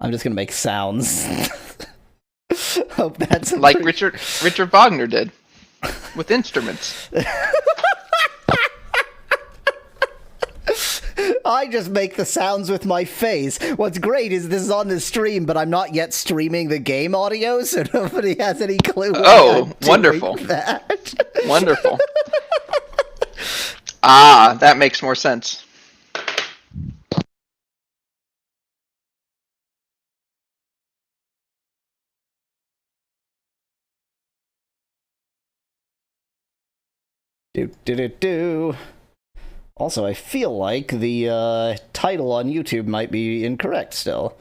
I'm just gonna make sounds. Hope that's like Richard Wagner did with instruments. I just make the sounds with my face. What's great is this is on the stream, but I'm not yet streaming the game audio, so nobody has any clue. Oh, wonderful! That. Wonderful. Ah, that makes more sense. Do. Also, I feel like the title on YouTube might be incorrect still.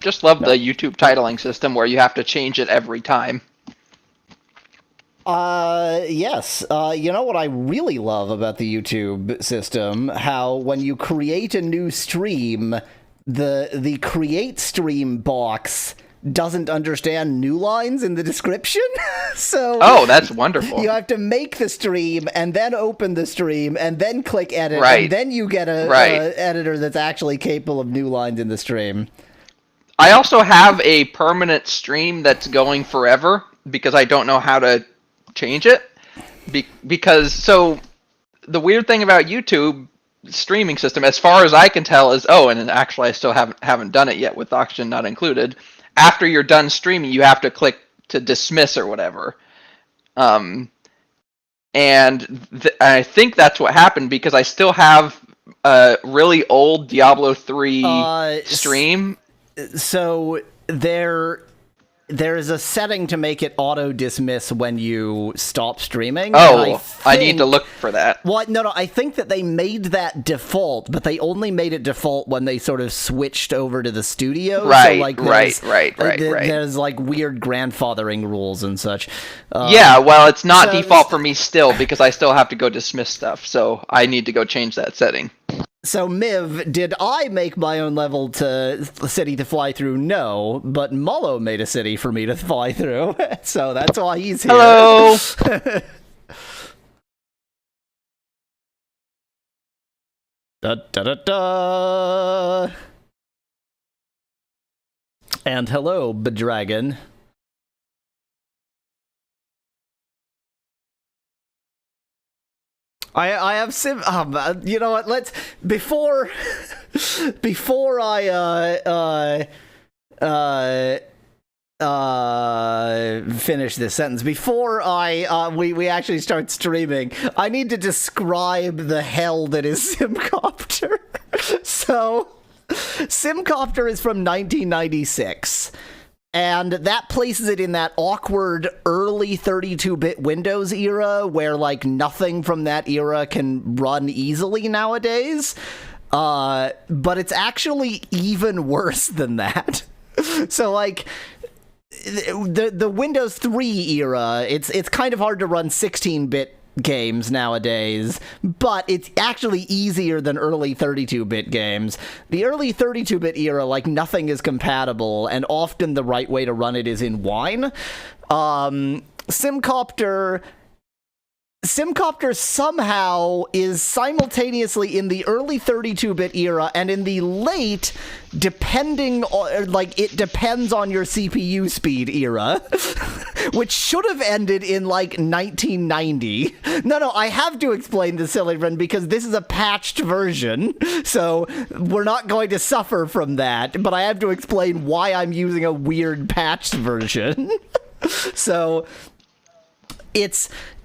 Just love the YouTube titling system where you have to change it every time. Yes. You know what I really love about the YouTube system? How when you create a new stream, the create stream box doesn't understand new lines in the description. So oh, that's wonderful. You have to make the stream and then open the stream and then click edit, right. And then you get a editor that's actually capable of new lines in the stream. I also have a permanent stream that's going forever because I don't know how to change it. Because so the weird thing about YouTube streaming system, as far as I can tell, is and actually I still haven't done it yet with oxygen not included. After you're done streaming, you have to click to dismiss or whatever. And I think that's what happened because I still have a really old Diablo 3 stream. So there is a setting to make it auto-dismiss when you stop streaming. Oh, I need to look for that. Well, no, I think that they made that default, but they only made it default when they sort of switched over to the studio. Right, so, like, right. There's, like, weird grandfathering rules and such. Yeah, well, it's not default for me still, because I still have to go dismiss stuff, so I need to go change that setting. So, Miv, did I make my own level city to fly through? No, but Mallow made a city for me to fly through, so that's why he's here. Hello! Da-da-da-da! And hello, Bedragon. I have you know what? Let's before I finish this sentence. Before we actually start streaming, I need to describe the hell that is SimCopter. So, SimCopter is from 1996. And that places it in that awkward early 32-bit Windows era where, like, nothing from that era can run easily nowadays. But it's actually even worse than that. So, like, the Windows 3 era, it's kind of hard to run 16-bit games nowadays, but it's actually easier than early 32-bit games. The early 32-bit era, like, nothing is compatible, and often the right way to run it is in Wine. SimCopter somehow is simultaneously in the early 32-bit era and in the late, depending on, like, it depends on your CPU speed era, which should have ended in, like, 1990. No, I have to explain this, silly friend, because this is a patched version, so we're not going to suffer from that, but I have to explain why I'm using a weird patched version. So,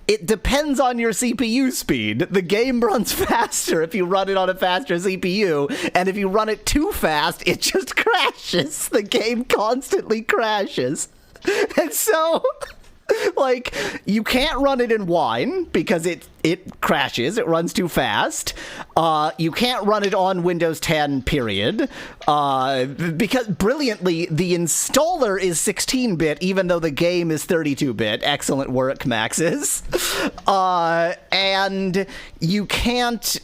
it depends on your CPU speed. The game runs faster if you run it on a faster CPU, and if you run it too fast, it just crashes. The game constantly crashes. And so, like, you can't run it in Wine because it crashes. It runs too fast. You can't run it on Windows 10, period. Because, brilliantly, the installer is 16-bit, even though the game is 32-bit. Excellent work, Maxis. And you can't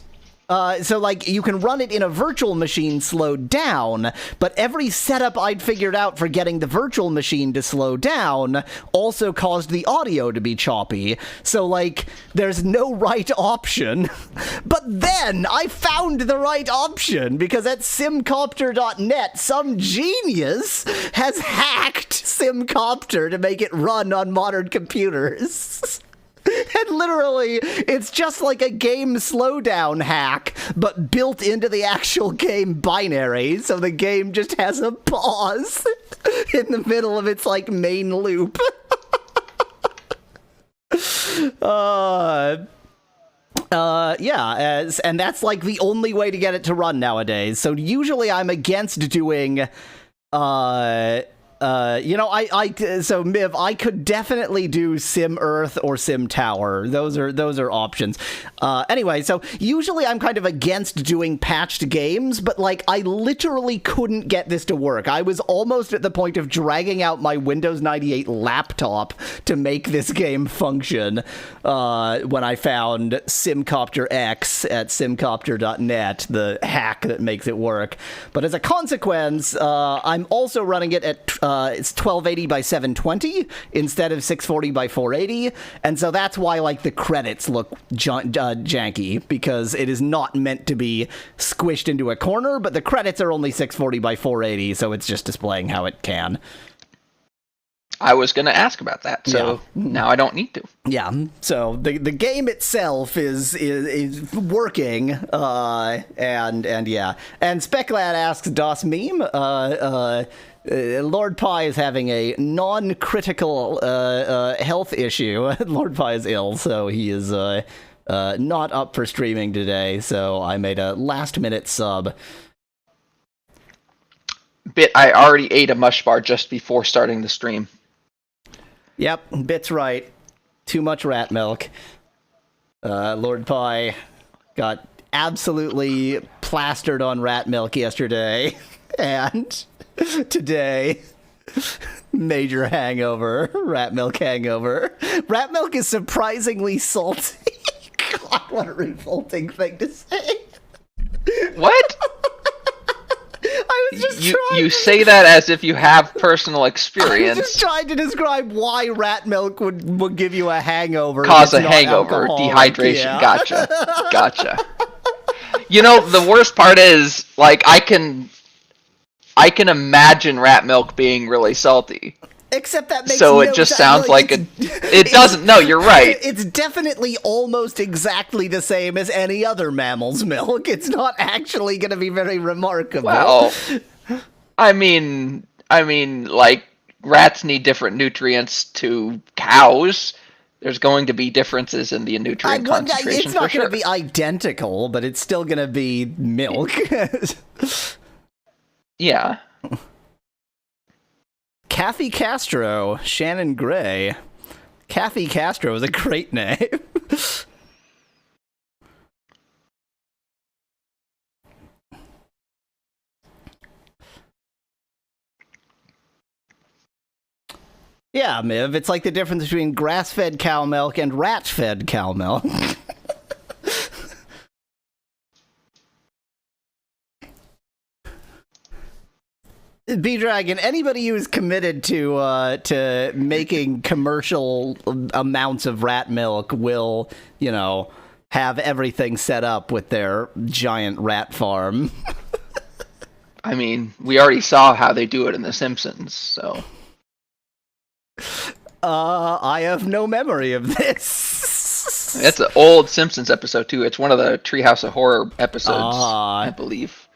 So, like, you can run it in a virtual machine slowed down, but every setup I'd figured out for getting the virtual machine to slow down also caused the audio to be choppy. So, like, there's no right option. But then I found the right option, because at SimCopter.net, some genius has hacked SimCopter to make it run on modern computers. And literally, it's just like a game slowdown hack, but built into the actual game binary, so the game just has a pause in the middle of its, like, main loop. And that's, like, the only way to get it to run nowadays. So usually I'm against doing, so Miv, I could definitely do Sim Earth or Sim Tower. Those are options. Anyway, so usually I'm kind of against doing patched games, but like I literally couldn't get this to work. I was almost at the point of dragging out my Windows 98 laptop to make this game function when I found SimCopter X at simcopter.net, the hack that makes it work. But as a consequence, I'm also running it at it's 1280 by 720 instead of 640 by 480, and so that's why like the credits look janky, because it is not meant to be squished into a corner, but the credits are only 640 by 480, so it's just displaying how it can. I was going to ask about that, so now I don't need to. Yeah, so the game itself is working, and yeah. And Speclad asks, Das Meme, Lord Pi is having a non-critical health issue. Lord Pi is ill, so he is not up for streaming today, so I made a last-minute sub. I already ate a mush bar just before starting the stream. Yep, Bit's right. Too much rat milk. Lord Pi got absolutely plastered on rat milk yesterday, and today, major hangover. Rat milk hangover. Rat milk is surprisingly salty. God, what a revolting thing to say. What? I was just trying. You say that as if you have personal experience. I was just trying to describe why rat milk would give you a hangover. Cause a hangover, dehydration. Yeah. Gotcha. You know, the worst part is, like, I can imagine rat milk being really salty. Except that makes so it just sounds like it doesn't. No, you're right. It's definitely almost exactly the same as any other mammal's milk. It's not actually going to be very remarkable. Well, I mean, like, rats need different nutrients to cows. There's going to be differences in the nutrient concentration. It's not going to be identical, but it's still going to be milk. Yeah. Kathy Castro, Shannon Gray. Kathy Castro is a great name. Yeah, Miv, it's like the difference between grass-fed cow milk and rat-fed cow milk. B-Dragon, anybody who's committed to making commercial amounts of rat milk will, you know, have everything set up with their giant rat farm. I mean, we already saw how they do it in The Simpsons, so... I have no memory of this. It's an old Simpsons episode, too. It's one of the Treehouse of Horror episodes, I believe.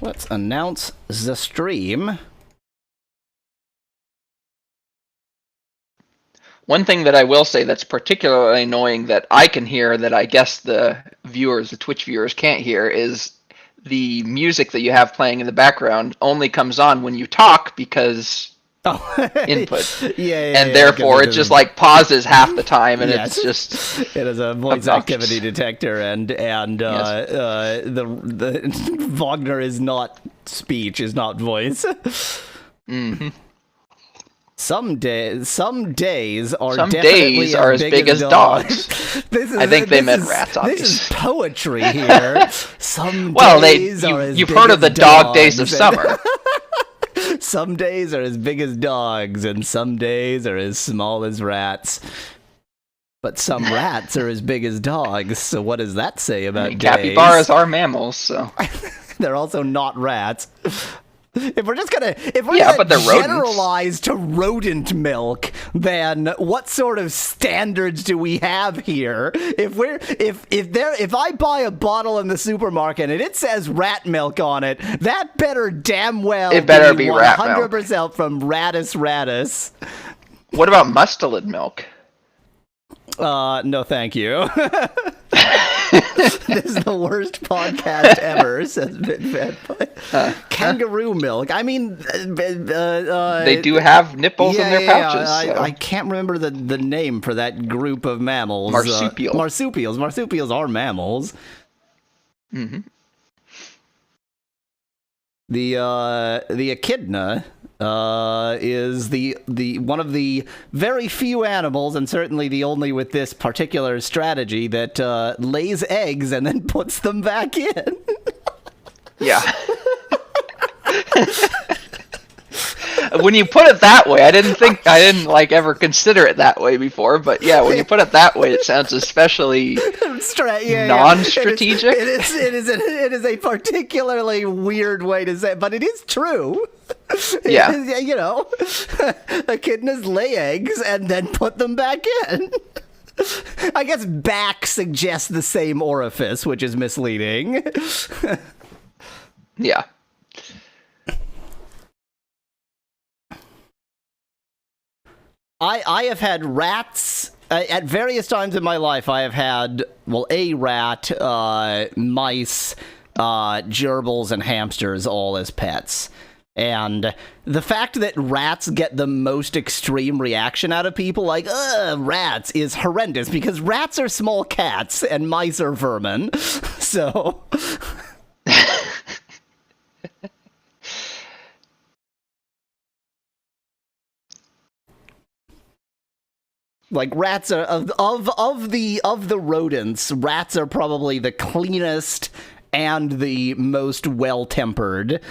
Let's announce the stream. One thing that I will say that's particularly annoying that I can hear that I guess the Twitch viewers can't hear is the music that you have playing in the background only comes on when you talk because input. And therefore it just like pauses half the time and it's just it is a voice activity detector and the Wagner is not speech, is not voice. Mm-hmm. Some days are Some definitely days are as big as dogs. I think they meant rats, obviously. This is poetry here. Some well, days are as you've big heard of the as dog days dogs. of summer. Some days are as big as dogs, and some days are as small as rats. But some rats are as big as dogs, so what does that say about days? Capybaras are mammals, so... They're also not rats. If we're gonna but they're generalize to rodent milk, then what sort of standards do we have here? If I buy a bottle in the supermarket and it says rat milk on it, that better damn well it better be rat milk. 100% from Rattus Rattus. What about mustelid milk? No, thank you. This is the worst podcast ever, says BitFat. Kangaroo milk. I mean, they do have nipples in their pouches. I can't remember the name for that group of mammals. Marsupial. Marsupials. Marsupials are mammals. Mm-hmm. The echidna is the one of the very few animals, and certainly the only with this particular strategy, that lays eggs and then puts them back in. Yeah. When you put it that way, I didn't like ever consider it that way before, but yeah, when you put it that way, it sounds especially non-strategic. It is a particularly weird way to say it, but it is true. Yeah. You know, echidnas lay eggs and then put them back in. I guess back suggests the same orifice, which is misleading. Yeah. I have had rats at various times in my life. I have had, well, a rat, mice, gerbils, and hamsters all as pets. And the fact that rats get the most extreme reaction out of people, like, rats, is horrendous, because rats are small cats and mice are vermin. So... Like, rats are of the rodents, rats are probably the cleanest and the most well-tempered.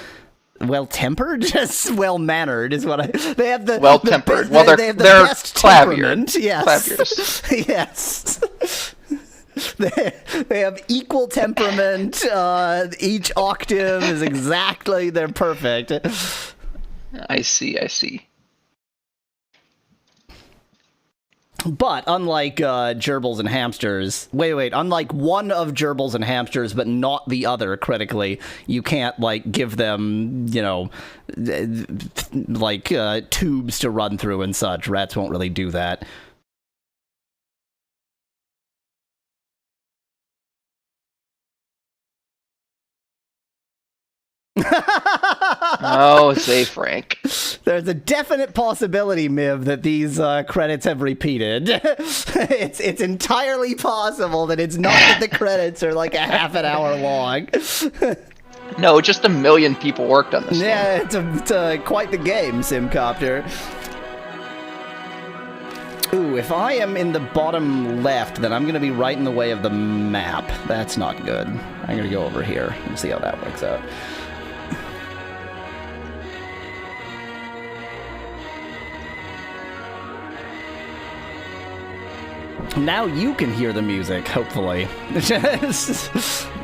Well-tempered? Just well-mannered is what they have the well-tempered. They have the best temperament. Yes. Yes. They have equal temperament. Each octave is exactly, they're perfect. I see. But unlike gerbils and hamsters, unlike one of gerbils and hamsters, but not the other, critically, you can't, like, give them, you know, like, tubes to run through and such. Rats won't really do that. Oh, say Frank. There's a definite possibility, Miv, that these credits have repeated. It's entirely possible that it's not that the credits are like a half an hour long. No, just 1 million people worked on this. Yeah, it's quite the game, SimCopter. Ooh, if I am in the bottom left, then I'm going to be right in the way of the map. That's not good. I'm going to go over here and see how that works out. Now you can hear the music, hopefully.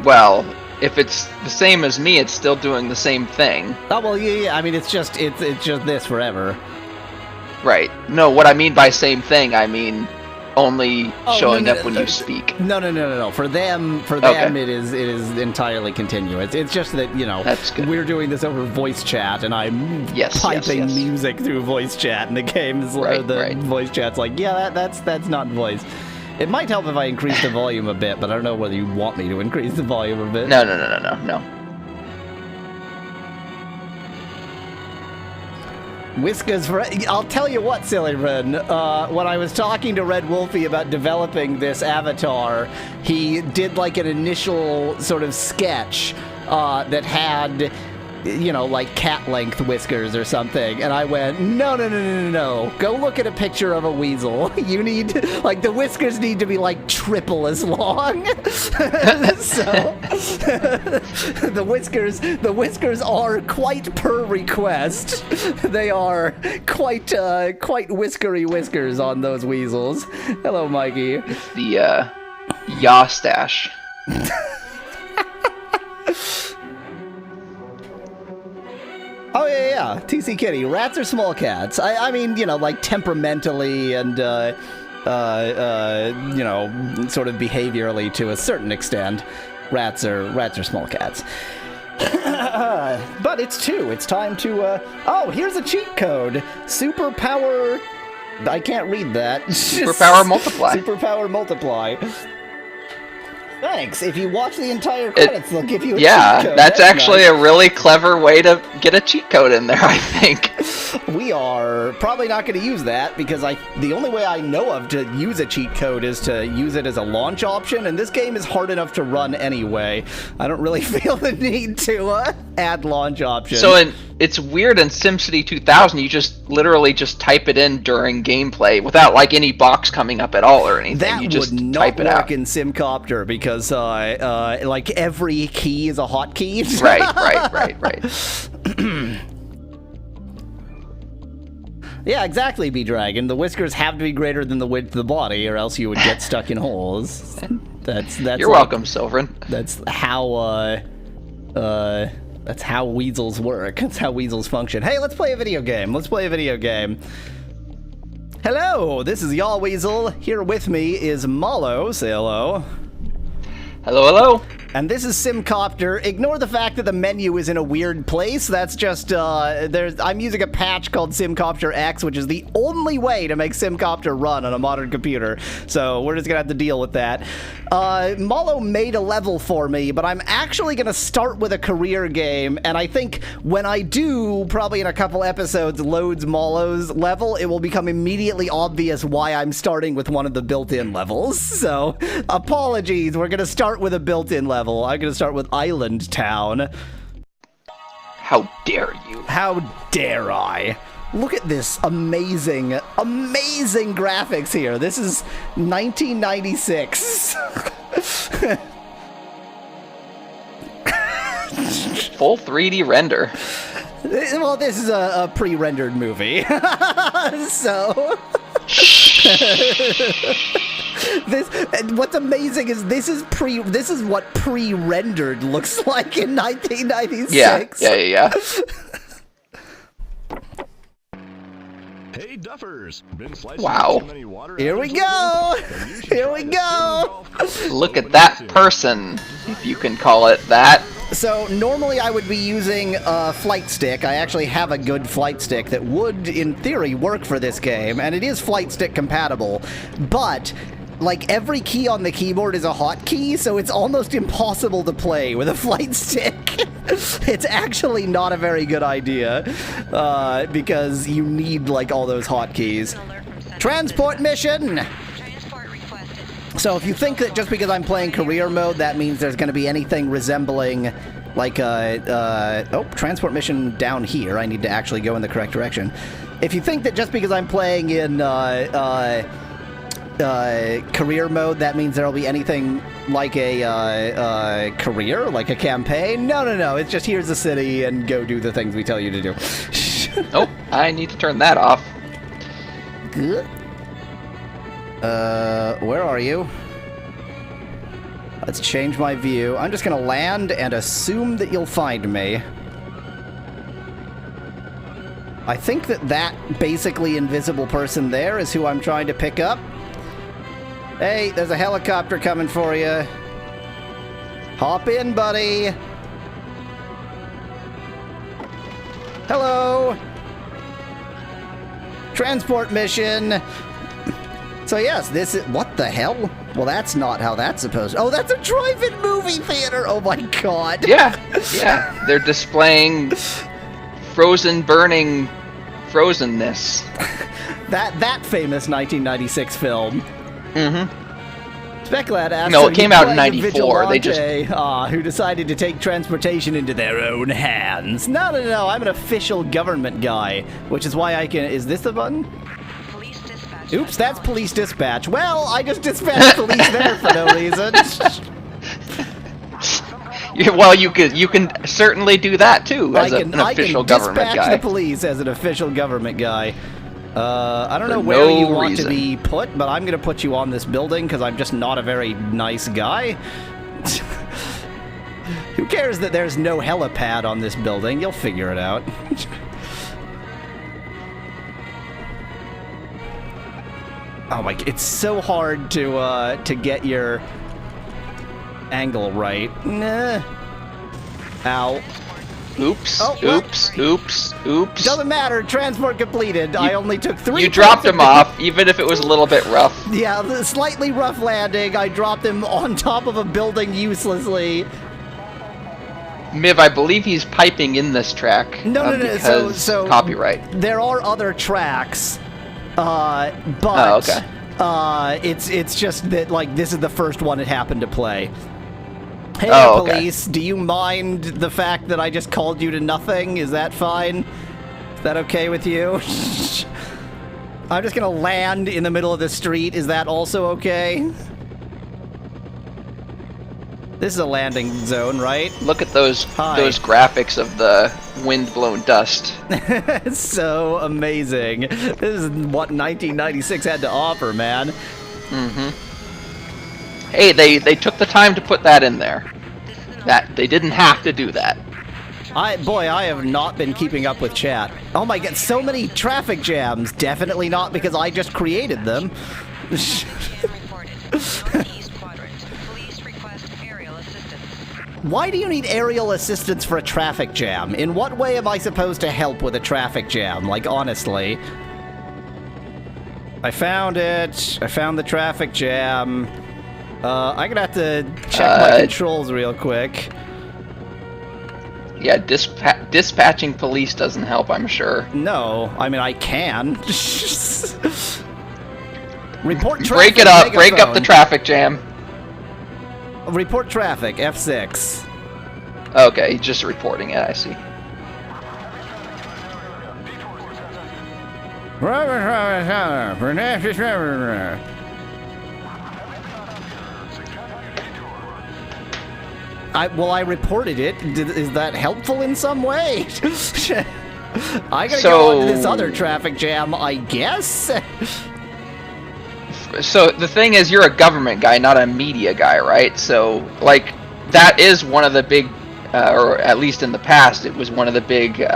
Well, if it's the same as me, it's still doing the same thing. Oh, well, yeah, I mean, it's just this forever. Right. No, what I mean by same thing, I mean only showing up when you speak. No. For them, it is entirely continuous. It's just that, you know, we're doing this over voice chat, and I'm piping music through voice chat, and the game's voice chat's like, yeah, that's not voice. It might help if I increase the volume a bit, but I don't know whether you want me to increase the volume a bit. No. Whiskers for... I'll tell you what, Sillyman, when I was talking to Red Wolfie about developing this avatar, he did like an initial sort of sketch that had you know, like cat length whiskers or something. And I went, no. Go look at a picture of a weasel. You need, like, the whiskers need to be like triple as long. So the whiskers are quite per request. They are quite whiskery whiskers on those weasels. Hello, Mikey. It's the yaw stash. Oh, yeah. TC Kitty. Rats are small cats. I mean, you know, like temperamentally and, you know, sort of behaviorally to a certain extent. Rats are small cats. But it's 2. It's time to, oh, here's a cheat code. Superpower... I can't read that. Superpower multiply. Superpower multiply. Thanks. If you watch the entire credits, they'll give you a cheat code. That's actually nice. A really clever way to get a cheat code in there, I think. We are probably not going to use that because the only way I know of to use a cheat code is to use it as a launch option, and this game is hard enough to run anyway. I don't really feel the need to add launch options. So it's weird in SimCity 2000, you just literally just type it in during gameplay without like any box coming up at all or anything. That you just would not type it work out. in SimCopter because like every key is a hotkey. Right. Yeah, exactly, B-Dragon. The whiskers have to be greater than the width of the body, or else you would get stuck in holes. That's You're welcome, Silverin. That's how weasels work. That's how weasels function. Hey, let's play a video game. Hello, this is Yahweasel. Here with me is Mallow. Say hello. Hello. And this is SimCopter. Ignore the fact that the menu is in a weird place. That's just, I'm using a patch called SimCopter X, which is the only way to make SimCopter run on a modern computer. So we're just gonna have to deal with that. Mallow made a level for me, but I'm actually gonna start with a career game, and I think when I do, probably in a couple episodes, loads Mallow's level, it will become immediately obvious why I'm starting with one of the built-in levels. So, apologies, we're gonna start with a built-in level. I'm gonna start with Island Town. How dare you? How dare I? Look at this amazing graphics here. This is 1996. Full 3D render. Well, this is a pre-rendered movie. So... what's amazing is this is what pre-rendered looks like in 1996. Yeah. Hey Duffers! Wow. Here we go! Look at that person, if you can call it that. So, normally I would be using a flight stick. I actually have a good flight stick that would, in theory, work for this game, and it is flight stick compatible, but... like, every key on the keyboard is a hotkey, so it's almost impossible to play with a flight stick. It's actually not a very good idea, because you need, like, all those hotkeys. Transport mission! So if you think that just because I'm playing career mode, that means there's going to be anything resembling, like, oh, transport mission down here. I need to actually go in the correct direction. If you think that just because I'm playing in, career mode, that means there'll be anything like a career, like a campaign. No. It's just here's the city and go do the things we tell you to do. Oh, I need to turn that off. Good. Where are you? Let's change my view. I'm just gonna land and assume that you'll find me. I think that basically invisible person there is who I'm trying to pick up. Hey, there's a helicopter coming for you. Hop in, buddy. Hello. Transport mission. So yes, this is... what the hell? Well, that's not how that's supposed to... oh, that's a drive-in movie theater! Oh my god! Yeah. They're displaying burning frozenness. that famous 1996 film. Mm-hmm. Specklad asks, No, so it came you out in play a 94. They vigilante, who decided to take transportation into their own hands. No. I'm an official government guy, which is why I can... Is this the button? Police dispatch. Oops, that's police dispatch. Well, I just dispatched police there for no reason. Well, you can certainly do that too as an official government dispatch guy. the police as an official government guy. I don't know For where no you want reason. to be put, but I'm going to put you on this building because I'm just not a very nice guy. Who cares that there's no helipad on this building? You'll figure it out. Oh my! It's so hard to get your angle right. Nah. Ow. Oops, Oh, what? oops. Doesn't matter. Transport completed. I only took 3. You dropped him off, even if it was a little bit rough. Yeah, the slightly rough landing. I dropped him on top of a building uselessly. Miv, I believe he's piping in this track. No. Because So copyright. There are other tracks, but Oh, okay. it's just that like this is the first one it happened to play. Hey, Oh, okay. police, do you mind the fact that I just called you to nothing? Is that fine? Is that okay with you? I'm just gonna land in the middle of the street. Is that also okay? This is a landing zone, right? Look at those Hi. graphics of the wind-blown dust. It's so amazing. This is what 1996 had to offer, man. Hey, they took the time to put that in there. That they didn't have to do that. I have not been keeping up with chat. Oh my god, so many traffic jams. Definitely not because I just created them. Reported. Northeast quadrant. Police request aerial assistance. Why do you need aerial assistance for a traffic jam? In what way am I supposed to help with a traffic jam? Like, honestly. I found it. I found the traffic jam. I'm gonna have to check my controls real quick. Yeah, dispatching police doesn't help, I'm sure. No, I mean, I can. Report traffic. Break it up. Break up the megaphone. traffic jam. Report traffic, F6. Okay, he's just reporting it, I see. I reported it. Is that helpful in some way? I gotta So- go on to this other traffic jam, I guess. So the thing is, you're a government guy, not a media guy, right? So, like, that is one of the big, or at least in the past, it was one of the big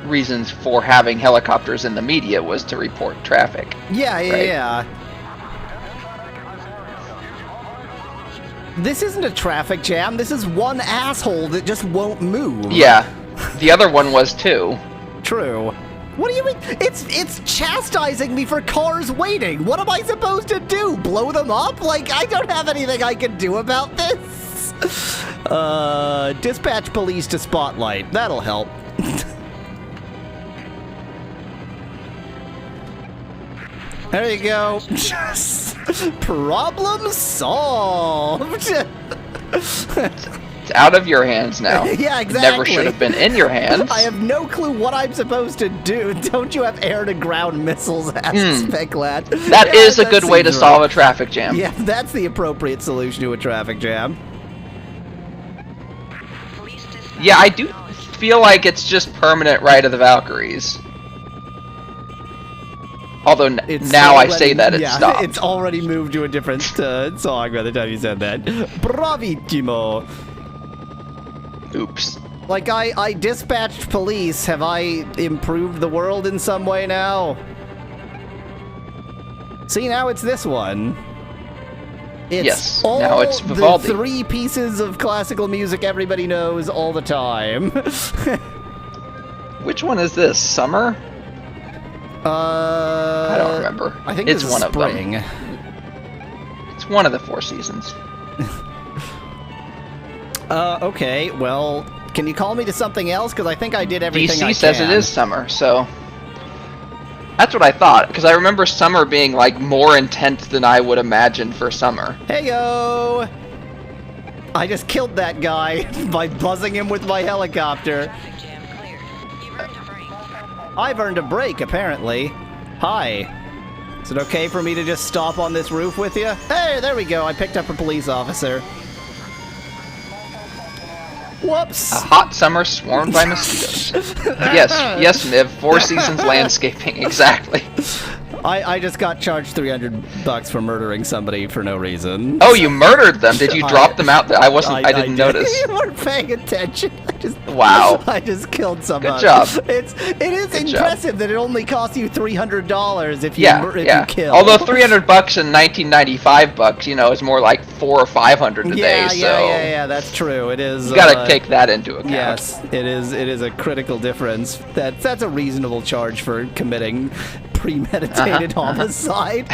reasons for having helicopters in the media was to report traffic. Yeah. Right. This isn't a traffic jam. This is one asshole that just won't move. Yeah, the other one was too. True. What do you mean? It's chastising me for cars waiting. What am I supposed to do? Blow them up? Like, I don't have anything I can do about this. Dispatch police to Spotlight. That'll help. There you go. Problem solved. It's out of your hands now. Yeah, exactly. Never should have been in your hands. I have no clue what I'm supposed to do. Don't you have air-to-ground missiles, asks Specklad. That is a good way to seems solve right. a traffic jam. Yeah, that's the appropriate solution to a traffic jam. Police dispatch. Yeah, I do feel like it's just permanent right of the Valkyries. Although It's now I already- say that it's yeah, stopped. it's already moved to a different song by the time you said that. Bravissimo. Oops. Like, I dispatched police. Have I improved the world in some way now? See, now it's this one. It's Yes, all now it's the Vivaldi. 3 pieces of classical music everybody knows all the time. Which one is this? Summer? I I don't remember. I think it's this is one spring. of them. It's one of the 4 seasons. Okay, well, can you call me to something else? Because I think I did everything I DC says it can. is summer, so That's what I thought, because I remember summer being like more intense than I would imagine for summer. Heyo! I just killed that guy by buzzing him with my helicopter. Traffic jam cleared. You've earned a break. I've earned a break, apparently. Hi. Is it okay for me to just stop on this roof with you? Hey, there we go. I picked up a police officer. Whoops. A hot summer swarmed by mosquitoes. Yes, Miv. Four Seasons landscaping, exactly. I just got charged $300 for murdering somebody for no reason. Oh, you murdered them? Did you drop them out there? I didn't notice. You weren't paying attention. Wow. I just killed somebody. Good job. It is Good impressive job. that it only costs you $300 if you Yeah. you kill. Although $300 in 1995 bucks, is more like $400 or $500 today. Yeah, that's true. It is. You gotta take that into account. Yes, it is. It is a critical difference. That's a reasonable charge for committing premeditated homicide.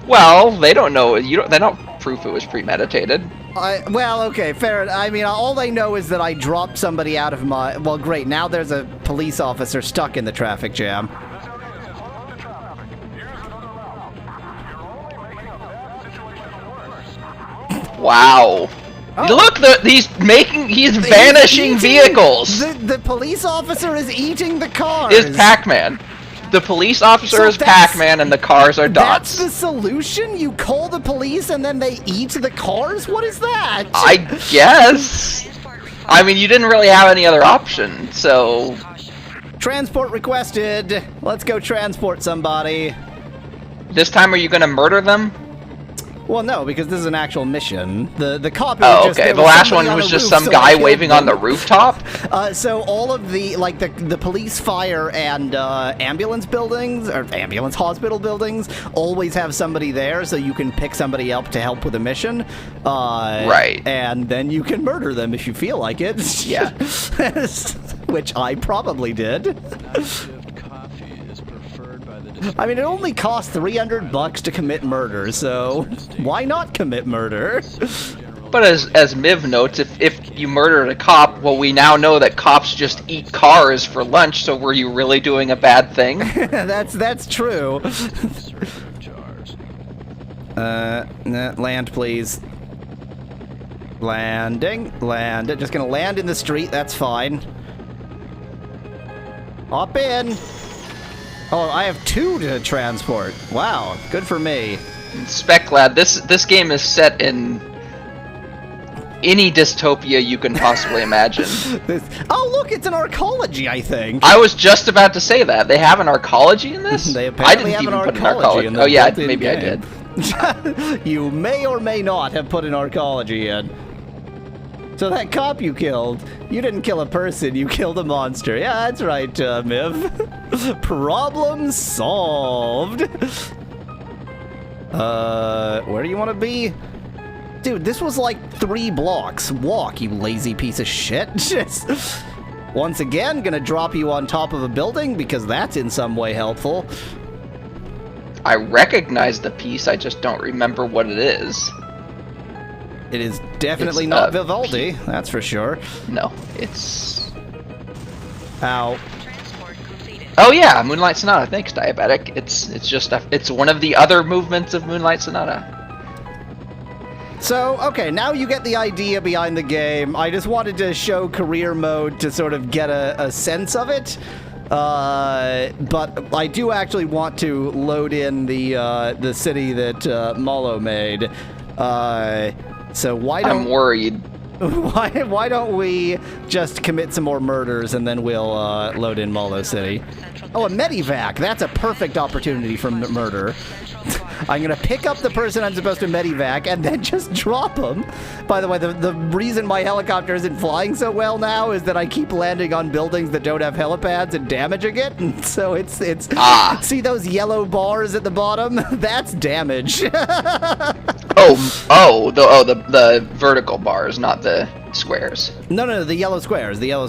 Well, they don't know. They don't proof it was premeditated. Well, okay, fair. I mean, all they know is that I dropped somebody out of my. Well, great. Now there's a police officer stuck in the traffic jam. Wow. Oh. Look, he's vanishing vehicles. The police officer is eating the cars. Is Pac-Man. The police officer So is that's- Pac-Man and the cars are That's dots. the solution? You call the police and then they eat the cars? What is that? I guess. Transport request. I mean, you didn't really have any other option, so... Caution. Transport requested. Let's go transport somebody. This time, are you gonna murder them? Well, no, because this is an actual mission. The copy. Oh, just, okay. there The was last somebody one on was the just roof, some so I guy killed waving on the them. rooftop? So all of the police, fire, and ambulance buildings or ambulance hospital buildings always have somebody there, so you can pick somebody up to help with a mission. Right. And then you can murder them if you feel like it. Yeah. Which I probably did. Coffee is preferred by the I mean, it only costs $300 to commit murder, so why not commit murder? But as Miv notes, if you murdered a cop, well, we now know that cops just eat cars for lunch, so were you really doing a bad thing? That's true. serve jars. Land, please. Landing. Just gonna land in the street, that's fine. Hop in. Oh, I have 2 to transport. Wow, good for me. Spec Lad, this game is set in any dystopia you can possibly imagine. Oh, look, it's an arcology, I think. I was just about to say that. They have an arcology in this? They I apparently didn't have even an put an arcology in the Oh yeah, built-in maybe I game. did. You may or may not have put an arcology in. So that cop you killed, you didn't kill a person, you killed a monster. Yeah, that's right, Miv. Problem solved. Where do you want to be? Dude, this was like 3 blocks. Walk, you lazy piece of shit. Just once again, gonna drop you on top of a building because that's in some way helpful. I recognize the piece, I just don't remember what it is. It is definitely It's, not Vivaldi, that's for sure. No, it's... Ow. Transport completed. Oh yeah, Moonlight Sonata. Thanks, Diabetic. It's one of the other movements of Moonlight Sonata. So, okay, now you get the idea behind the game. I just wanted to show career mode to sort of get a sense of it. But I do actually want to load in the city that Mallow made. So why don't... I'm worried. Why don't we just commit some more murders and then we'll load in Mallow City? Oh, a medivac. That's a perfect opportunity for murder. I'm gonna pick up the person I'm supposed to medivac and then just drop him. By the way, the reason my helicopter isn't flying so well now is that I keep landing on buildings that don't have helipads and damaging it. And so it's see those yellow bars at the bottom? That's damage. The vertical bars, not the squares. No, the yellow squares. The yellow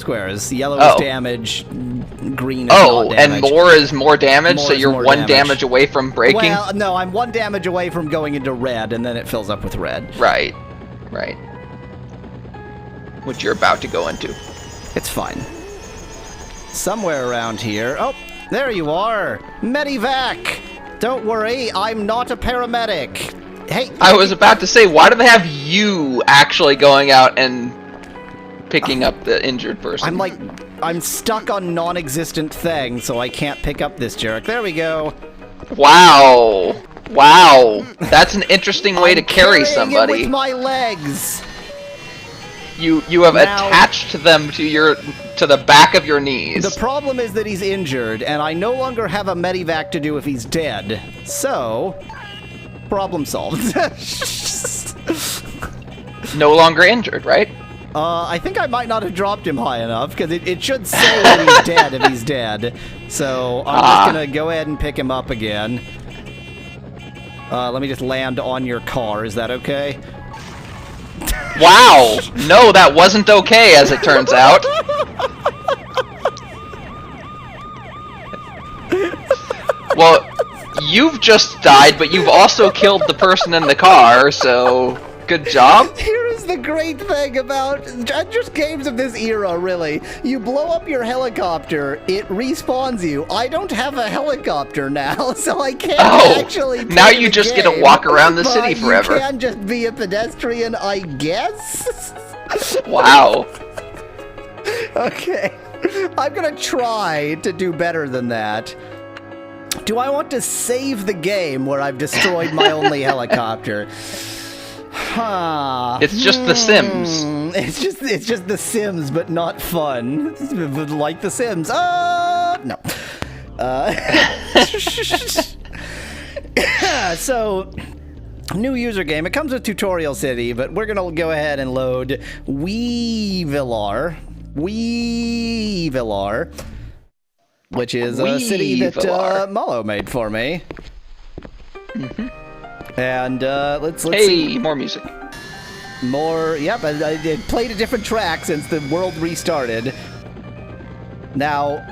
Oh. is damage, green is not damage. And more is more damage, More so is you're more 1 damage. damage away from breaking? Well, no, I'm 1 damage away from going into red, and then it fills up with red. Right. Which you're about to go into. It's fine. Somewhere around here. Oh, There you are! Medivac! Don't worry, I'm not a paramedic. Hey, I was about to say, why do they have you actually going out and picking up the injured person? I'm stuck on non-existent things, so I can't pick up this jerk. There we go. Wow. Wow. That's an interesting way to carry Carrying somebody. it with my legs. You have Now- attached them to the back of your knees. The problem is that he's injured, and I no longer have a medivac to do if he's dead. So, problem solved. No longer injured, right? I think I might not have dropped him high enough, because it should say that he's dead if he's dead. So, I'm just gonna go ahead and pick him up again. Let me just land on your car, is that okay? Wow! No, that wasn't okay, as it turns out. Well, you've just died, but you've also killed the person in the car, so good job. Here is the great thing about just games of this era, really. You blow up your helicopter, it respawns you. I don't have a helicopter now, so I can't actually play now you the just get game, to walk around the city but forever. You can just be a pedestrian, I guess? Wow. Okay. I'm gonna try to do better than that. Do I want to save the game where I've destroyed my only helicopter? Huh. It's just The Sims. It's just The Sims, but not fun. Like The Sims. No. So, new user game. It comes with Tutorial City, but we're gonna go ahead and load Yahweasel, which is a city that Mallow made for me. And let's see. Hey, more music. More, yep, I played a different track since the world restarted. Now,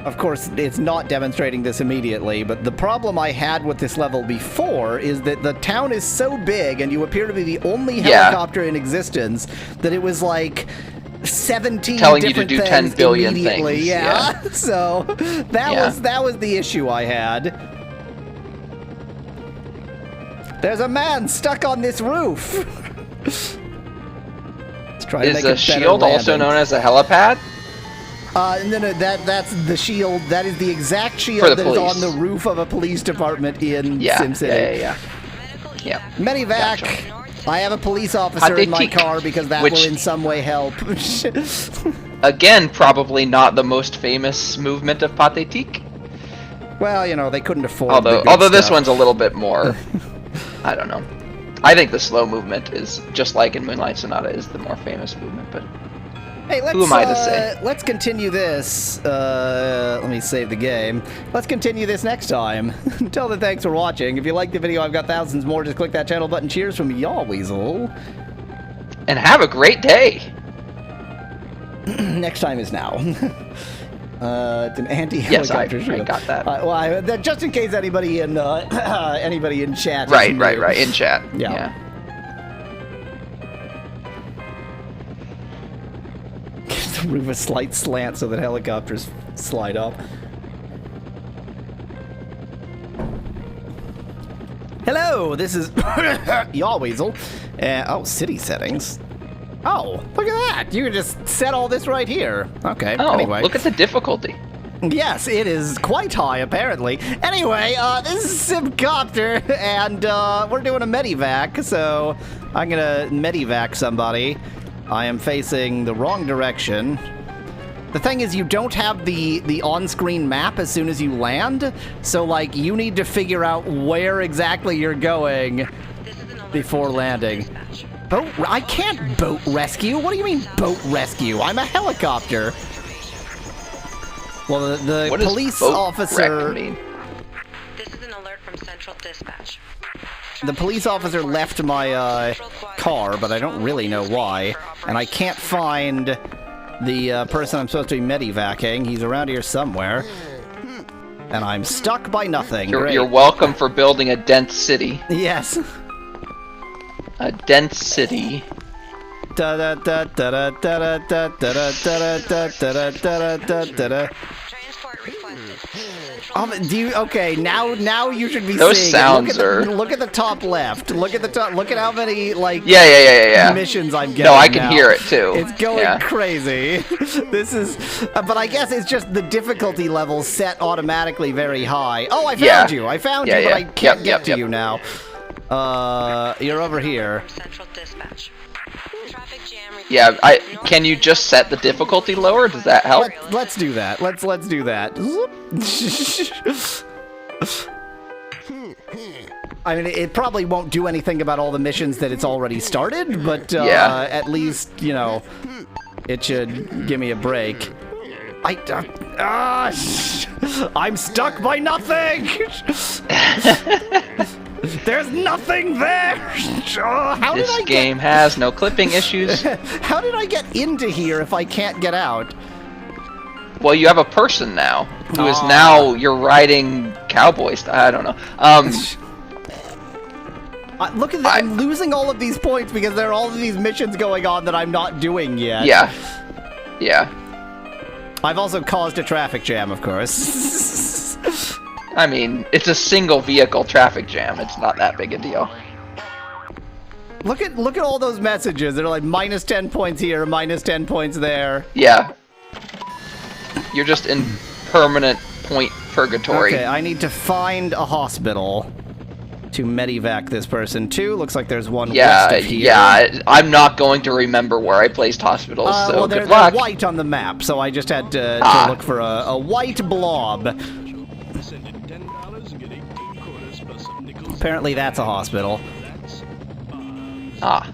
of course, it's not demonstrating this immediately, but the problem I had with this level before is that the town is so big and you appear to be the only helicopter in existence that it was like 17 telling you to different do things 10 billion immediately. things. Yeah. So that was the issue I had. There's a man stuck on this roof. Let's try to make Is a a shield also known as a helipad? No, that's the shield. That is the exact For shield the that is police. on the roof of a police department in Yeah, SimCity. yeah. Medivac. Gotcha. I have a police officer in my Pathetique. car because that Which- will in some way help. Again, probably not the most famous movement of Pathetique. Well, you know, they couldn't afford Although this stuff. one's a little bit more, I don't know. I think the slow movement is, just like in Moonlight Sonata, is the more famous movement, but Hey, let's, who am I to say? Let's continue this. Let me save the game. Let's continue this next time. Until then, thanks for watching. If you liked the video, I've got thousands more. Just click that channel button. Cheers from Yahweasel. And have a great day! Next time is now. It's an anti-helicopter Yes, I got that. just in case anybody in anybody in chat. is Right, new. in chat. Yeah. Give the roof a slight slant so that helicopters slide up. Hello, this is Yahweasel. Oh, city settings. Oh, look at that! You can just set all this right here. Okay, Oh, anyway. look at the difficulty. Yes, it is quite high, apparently. Anyway, this is SimCopter, and we're doing a medivac, so I'm gonna medivac somebody. I am facing the wrong direction. The thing is, you don't have the on-screen map as soon as you land, so, like, you need to figure out where exactly you're going This is an alert before from landing. Central Dispatch. I can't boat rescue. What do you mean boat rescue? I'm a helicopter. Well, the What does police boat officer, wreck mean? This is an alert from Central Dispatch. the police officer left my car, but I don't really know why, and I can't find the person I'm supposed to be medivacing. He's around here somewhere, and I'm stuck by nothing. Great. You're welcome for building a dense city. Yes. A dense city. Da da da da da da da da da da da da da da da da. Transport requested. Do you? Okay, now you should be Those seeing sounds it. are. Look at the top left. Look at the top. Look at how many like Yeah. missions I'm getting. No, I can now. hear it too. It's going Yeah. crazy. This is, but I guess it's just the difficulty level set automatically very high. Oh, I found you. I found you, but I can't get to you now. You're over here. Central Dispatch. Traffic jam. Yeah, can you just set the difficulty lower? Does that help? Let's do that. Let's do that. I mean, it probably won't do anything about all the missions that it's already started, but Yeah. at least, you know, it should give me a break. I'm stuck by nothing! There's nothing there! How did This I game has no clipping issues. How did I get into here if I can't get out? Well, you have a person now who is Aw. now you're riding cowboy style. I don't know. Look at that! I'm losing all of these points because there are all of these missions going on that I'm not doing yet. Yeah. I've also caused a traffic jam, of course. I mean, it's a single vehicle traffic jam. It's not that big a deal. Look at all those messages. They're like minus 10 points here, minus 10 points there. Yeah. You're just in permanent point purgatory. Okay, I need to find a hospital to medevac this person to. Looks like there's one west of here. Yeah. I'm not going to remember where I placed hospitals, so well, good they're luck. white on the map, so I just had to look for a white blob. Send in $10 and get 18 quarters plus some nickels. Apparently that's a hospital. Ah.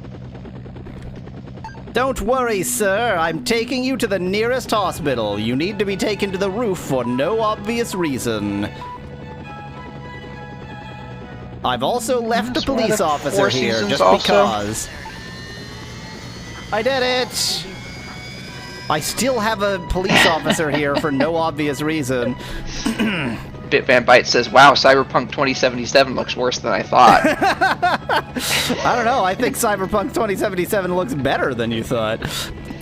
Don't worry, sir. I'm taking you to the nearest hospital. You need to be taken to the roof for no obvious reason. I've also left a That's one of police the officer Four here, Seasons just also. because. I did it! I still have a police officer here for no obvious reason. Bitvan Byte says, "Wow, Cyberpunk 2077 looks worse than I thought." I don't know. I think Cyberpunk 2077 looks better than you thought.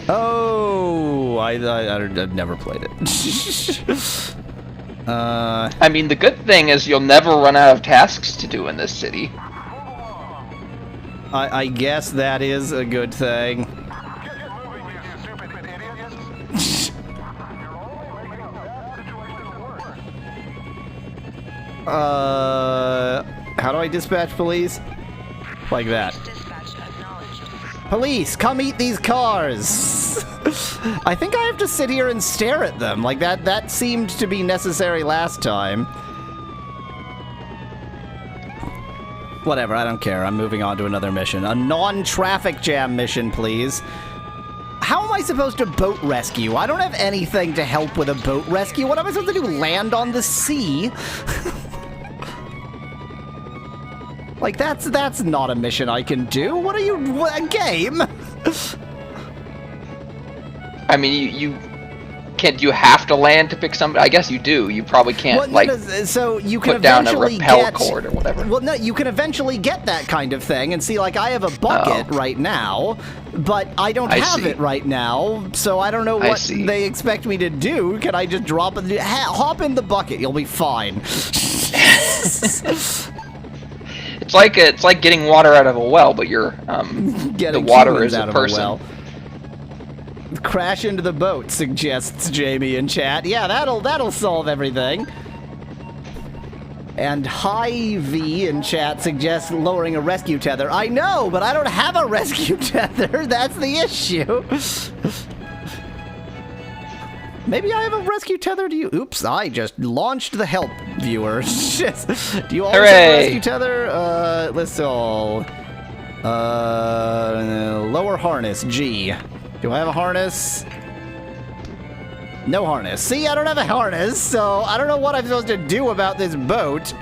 Oh, I've never played it. I mean, the good thing is you'll never run out of tasks to do in this city. I guess that is a good thing. How do I dispatch police? Like that. Dispatch acknowledged. Police, come eat these cars! I think I have to sit here and stare at them. Like that seemed to be necessary last time. Whatever, I don't care. I'm moving on to another mission. A non-traffic jam mission, please. How am I supposed to boat rescue? I don't have anything to help with a boat rescue. What am I supposed to do? Land on the sea? Like, that's not a mission I can do. What are you... a game? I mean, you can't. Do you have to land to pick somebody? I guess you do. You probably can't so you can put down a eventually rappel get, cord or whatever. Well, no, you can eventually get that kind of thing and see, like, I have a bucket right now, but I don't have it right now, so I don't know what they expect me to do. Can I just drop it? Hop in the bucket. You'll be fine. It's like getting water out of a well, but you're the water is a person. Crash into the boat, suggests Jamie in chat. Yeah, that'll solve everything. And High V in chat suggests lowering a rescue tether. I know, but I don't have a rescue tether. That's the issue. Maybe I have a rescue tether to you. Oops, I just launched the help viewer. Do you all have a rescue tether? Let's all. Lower harness, G. Do I have a harness? No harness. See, I don't have a harness, so I don't know what I'm supposed to do about this boat.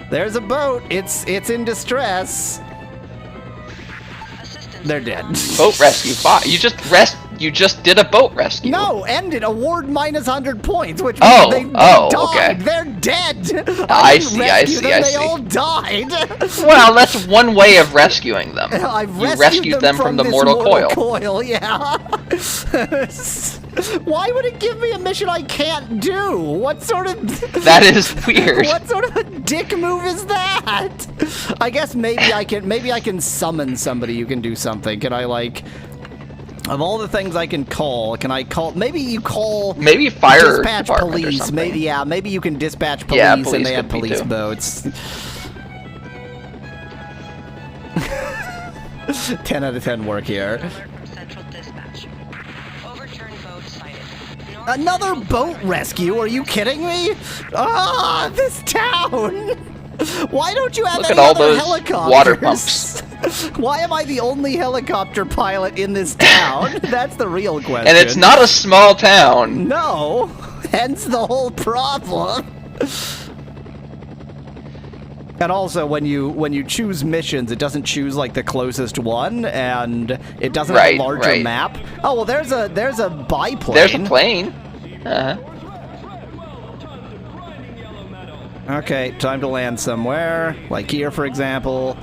There's a boat. It's in distress. They're dead. Boat rescue. You just did a boat rescue. No, ended. Award minus 100 points, which Oh, means they died. okay. They're dead. I see. They all died. Well, that's one way of rescuing them. I've rescued them from the mortal coil. Yeah. Why would it give me a mission I can't do? What sort of... That is weird. What sort of a dick move is that? I guess maybe I can summon somebody who can do something. Can I, like... Of all the things I can can I call... Maybe you call... Maybe fire dispatch department or police. something. Maybe you can dispatch police, Yeah, and police they have could be police too. boats. 10 out of 10 work here. Alert from Central Dispatch. Overturned boat sighted. North Another Central boat Water. rescue? Are you kidding me? Ah, this town! Why don't you have Look any at all other those helicopters? water pumps. Why am I the only helicopter pilot in this town? That's the real question. And it's not a small town. No, hence the whole problem. And also, when you choose missions, it doesn't choose like the closest one, and it doesn't have Right, a larger right. map. Oh well, there's a biplane. There's a plane. Uh-huh. Okay, time to land somewhere, like here, for example.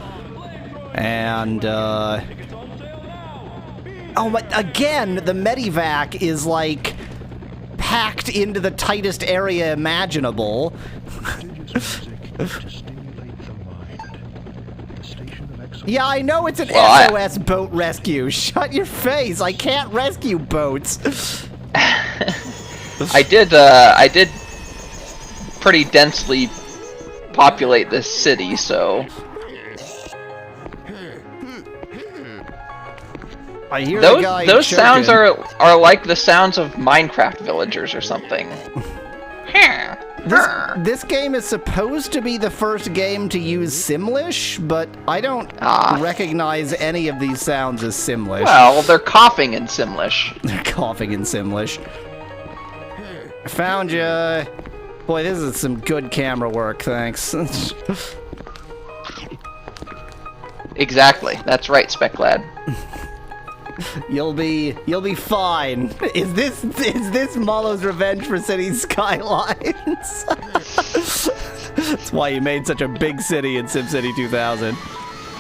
And, oh, but again, the medivac is, like, packed into the tightest area imaginable. Yeah, I know it's an SOS boat rescue. Shut your face. I can't rescue boats. I did pretty densely populate this city, so I hear the guy those sounds choking. are like the sounds of Minecraft villagers or something. This game is supposed to be the first game to use Simlish, but I don't recognize any of these sounds as Simlish. Well, they're coughing in Simlish. They're coughing in Simlish. I found ya. Boy, this is some good camera work, thanks. Exactly. That's right, Spec Lad. You'll be fine. Is this Mallow's revenge for city skylines? That's why you made such a big city in SimCity 2000.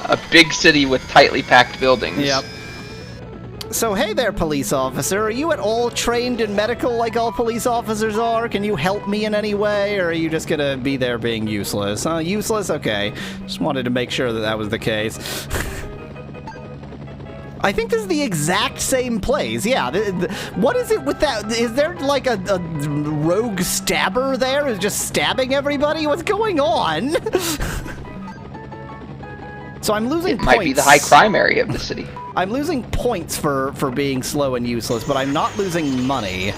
A big city with tightly packed buildings. Yep. So hey there, police officer. Are you at all trained in medical like all police officers are? Can you help me in any way, or are you just gonna be there being useless? Useless? Okay. Just wanted to make sure that that was the case. I think this is the exact same place. Yeah. What is it with that? Is there like a rogue stabber there who's just stabbing everybody? What's going on? So I'm losing points. Might be the high crime area of the city. I'm losing points for being slow and useless, but I'm not losing money.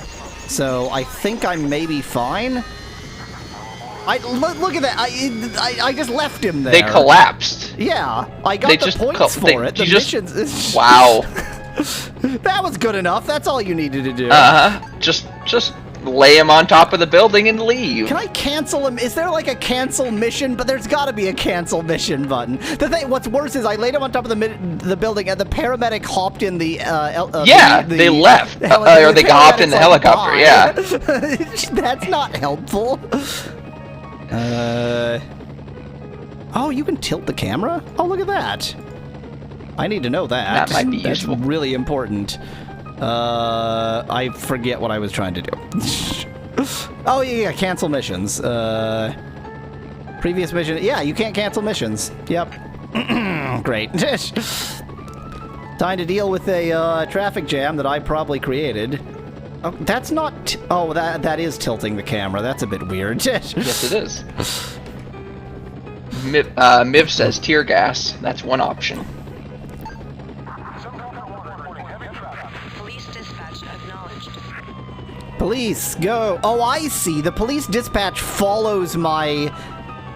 So I think I'm maybe fine. Look at that. I just left him there. They collapsed. Yeah, I got the points for it. The missions. Wow. That was good enough. That's all you needed to do. Just lay him on top of the building and leave. Can I cancel him? Is there like a cancel mission? But there's got to be a cancel mission button. The thing, what's worse is I laid him on top of the building, and the paramedic hopped in the. They left, or they hopped in the helicopter. Bye. Yeah. That's not helpful. Oh, you can tilt the camera? Oh, look at that. I need to know that. That might be That's useful. really important. I forget what I was trying to do. Oh, yeah, cancel missions. Previous mission. Yeah, you can't cancel missions. Yep. Great. Time to deal with a traffic jam that I probably created. Oh, that's not... oh, that is tilting the camera. That's a bit weird. Yes, it is. Miv says tear gas. That's one option. Police dispatch acknowledged. Police, go. Oh, I see. The police dispatch follows my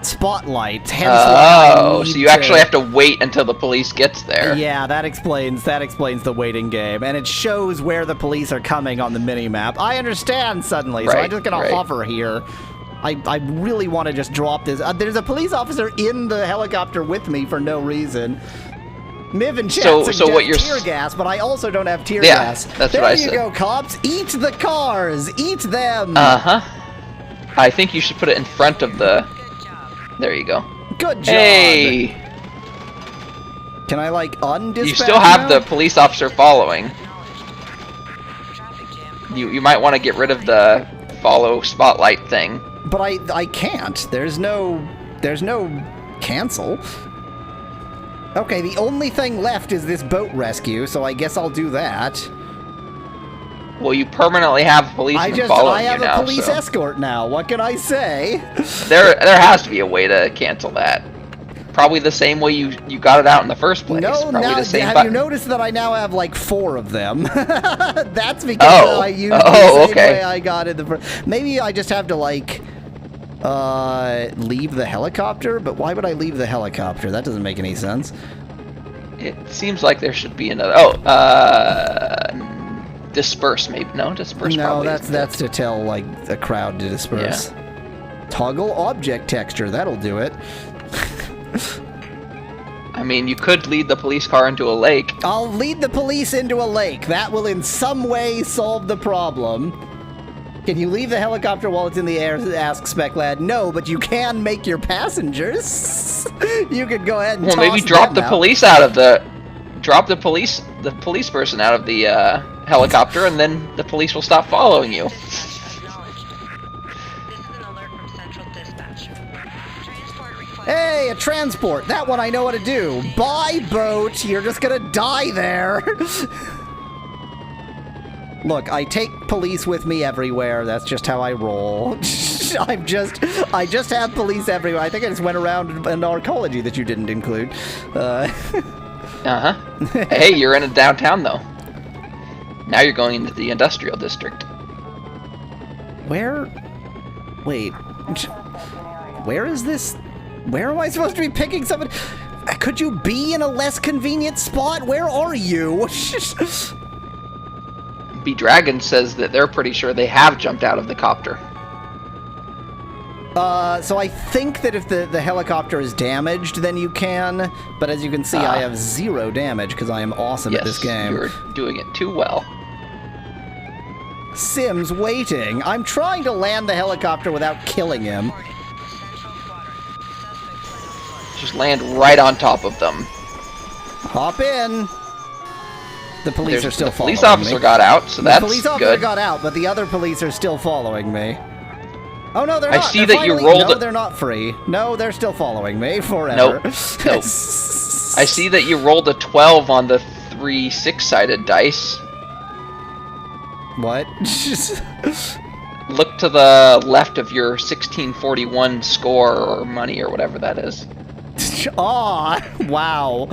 spotlight. Hence why I need so you actually have to wait until the police gets there. Yeah, that explains the waiting game, and it shows where the police are coming on the mini-map. I understand suddenly, so I'm just gonna hover here. I really want to just drop this. There's a police officer in the helicopter with me for no reason. Miv and chat suggest what you're tear gas, but I also don't have tear Yeah, gas. that's there what I you said. go, cops. Eat the cars. Eat them. I think you should put it in front of the... Good job. There you go. Good job. Hey! Can I, like, undispatch You still have now? the police officer following. Acknowledged. Traffic jam You might want to get rid of the follow spotlight thing. But I can't. There's no cancel. Okay, the only thing left is this boat rescue, so I guess I'll do that. Well, you permanently have policemen following you now. I have a police escort now. What can I say? There has to be a way to cancel that. Probably the same way you got it out in the first place. No, Probably the same have button. you noticed that I now have like 4 of them? That's because I used the same way I got it the first. Maybe I just have to like leave the helicopter, but why would I leave the helicopter? That doesn't make any sense. It seems like there should be another. Disperse maybe. No, disperse. No, probably that's to tell like a crowd to disperse. Yeah. Toggle object texture. That'll do it. I mean, you could lead the police car into a lake. I'll lead the police into a lake. That will in some way solve the problem. Can you leave the helicopter while it's in the air? Asks Speclad. No, but you can make your passengers. You could go ahead and well, maybe toss drop them the out. police out of the. Drop the police person out of the helicopter, and then the police will stop following you. Acknowledged. This is an alert from Central Dispatch. Transport request. Hey, a transport. That one I know what to do. Bye, boat. You're just gonna die there. Look, I take police with me everywhere. That's just how I roll. I just have police everywhere. I think I just went around in arcology that you didn't include. Hey, you're in a downtown though. Now you're going into the industrial district. Where? Wait. Where is this? Where am I supposed to be picking somebody? Could you be in a less convenient spot? Where are you? B-Dragon says that they're pretty sure they have jumped out of the copter. So I think that if the helicopter is damaged, then you can. But as you can see, I have 0 damage because I am awesome at this game. You're doing it too well. Sim's waiting. I'm trying to land the helicopter without killing him. Central quadrant. Suspect Just land right on top of them. Hop in. The police are still the following police officer me. got out, so that's The police officer good. got out, but the other police are still following me. Oh no, they're I not. see They're that you finally- rolled No, it- they're not free. No, they're still following me forever. Nope. I see that you rolled a 12 on the 3 6-sided dice. What? Look to the left of your 1641 score or money or whatever that is. Aw, wow.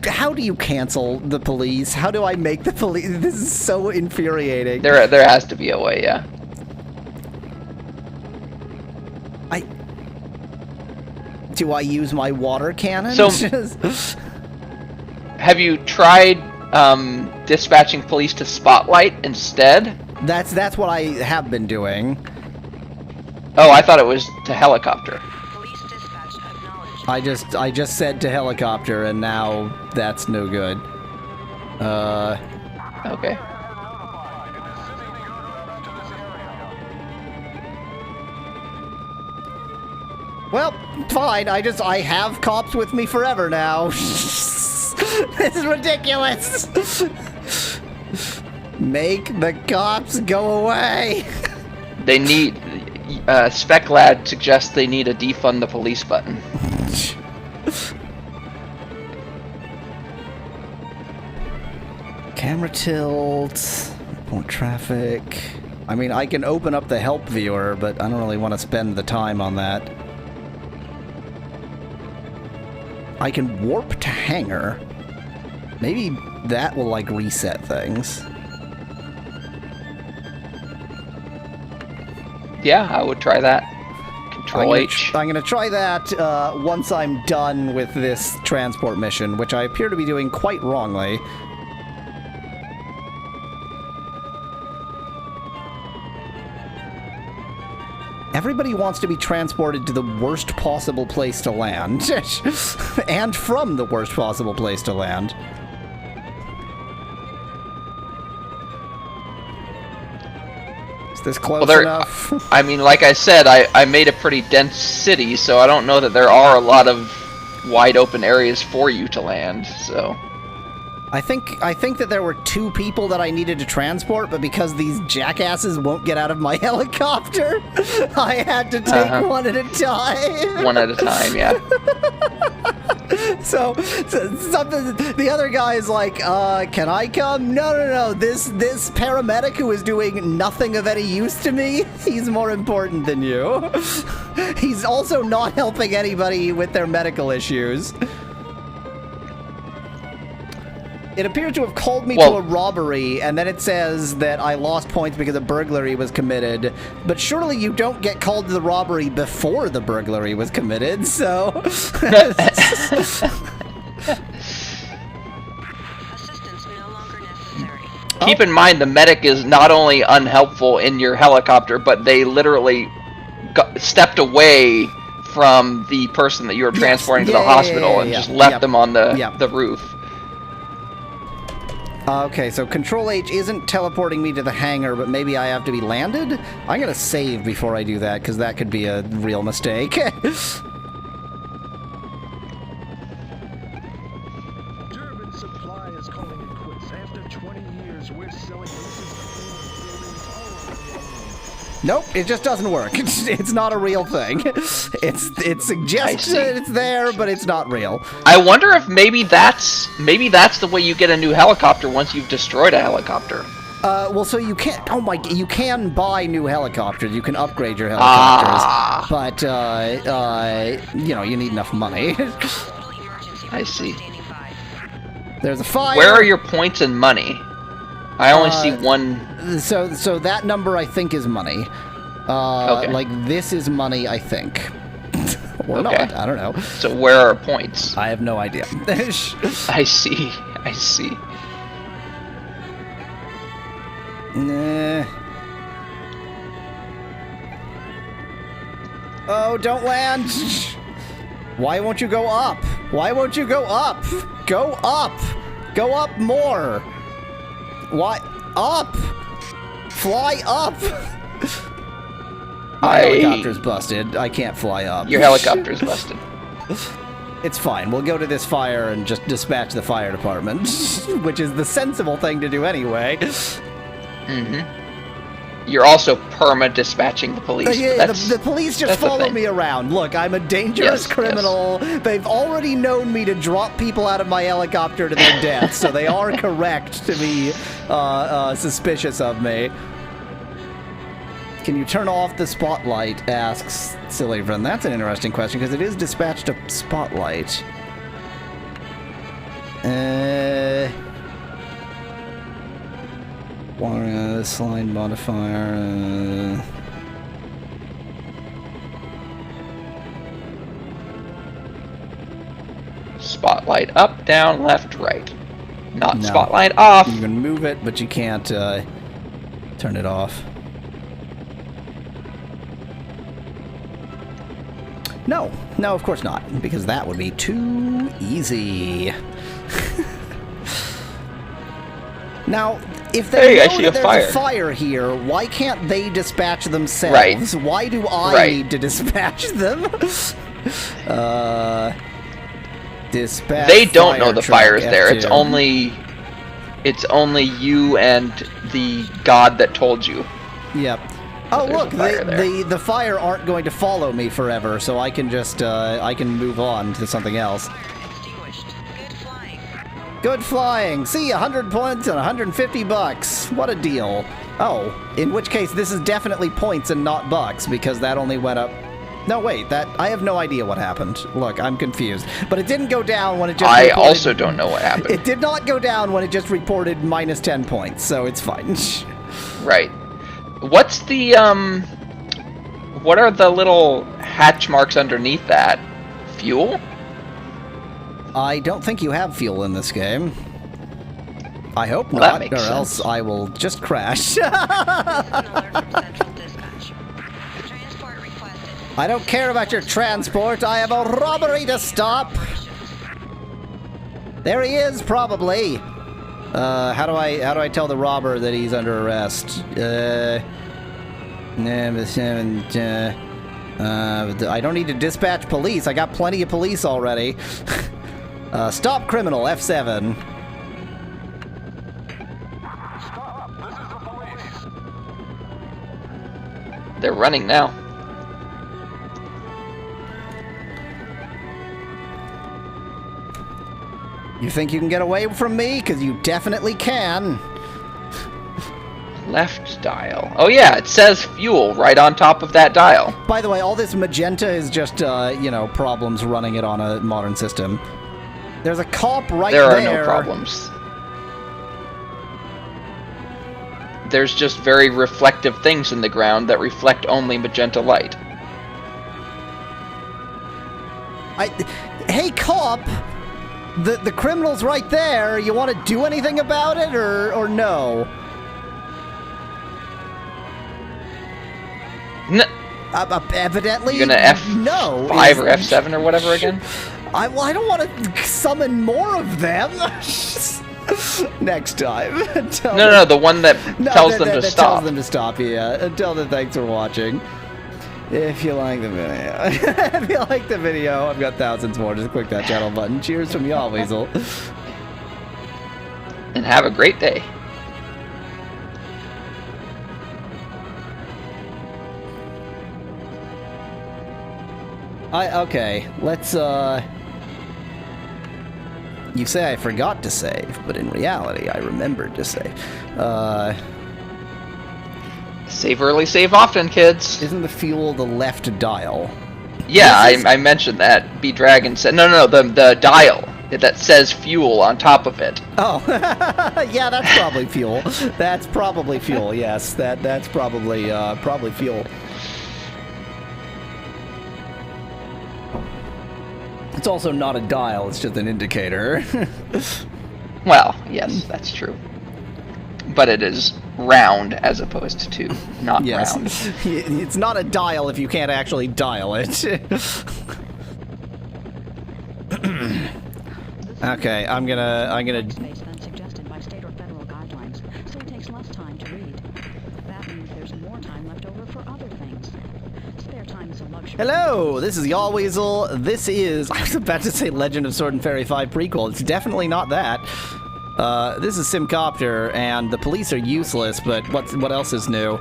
How do you cancel the police? How do I make the police? This is so infuriating. There has to be a way, yeah. Do I use my water cannon? So- Have you tried dispatching police to Spotlight instead? That's what I have been doing. Oh, I thought it was to Helicopter. police dispatch acknowledged. I just said to helicopter, and now that's no good. Okay. Well, fine. I have cops with me forever now. This is ridiculous. Make the cops go away. They need... Spec Lad suggests they need a defund the police button. Camera tilt, report traffic. I mean, I can open up the help viewer, but I don't really want to spend the time on that. I can warp to hangar. Maybe that will, like, reset things. Yeah, I would try that. Control H. I'm gonna try that once I'm done with this transport mission, which I appear to be doing quite wrongly. Everybody wants to be transported to the worst possible place to land. And from the worst possible place to land. Is this close enough? I mean, like I said, I made a pretty dense city, so I don't know that there are a lot of wide open areas for you to land, so... I think that there were 2 people that I needed to transport, but because these jackasses won't get out of my helicopter, I had to take one at a time. One at a time, yeah. So something. The other guy is like, "Can I come?" No. This paramedic who is doing nothing of any use to me. He's more important than you. He's also not helping anybody with their medical issues. It appears to have called me to a robbery, and then it says that I lost points because a burglary was committed. But surely you don't get called to the robbery before the burglary was committed, so... Assistance no longer necessary. Keep in mind, the medic is not only unhelpful in your helicopter, but they literally stepped away from the person that you were transporting to the hospital and just left them on the roof. Okay, so Control H isn't teleporting me to the hangar, but maybe I have to be landed? I'm gonna save before I do that, because that could be a real mistake. Durban Supply is calling it quits. After 20 years, we're selling Nope, it just doesn't work. It's not a real thing. It suggests that it's there, but it's not real. I wonder if maybe that's the way you get a new helicopter once you've destroyed a helicopter. Well, so you can't. Oh my! You can buy new helicopters. You can upgrade your helicopters, but you know, you need enough money. I see. There's a fire. Where are your points in money? I only see one. So that number I think is money. Okay. Like this is money, I think. Or not. I don't know. So where are points? I have no idea. I see. I see. Nah. Oh, don't land! Why won't you go up? Why won't you go up? Go up! Go up more! Why? Up! Fly up! My helicopter's busted. I can't fly up. Your helicopter's busted. It's fine. We'll go to this fire and just dispatch the fire department, which is the sensible thing to do anyway. Mm-hmm. You're also perma-dispatching the police. The police just follow me around. Look, I'm a dangerous criminal. Yes. They've already known me to drop people out of my helicopter to their death, so they are correct to be suspicious of me. Can you turn off the spotlight? Asks Silly Friend. That's an interesting question, because it is dispatched to spotlight. Slide modifier. Spotlight up, down, left, right. Not spotlight off. You can move it, but you can't turn it off. No, of course not, because that would be too easy. Now, if they know that there's a fire here, why can't they dispatch themselves? Right. Why do I need to dispatch them? Dispatch. They don't know the fire is there. It's only you and the god that told you. Yep. Oh look, the fire aren't going to follow me forever, so I can just I can move on to something else. Good flying. See, 100 points and 150 bucks. What a deal. Oh, in which case this is definitely points and not bucks, because that only went up. No, wait, I have no idea what happened. Look, I'm confused. But it didn't go down when it just reported, also don't know what happened. It did not go down when it just reported minus 10 points, so it's fine. Right. What's the, what are the little hatch marks underneath that? Fuel? I don't think you have fuel in this game. I hope not, or else I will just crash. I don't care about your transport. I have a robbery to stop. There he is, probably. How do I tell the robber that he's under arrest? I don't need to dispatch police. I got plenty of police already. Stop criminal, F7. They're running now. You think you can get away from me? Because you definitely can. Left dial. Oh yeah, it says fuel right on top of that dial. By the way, all this magenta is just, you know, problems running it on a modern system. There's a cop right there. There are no problems. There's just very reflective things in the ground that reflect only magenta light. Hey, cop! The criminal's right there. You want to do anything about it, or no? Evidently, You're gonna no. F5 or F7 or whatever again? I don't want to summon more of them. Next time. No, the one that tells them to stop. Tells them to stop, yeah. Tell them thanks for watching. If you like the video. If you like the video, I've got thousands more. Just click that channel button. Cheers from Yahweasel. And have a great day. Okay, let's, you say I forgot to save, but in reality, I remembered to save. Save early, save often, kids. Isn't the fuel the left dial? Yeah, I mentioned that. B-Dragon said... No, the dial that says fuel on top of it. Oh, yeah, that's probably fuel. That's probably fuel, yes. That's probably fuel. It's also not a dial, it's just an indicator. Well, yes, that's true. But it is round as opposed to not round. It's not a dial if you can't actually dial it. Okay, I'm gonna Space than suggested by state or federal guidelines, so it takes less time to read. That means there's more time left over for other things. Spare time is a luxury. Hello, this is Yahweasel. This is, I was about to say Legend of Sword and Fairy 5 prequel. It's definitely not that. This is SimCopter, and the police are useless, but what else is new?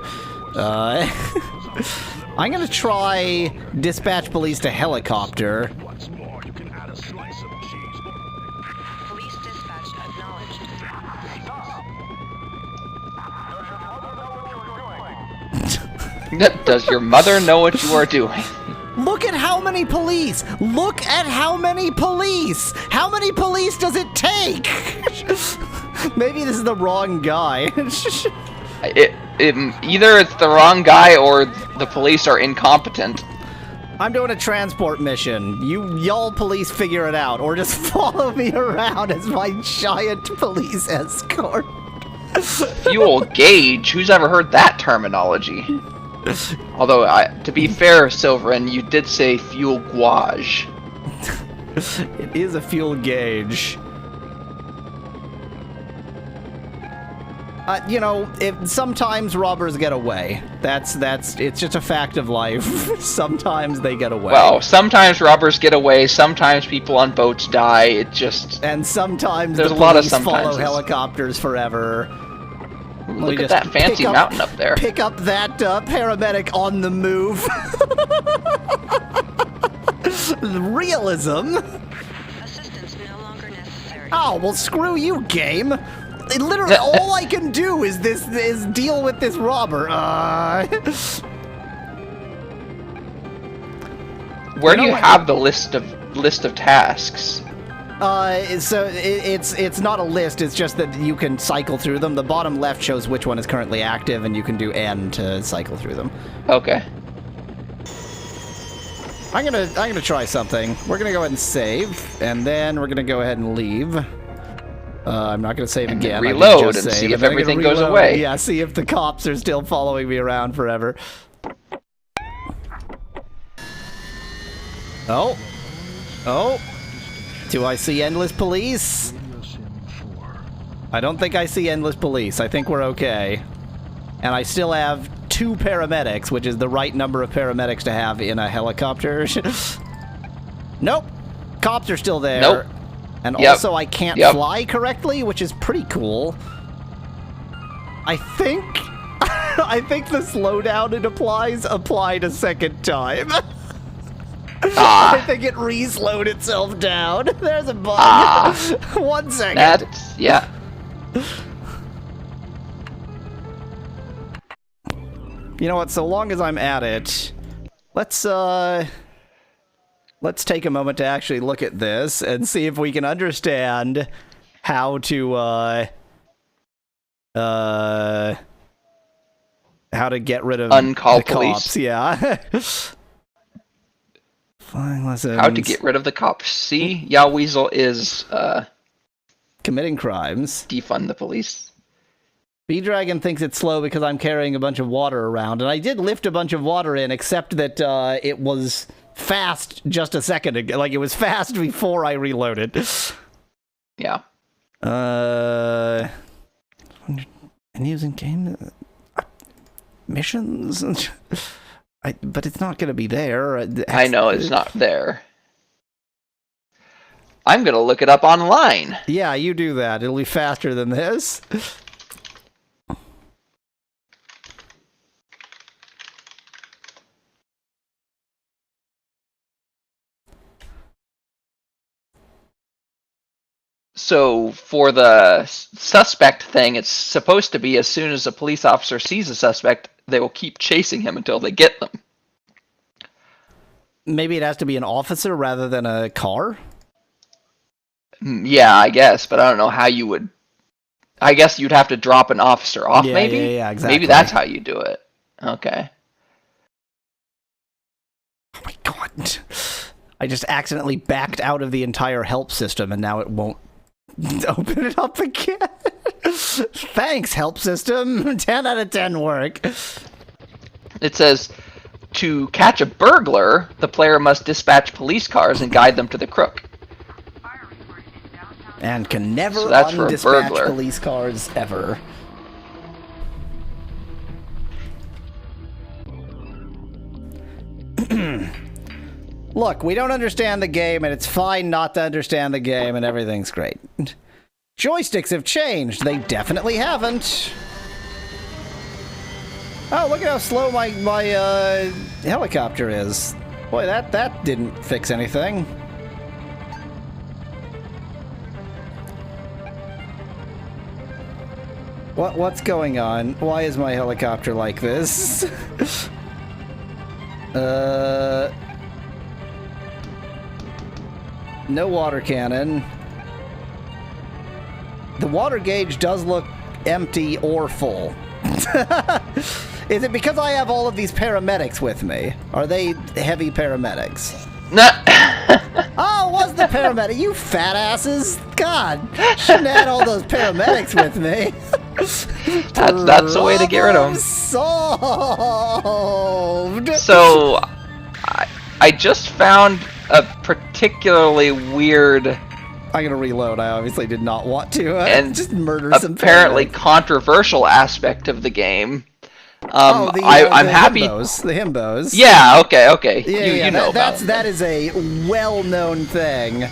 I'm gonna try dispatch police to helicopter. What's more, you can add a slice of cheese. Police dispatch acknowledged. Does your mother know what you are doing? Look at how many police! Look at how many police! How many police does it take? Maybe this is the wrong guy. Either it's the wrong guy or the police are incompetent. I'm doing a transport mission. Y'all police figure it out, or just follow me around as my giant police escort. Fuel gauge? Who's ever heard that terminology? Although, to be fair, Silverin, you did say fuel gauge. It is a fuel gauge. You know, sometimes robbers get away. It's just a fact of life. Sometimes they get away. Well, sometimes robbers get away, sometimes people on boats die, it just... And sometimes there's the a lot of police follow sometimes. helicopters forever. Look at that fancy mountain up there. Pick up that paramedic on the move. Realism. Assistance no longer necessary. Oh, well, screw you, game. Literally, all I can do is deal with this robber. Where do you have the list of tasks? So it's not a list. It's just that you can cycle through them. The bottom left shows which one is currently active, and you can do N to cycle through them. Okay. I'm gonna try something. We're gonna go ahead and save, and then we're gonna go ahead and leave. I'm not gonna save And again. reload and see if everything goes away. Yeah, see if the cops are still following me around forever. Oh. Do I see endless police? I don't think I see endless police. I think we're okay. And I still have 2 paramedics, which is the right number of paramedics to have in a helicopter. Nope. Cops are still there. Nope. And also I can't fly correctly, which is pretty cool. I think I think the slowdown it applied a second time. I think it re-slowed itself down. There's a bug. 1 second. That's, yeah. You know what? So long as I'm at it, let's take a moment to actually look at this and see if we can understand how to get rid of Uncall the police. cops. Yeah. Flying lessons. How to get rid of the cops. See, Yahweasel is committing crimes. defund the police. B-Dragon thinks it's slow because I'm carrying a bunch of water around, and I did lift a bunch of water in, except that it was fast just a second ago. Like, it was fast before I reloaded. Yeah. And using game missions? But it's not going to be there. I know it's not there. I'm going to look it up online. Yeah, you do that. It'll be faster than this. So for the suspect thing, it's supposed to be as soon as a police officer sees a suspect, they will keep chasing him until they get them. Maybe it has to be an officer rather than a car? Yeah, I guess, but I don't know how you would... I guess you'd have to drop an officer off, Yeah, maybe? yeah, exactly. Maybe that's how you do it. Okay. Oh my god. I just accidentally backed out of the entire help system and now it won't open it up again. Thanks, help system. 10 out of 10 work. It says, to catch a burglar, the player must dispatch police cars and guide them to the crook. And can never So that's for a undispatch burglar. police cars ever. Look, we don't understand the game, and it's fine not to understand the game, and everything's great. Joysticks have changed. They definitely haven't. Oh, look at how slow my helicopter is. Boy, that didn't fix anything. What's going on? Why is my helicopter like this? No water cannon. The water gauge does look empty or full. Is it because I have all of these paramedics with me? Are they heavy paramedics? Oh, it was the paramedic. You fat asses. God, shouldn't have had all those paramedics with me. That's the way to get rid of them. Solved. So, I just found a particularly weird I'm gonna reload. I obviously did not want to. and just murder some apparently paramedics. controversial aspect of the game. I'm the happy. Himbos, the himbos. Yeah. Okay. Yeah, You know about that is a well-known thing.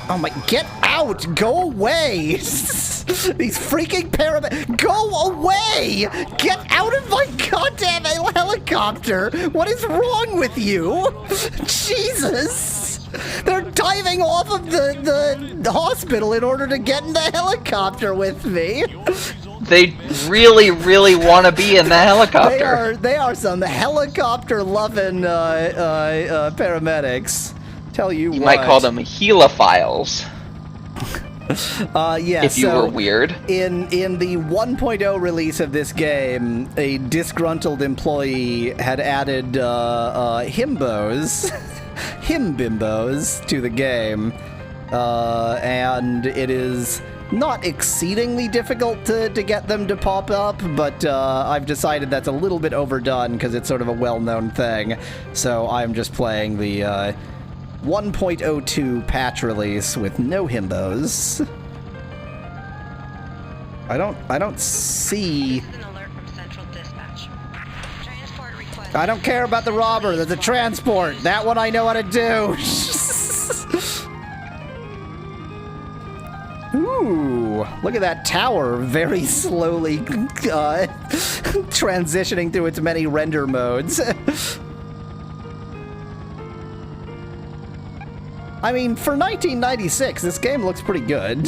Oh my! Get out! Go away! These freaking paramedics! Go away! Get out of my goddamn helicopter! What is wrong with you? Jesus! They're diving off of the hospital in order to get in the helicopter with me. They really, really want to be in the helicopter. They are some helicopter-loving paramedics. Tell you You what. might call them helophiles. Yeah. If you were weird. In the 1.0 release of this game, a disgruntled employee had added himbos, himbimbos to the game, and it is not exceedingly difficult to get them to pop up, but I've decided that's a little bit overdone because it's sort of a well-known thing. So I'm just playing the 1.02 patch release with no himbos. I don't see. This is an alert from Central Dispatch. Transport request. I don't care about the robber. There's a transport. That one I know how to do. Ooh, look at that tower very slowly transitioning through its many render modes. I mean, for 1996, this game looks pretty good.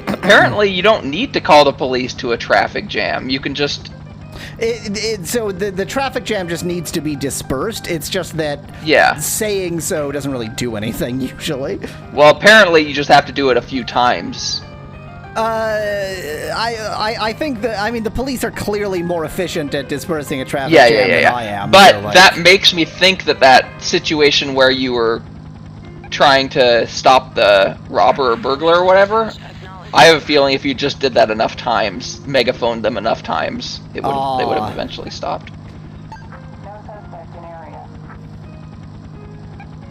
Apparently, you don't need to call the police to a traffic jam. You can just... So the traffic jam just needs to be dispersed. It's just that saying so doesn't really do anything, usually. Well, apparently, you just have to do it a few times. I think that, I mean, the police are clearly more efficient at dispersing a traffic jam than I am. But so, like, that makes me think that that situation where you were trying to stop the robber or burglar or whatever, I have a feeling if you just did that enough times, megaphoned them enough times, they would have eventually stopped.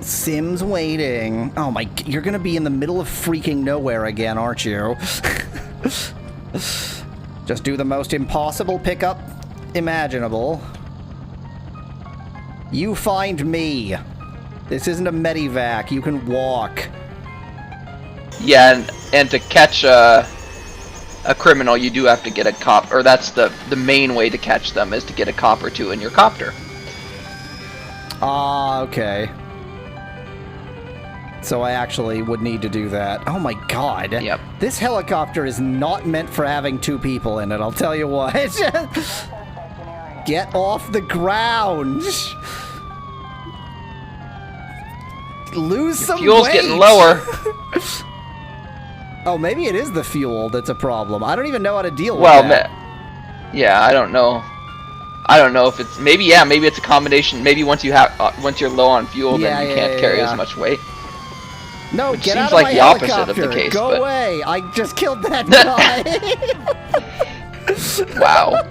Sim's waiting. Oh my, you're gonna be in the middle of freaking nowhere again, aren't you? Just do the most impossible pickup imaginable. You find me. This isn't a medivac, you can walk. Yeah, and to catch a criminal, you do have to get a cop, or that's the main way to catch them, is to get a cop or two in your copter. Ah, okay. So I actually would need to do that. Oh my god. Yep. This helicopter is not meant for having two people in it, I'll tell you what. Get off the ground. Lose some Fuel's weight. getting lower. Oh, maybe it is the fuel that's a problem. I don't even know how to deal with Well, that. yeah, I don't know. I don't know if it's maybe it's a combination. Maybe once you're low on fuel, then you can't carry as much weight. No, Which get seems out of like my the opposite of helicopter. the case, Go but- away. I just killed that guy. Wow.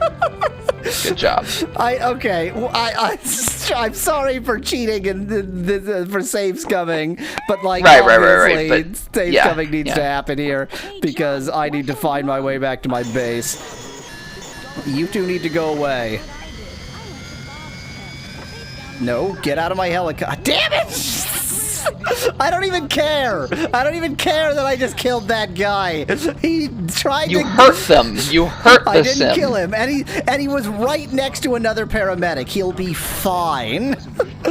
Good job. Okay. Well, I'm sorry for cheating and for saves coming, but like Right, obviously but saves coming needs to happen here because I need to find my way back to my base. You two need to go away. No, get out of my helicopter. Damn it! I don't even care. I don't even care that I just killed that guy. He tried to... You hurt them. You hurt the I didn't sim. kill him, and he was right next to another paramedic. He'll be fine.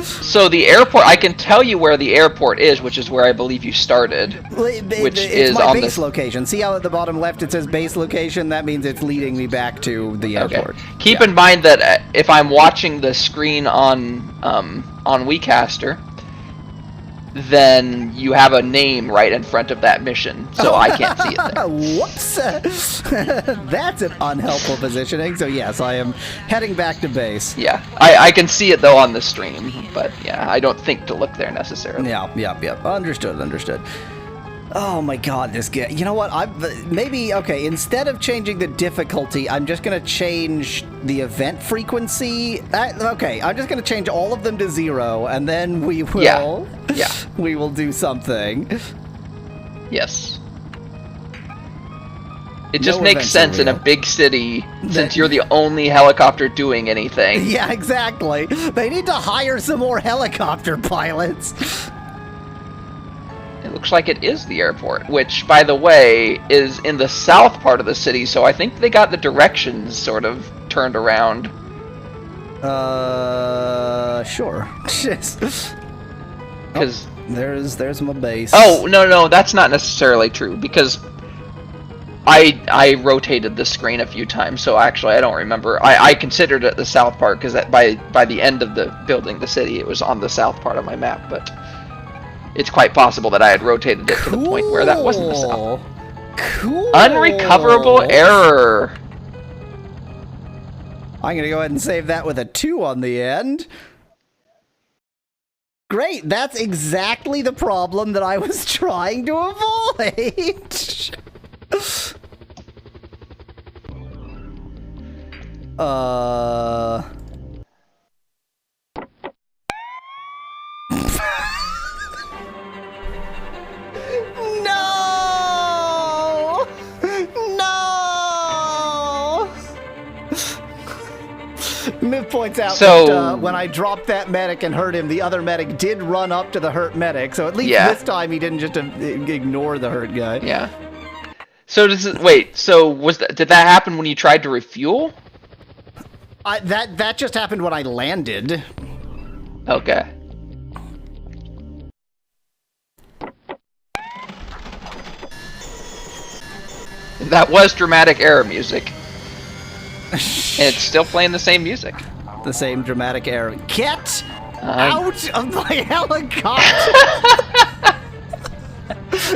So the airport, I can tell you where the airport is, which is where I believe you started, which It's is my on base the... location. See how at the bottom left it says base location? That means it's leading me back to the airport. Okay. Keep in mind that if I'm watching the screen on WeCaster, then you have a name right in front of that mission, so I can't see it there. Whoops! That's an unhelpful positioning. So yes, I am heading back to base. Yeah, I can see it though on the stream, but yeah, I don't think to look there necessarily. Yeah. Understood. Oh my god, this game. You know what? Okay, instead of changing the difficulty, I'm just going to change the event frequency. Okay, I'm just going to change all of them to 0, and then we will... Yeah. We will do something. Yes. It just No makes events are sense in a real. big city, since you're the only helicopter doing anything. Yeah, exactly. They need to hire some more helicopter pilots. It looks like it is the airport, which, by the way, is in the south part of the city, so I think they got the directions sort of turned around. Sure. Because there's my base. Oh, no, that's not necessarily true, because I rotated the screen a few times, so actually I don't remember. I considered it the south part, because by the end of the building the city, it was on the south part of my map, but it's quite possible that I had rotated it to the point where that wasn't the south. Cool. Unrecoverable error. I'm going to go ahead and save that with a 2 on the end. Great, that's exactly the problem that I was trying to avoid. No! No! Miv points out So- that when I dropped that medic and hurt him, the other medic did run up to the hurt medic. So at least Yeah. this time he didn't just ignore the hurt guy. Yeah. So wait, so did that happen when you tried to refuel? That just happened when I landed. Okay. That was dramatic error music. And it's still playing the same music. The same dramatic error. Get Uh-huh. out of my helicopter!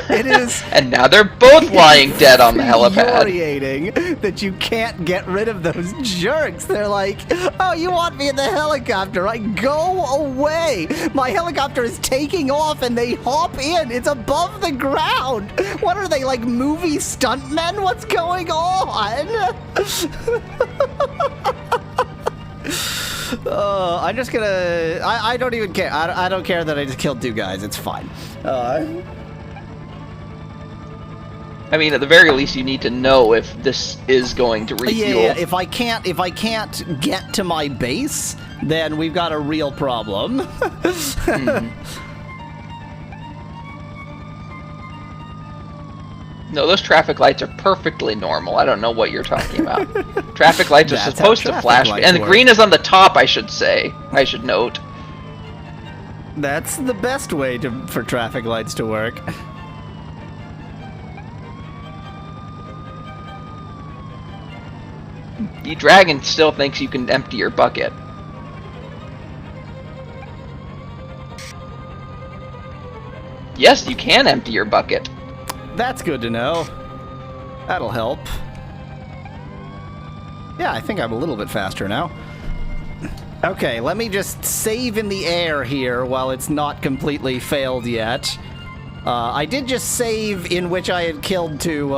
It is And now they're both lying dead on the helipad. infuriating that you can't get rid of those jerks. They're like, oh, you want me in the helicopter? Right? Go away. My helicopter is taking off and they hop in. It's above the ground. What are they, like movie stuntmen? What's going on? I'm just gonna... I don't even care. I don't care that I just killed 2 guys. It's fine. I mean, at the very least, you need to know if this is going to refuel. Yeah, if I can't get to my base, then we've got a real problem. No, those traffic lights are perfectly normal. I don't know what you're talking about. Traffic lights are That's supposed how to traffic flash, lights and the work. green is on the top, I should say. I should note. That's the best way for traffic lights to work. The dragon still thinks you can empty your bucket. Yes, you can empty your bucket. That's good to know. That'll help. Yeah, I think I'm a little bit faster now. Okay, let me just save in the air here while it's not completely failed yet. I did just save in which I had killed 2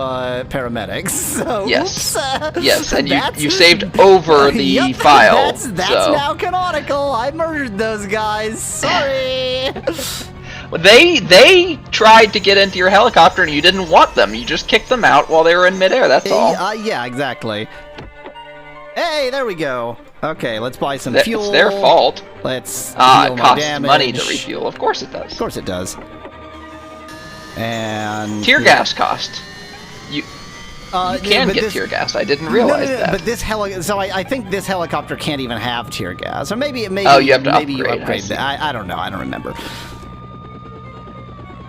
paramedics, so Yes. oops. Yes, and That's- you saved over the Yep, file. That's so. now canonical. I murdered those guys. Sorry. They tried to get into your helicopter and you didn't want them. You just kicked them out while they were in midair, that's all. Yeah, exactly. Hey, there we go. Okay, let's buy some fuel. It's their fault. Let's It deal my costs damage. money to refuel. Of course it does. Of course it does. And Tear gas cost. You yeah, can but get this- tear gas. I didn't realize no, that. But this so I think this helicopter can't even have tear gas, or maybe Oh, you have to maybe upgrade, you upgrade I see. that. I don't know. I don't remember.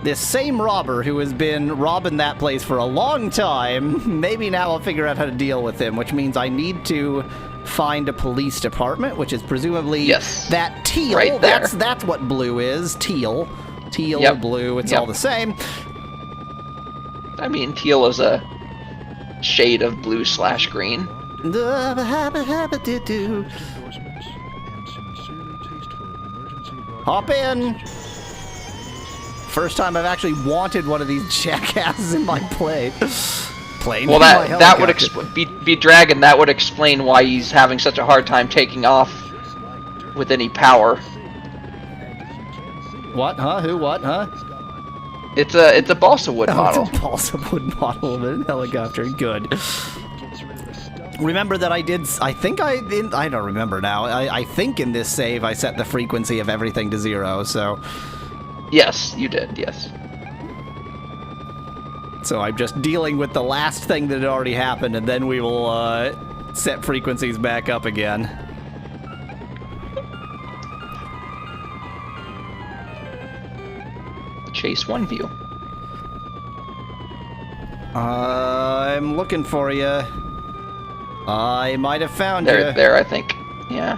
This same robber who has been robbing that place for a long time, maybe now I'll figure out how to deal with him, which means I need to find a police department, which is presumably Yes. that teal. Right there. That's what blue is. Teal. Teal, Yep. blue, it's Yep. all the same. I mean, teal is a shade of blue/green. Endorsements and sincerely tasteful emergency Hop in. First time I've actually wanted one of these jackasses in my plane. Well, that would be Dragon. That would explain why he's having such a hard time taking off with any power. What? Huh? Who? What? Huh? It's a balsa wood model. It's a balsa wood model of a helicopter. Good. Remember that I don't remember now. I think in this save I set the frequency of everything to 0, so... Yes, you did. Yes. So I'm just dealing with the last thing that had already happened, and then we will set frequencies back up again. Chase 1 view. I'm looking for you. I might have found you. There, I think. Yeah.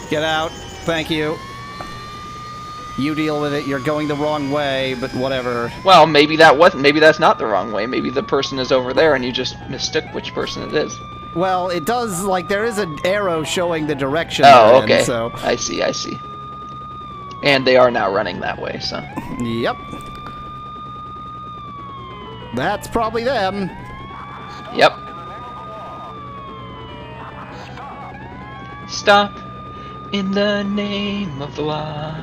Get out. Thank you. You deal with it. You're going the wrong way, but whatever. Well, maybe that's not the wrong way. Maybe the person is over there and you just mistook which person it is. Well, it does, like, there is an arrow showing the direction Oh, they're in, okay. so... I see. And they are now running that way, so. Yep. That's probably them. Yep. stop in the name of the law.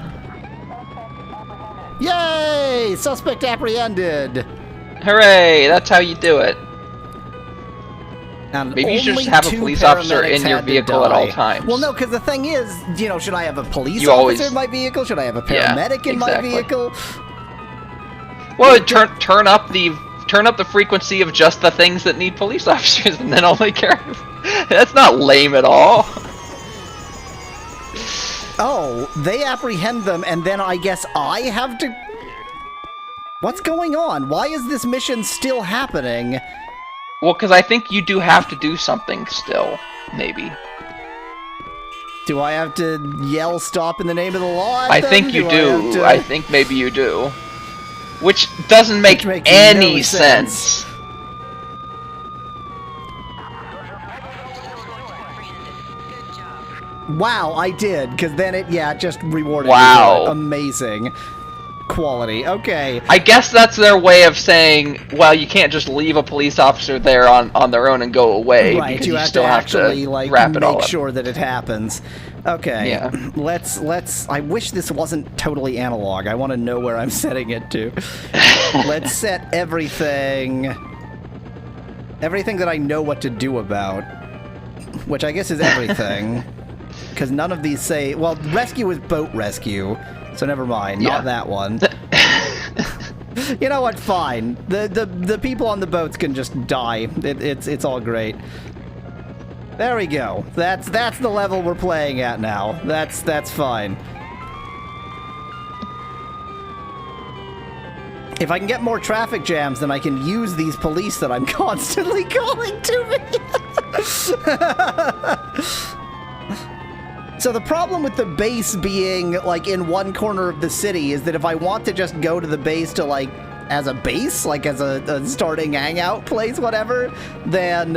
Yay! Suspect apprehended. Hooray! That's how you do it. And Maybe you should only just have a 2 police officer paramedics in your had to vehicle at all die. times. Well, no, because the thing is, you know, should I have a police You officer always- in my vehicle? Should I have a Yeah, paramedic in my exactly. vehicle? Well, turn up the frequency of just the things that need police officers, and then only care. That's not lame at all. Oh, they apprehend them, and then I guess I have to... What's going on? Why is this mission still happening? Well, because I think you do have to do something still, maybe. Do I have to yell stop in the name of the law at I them? think you I do. have to- I think maybe you do. Which doesn't make Which makes any no sense. Good job. Wow, I did, because then it, yeah, it just rewarded Wow. me for it. Amazing. Quality. Okay. I guess that's their way of saying, well, you can't just leave a police officer there on their own and go away. Right, because you have still to have actually, to like, wrap it all make up. sure that it happens. Okay. Yeah. Let's, I wish this wasn't totally analog. I want to know where I'm setting it to. Let's set everything that I know what to do about, which I guess is everything. Because none of these say, well, rescue is boat rescue, so never mind, Yeah. not that one. You know what? Fine. The people on the boats can just die. It's all great. There we go. That's the level we're playing at now. That's fine. If I can get more traffic jams, then I can use these police that I'm constantly calling to me. So the problem with the base being, like, in one corner of the city is that if I want to just go to the base to, like, as a base, like as a starting hangout place, whatever, then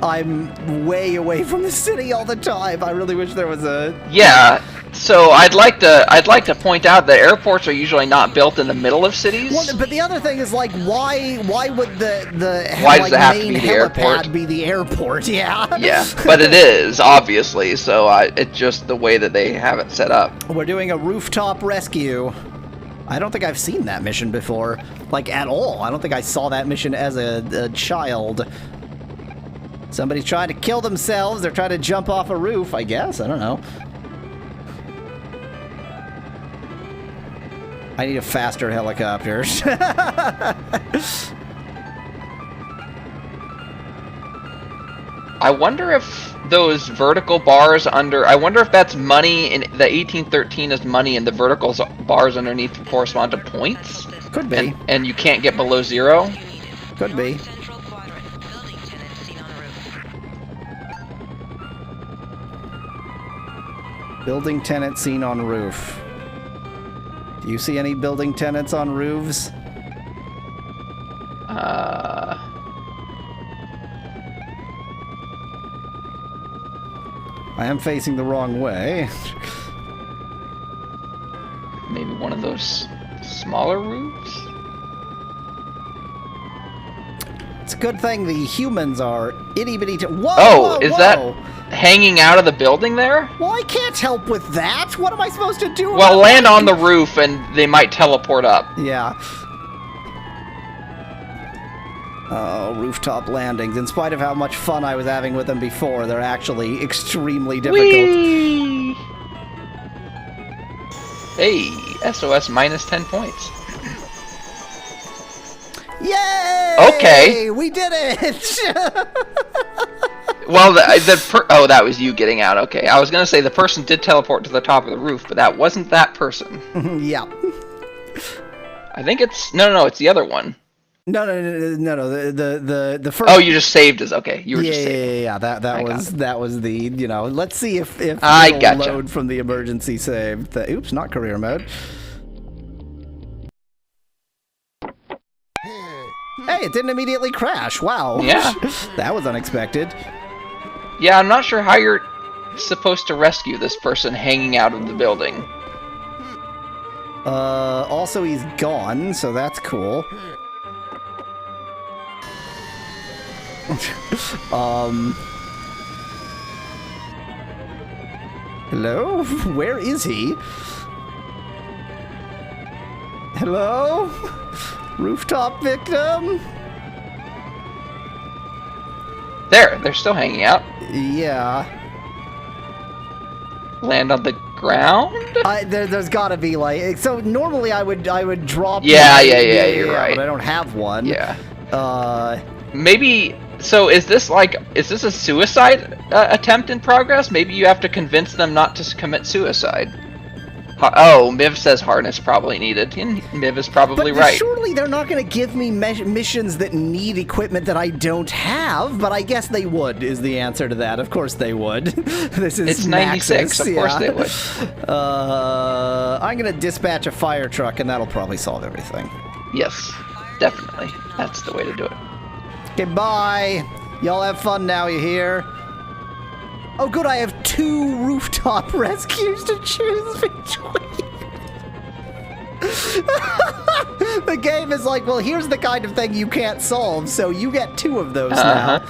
I'm way away from the city all the time. I really wish there was a... Yeah, so I'd like to point out that airports are usually not built in the middle of cities. Well, but the other thing is, like, why would the Why does like, it have to main be the helipad airport? be the airport? Yeah. Yeah, but it is, obviously, so it's just the way that they have it set up. We're doing a rooftop rescue. I don't think I've seen that mission before, like, at all. I don't think I saw that mission as a child. Somebody's trying to kill themselves. They're trying to jump off a roof, I guess. I don't know. I need a faster helicopter. I wonder if those vertical bars under... I wonder if that's money, in the 1813 is money, and the vertical bars underneath correspond to points? Could be. And you can't get below 0? Could be. Central quadrant. Building tenant seen on roof. Building tenant seen on roof. Do you see any building tenants on roofs? I am facing the wrong way. Maybe one of those smaller roofs? It's a good thing the humans are itty-bitty... Whoa! Oh, whoa, is whoa. that hanging out of the building there? Well, I can't help with that. What am I supposed to do? Well, about land that? on the roof and they might teleport up. Yeah. Oh, rooftop landings. In spite of how much fun I was having with them before, they're actually extremely difficult. Whee! Hey, SOS minus 10 points. Yay! Okay. We did it! Well, oh, that was you getting out. Okay, I was gonna say the person did teleport to the top of the roof, but that wasn't that person. Yeah. I think it's no, it's the other one. No. The first. Oh, you just saved us. Okay, you were yeah, just saving. yeah. That was the, you know. Let's see if I it'll gotcha. load from the emergency save. Oops, not career mode. Hey, it didn't immediately crash. Wow. Yeah. That was unexpected. Yeah, I'm not sure how you're supposed to rescue this person hanging out of the building. Also he's gone, so that's cool. Hello? Where is he? Hello? Rooftop victim? They're still hanging out. Yeah. Land on the ground? There's gotta be like, so normally I would drop. Yeah, you're right. But I don't have one. Yeah. Maybe. So is this a suicide attempt in progress? Maybe you have to convince them not to commit suicide. Oh, Miv says harness probably needed. And Miv is probably right. Surely they're not going to give me missions that need equipment that I don't have, but I guess they would, is the answer to that. Of course they would. This is It's 96, Maxis, of course they would. I'm going to dispatch a fire truck, and that'll probably solve everything. Yes, definitely. That's the way to do it. Okay, bye. Y'all have fun now, you hear? Oh, good, I have 2 rooftop rescues to choose between. The game is like, well, here's the kind of thing you can't solve, so you get 2 of those now.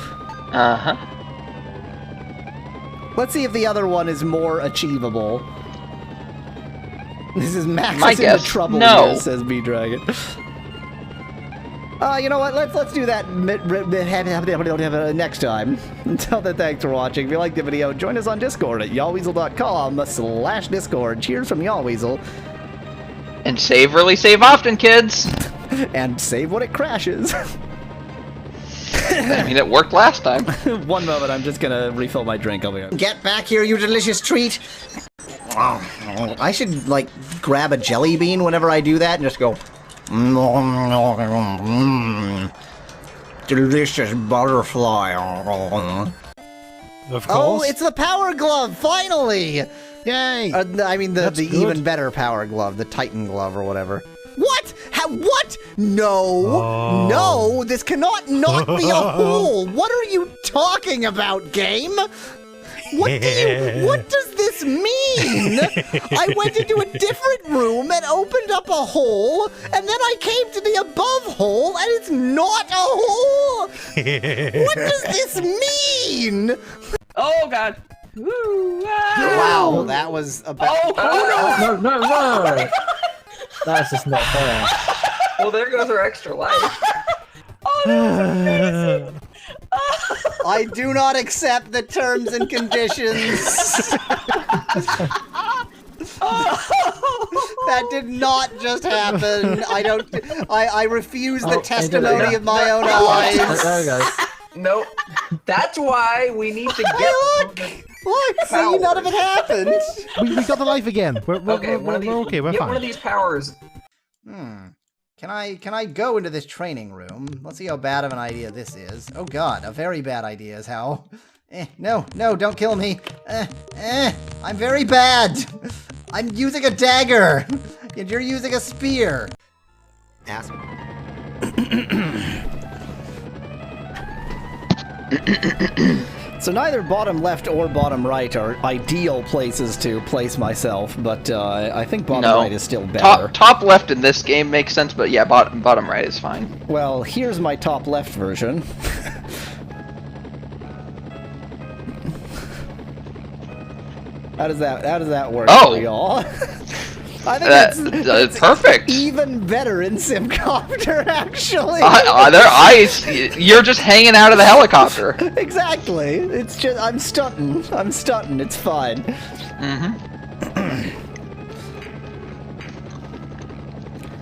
Let's see if the other one is more achievable. This is Max into trouble here, says B-Dragon. You know what? Let's do that next time. Until then, thanks for watching. If you liked the video, join us on Discord at Yahweasel.com/Discord. Cheers from Yahweasel. And save early, save often, kids. And save when it crashes. I mean, it worked last time. One moment, I'm just gonna refill my drink. I'll be right. Get back here, you delicious treat. I should like grab a jelly bean whenever I do that and just go. Delicious butterfly. Of course. Oh, it's the power glove, finally! Yay! I mean, the even better power glove, the Titan glove or whatever. What? What? No! No! This cannot not be a hole! What are you talking about, game? What does this mean? I went into a different room and opened up a hole, and then I came to the above hole, and it's not a hole! What does this mean? Oh, God. Ooh, Wow, that was a bad... No. That's just not fair. Well, there goes our extra life. I do not accept the terms and conditions. That did not just happen. I refuse the testimony of my own eyes. There we go. No, that's why we need to get. Look, see, none of it happened. We got the life again. We're okay. We're Get fine. one of these powers. Can I go into this training room? Let's see how bad of an idea this is. Oh God, a very bad idea is how. No, don't kill me. I'm very bad. I'm using a dagger, and you're using a spear. Ass. So neither bottom left or bottom right are ideal places to place myself, but I think bottom right is still better. Top left in this game makes sense, but yeah, bottom right is fine. Well, here's my top left version. How does that work for y'all? I think it's perfect. Even better in SimCopter, actually. You're just hanging out of the helicopter. Exactly. It's just I'm stunting. It's fine.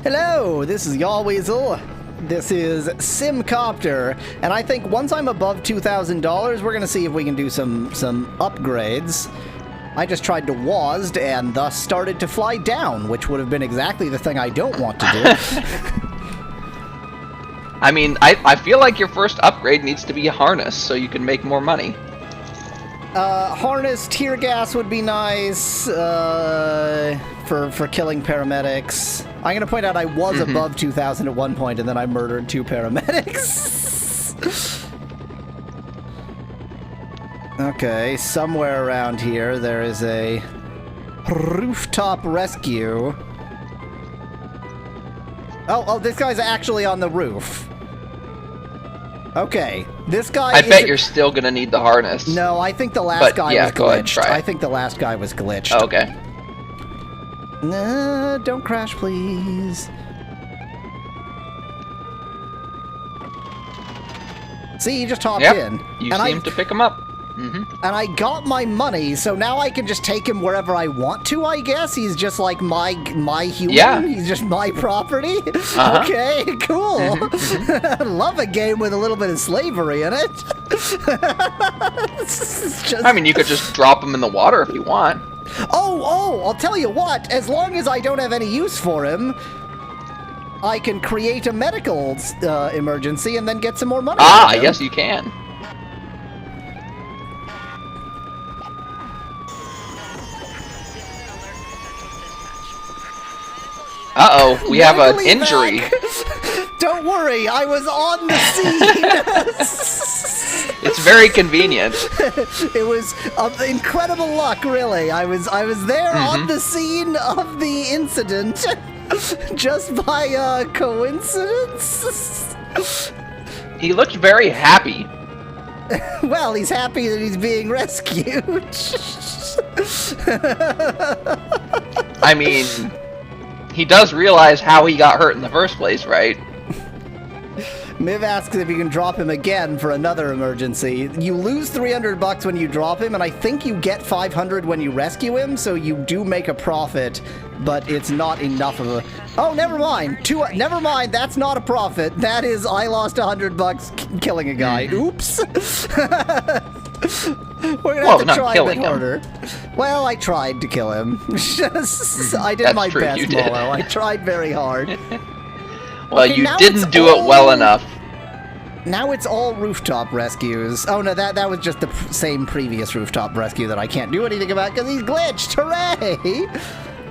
Hello, this is Yahweasel. This is SimCopter, and I think once I'm above $2,000, we're gonna see if we can do some upgrades. I just tried to WASD and thus started to fly down, which would have been exactly the thing I don't want to do. I mean, I feel like your first upgrade needs to be a harness so you can make more money. Harness, tear gas would be nice for killing paramedics. I'm gonna point out I was above 2,000 at one point, and then I murdered 2 paramedics. Okay, somewhere around here there is a rooftop rescue. Oh, this guy's actually on the roof. Okay, This guy. I bet you're still gonna need the harness. No, I think the last But, guy yeah, was go ahead, glitched. try it. I think the last guy was glitched. Oh, okay. Don't crash, please. See, he just hopped Yep. in. You and seem to pick him up. Mm-hmm. And I got my money, so now I can just take him wherever I want to, I guess. He's just like my human. Yeah. He's just my property. Uh-huh. Okay, cool. Love a game with a little bit of slavery in it. It's just... I mean, you could just drop him in the water if you want. Oh, I'll tell you what. As long as I don't have any use for him, I can create a medical emergency and then get some more money. Ah, out of him. yes, you can. Uh-oh, we have an Luckily injury. back. Don't worry, I was on the scene. It's very convenient. It was incredible luck, really. I was there on the scene of the incident, just by coincidence. He looked very happy. Well, he's happy that he's being rescued. I mean, he does realize how he got hurt in the first place, right? Miv asks if you can drop him again for another emergency. You lose $300 when you drop him, and I think you get 500 when you rescue him, so you do make a profit, but it's not enough of a... Oh, never mind. Never mind, that's not a profit. That is, I lost $100 killing a guy. Oops. We're gonna have to not try a killing bit him. harder. Well, I tried to kill him. I did That's my true, best, you did. Mallow. I tried very hard. Well, Okay, you now didn't it's do it well all- enough. Now it's all rooftop rescues. Oh no, that was just the same previous rooftop rescue that I can't do anything about because he's glitched. Hooray!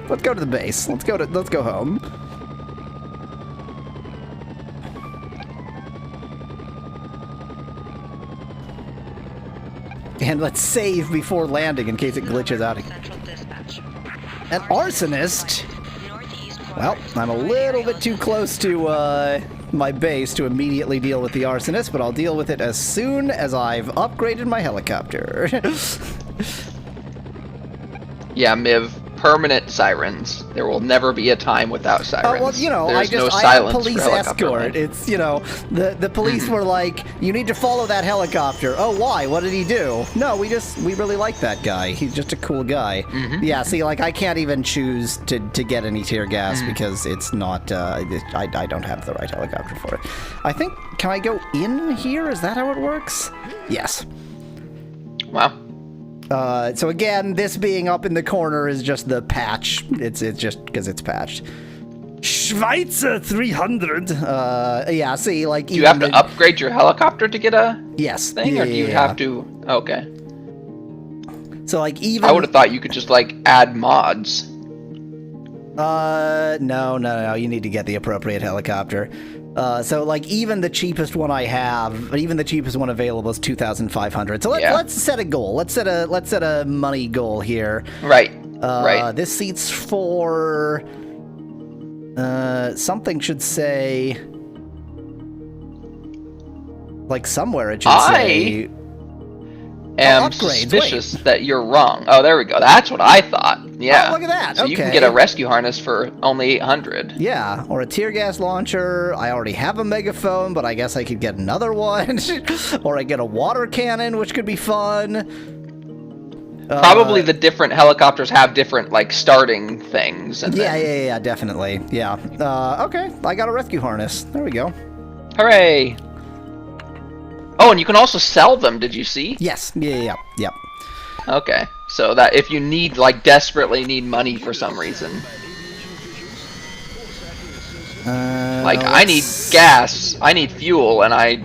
Let's go to the base. Let's go home. And let's save before landing in case it glitches out again. Central dispatch. An arsonist? Northeast Well, I'm a little bit too close to my base to immediately deal with the arsonist, but I'll deal with it as soon as I've upgraded my helicopter. Yeah, Miv, permanent sirens. There will never be a time without sirens. Well, you know, There's no I have silence for police helicopter escort. land. It's, you know, the police were like, you need to follow that helicopter. Oh, why? What did he do? No, we really like that guy. He's just a cool guy. Yeah, see, like, I can't even choose to get any tear gas because it's not, I don't have the right helicopter for it. I think, can I go in here? Is that how it works? Yes. Wow. So again, this being up in the corner is just the patch. It's just because it's patched. Schweizer 300. Yeah, see, like... Do you have to upgrade your helicopter to get a Yes. thing, or do you have to... Okay. So, like, even... I would have thought you could just, like, add mods. No, you need to get the appropriate helicopter. So, like, even the cheapest one I have, even the cheapest one available is 2,500. So let's set a goal. Let's set a money goal here. Right. Right. This seats for... something should say... Like, somewhere it should say... am upgrades, suspicious that you're wrong. Oh, there we go. That's what I thought. Yeah. Oh, look at that. So you can Okay. get a rescue harness for only 800. Yeah, or a tear gas launcher. I already have a megaphone, but I guess I could get another one. Or I get a water cannon, which could be fun. Probably the different helicopters have different, like, starting things. And Yeah, definitely. Yeah. Okay, I got a rescue harness. There we go. Hooray! Oh, and you can also sell them, did you see? Yes. Yeah. Okay. So that if you need, like, desperately need money for some reason. Like, I need gas, I need fuel, and I